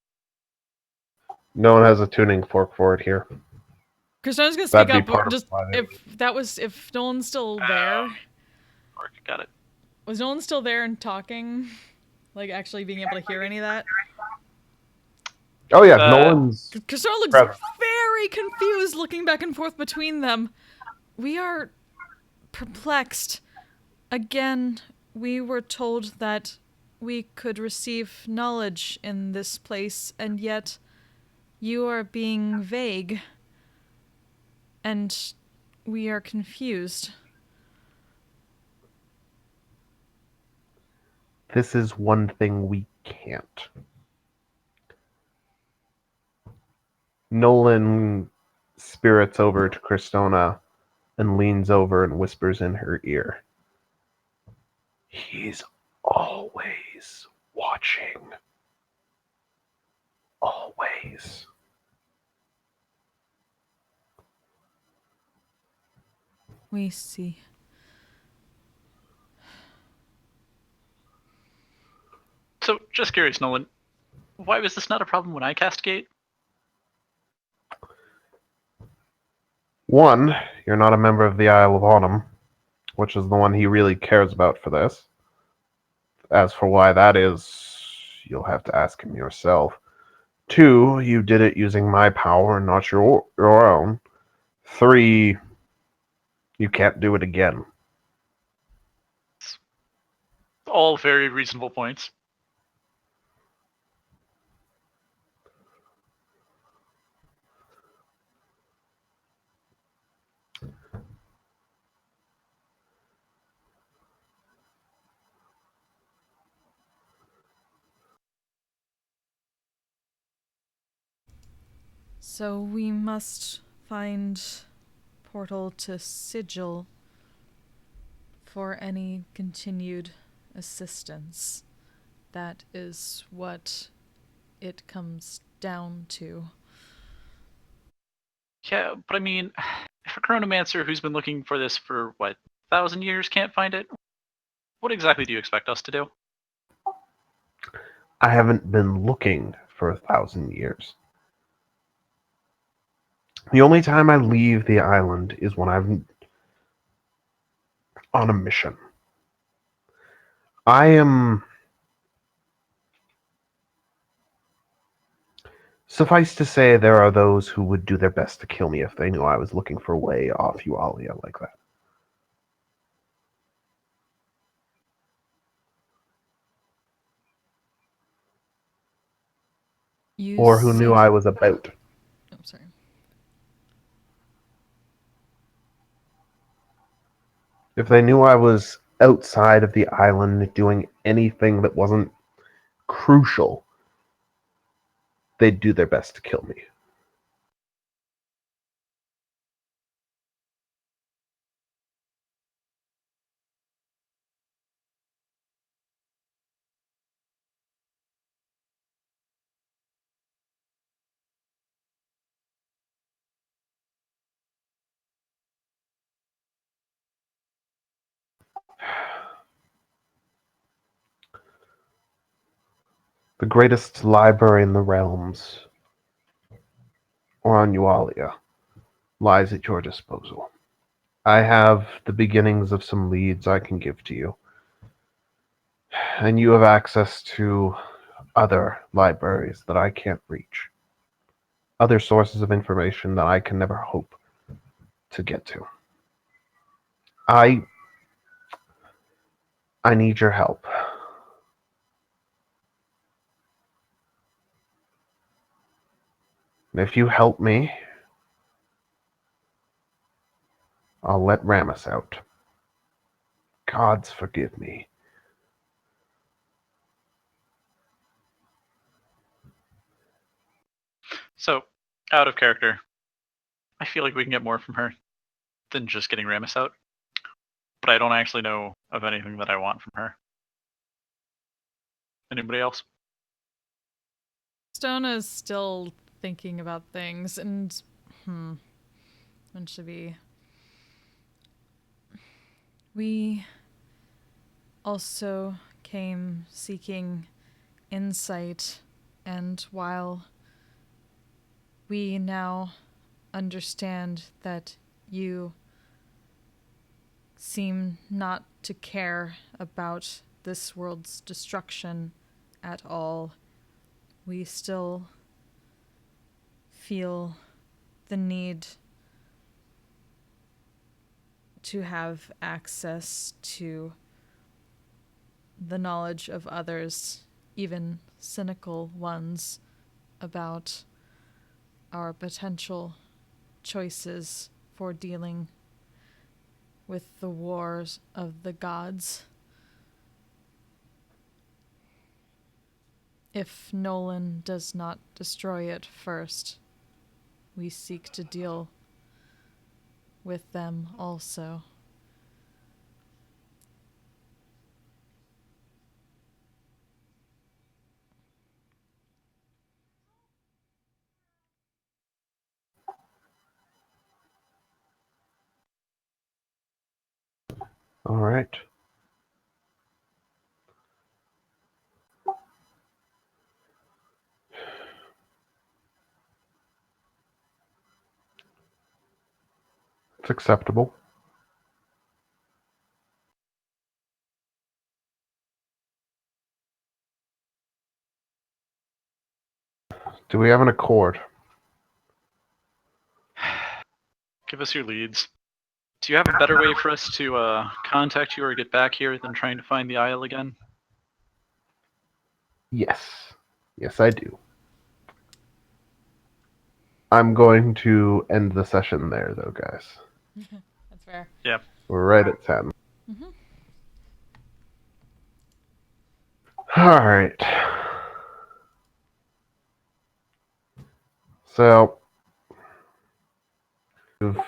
No one has a tuning fork for it here. Christona's gonna speak That'd be up. part of Just why they if Nolan's still there. Mark, got it. Was Nolan still there and talking? Like actually being able to hear any of that? Oh yeah, Nolan's Christona looks present. very confused looking back and forth between them. We are perplexed. Again, we were told that we could receive knowledge in this place, and yet you are being vague. And we are confused. This is one thing we can't. Nolan spirits over to Christona and leans over and whispers in her ear. He's always watching. Always. We see. So, just curious, Nolan, why was this not a problem when I cast Gate? One, you're not a member of the Isle of Autumn, which is the one he really cares about for this. As for why that is, you'll have to ask him yourself. Two, you did it using my power and not your own. Three, you can't do it again. All very reasonable points. So we must find portal to Sigil for any continued assistance. That is what it comes down to. Yeah, but I mean, if a chronomancer who's been looking for this for, 1,000 years can't find it, what exactly do you expect us to do? I haven't been looking for 1,000 years. The only time I leave the island is when I'm on a mission. I am... Suffice to say, there are those who would do their best to kill me if they knew I was looking for a way off Yualia like that. Or who knew I was about. Oh, sorry. If they knew I was outside of the island doing anything that wasn't crucial, they'd do their best to kill me. The greatest library in the realms, or on Yualia, lies at your disposal. I have the beginnings of some leads I can give to you, and you have access to other libraries that I can't reach, other sources of information that I can never hope to get to. I need your help. And if you help me, I'll let Ramus out. Gods forgive me. So, out of character, I feel like we can get more from her than just getting Ramus out. But I don't actually know of anything that I want from her. Anybody else? Stona is still thinking about things, and when should we also came seeking insight, and while we now understand that you seem not to care about this world's destruction at all, we still feel the need to have access to the knowledge of others, even cynical ones, about our potential choices for dealing with the wars of the gods. If Nolan does not destroy it first, we seek to deal with them also. All right. It's acceptable. Do we have an accord? Give us your leads. Do you have a better way for us to contact you or get back here than trying to find the Isle again? Yes. Yes, I do. I'm going to end the session there, though, guys. That's fair. Yeah. We're right at 10. Mm-hmm. All right. So, you've,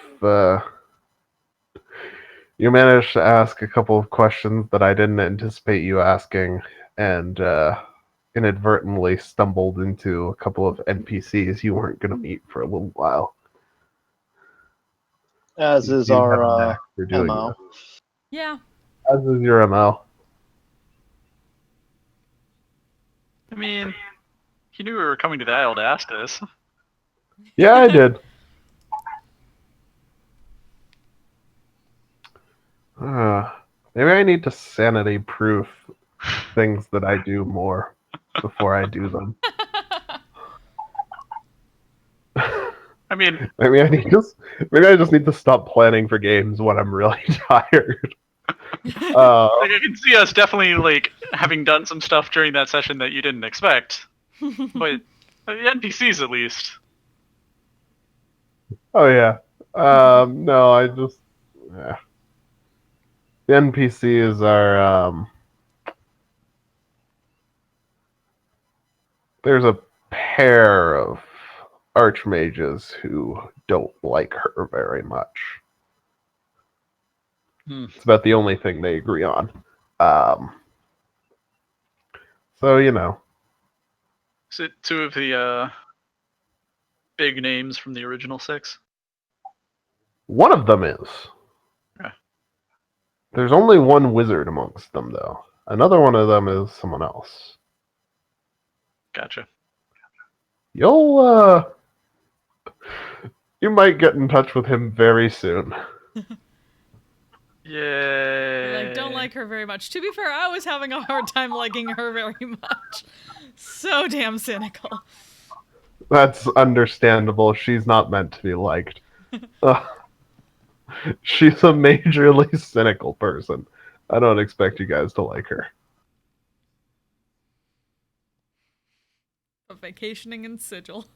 you managed to ask a couple of questions that I didn't anticipate you asking, and inadvertently stumbled into a couple of NPCs you weren't going to meet for a little while. As You is do have a our knack for doing MO. that. Yeah. As is your ML. I mean, he knew we were coming to the Isle to ask this. Yeah, I did. Maybe I need to sanity proof things that I do more before I do them. I mean, maybe I just need to stop planning for games when I'm really tired. like I can see us definitely like having done some stuff during that session that you didn't expect, but the NPCs at least. Oh yeah. No, I just yeah. The NPCs are there's a pair of archmages who don't like her very much. It's about the only thing they agree on. So, you know. Is it two of the big names from the original 6? One of them is. Yeah. There's only one wizard amongst them, though. Another one of them is someone else. Gotcha. You might get in touch with him very soon. Yay. Like, don't like her very much. To be fair, I was having a hard time liking her very much. So damn cynical. That's understandable. She's not meant to be liked. She's a majorly cynical person. I don't expect you guys to like her. Of vacationing in Sigil.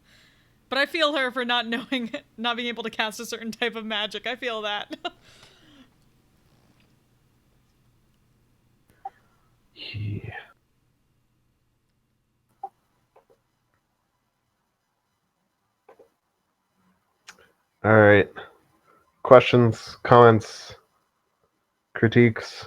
But I feel her for not knowing, not being able to cast a certain type of magic. I feel that. Yeah. All right. Questions, comments, critiques?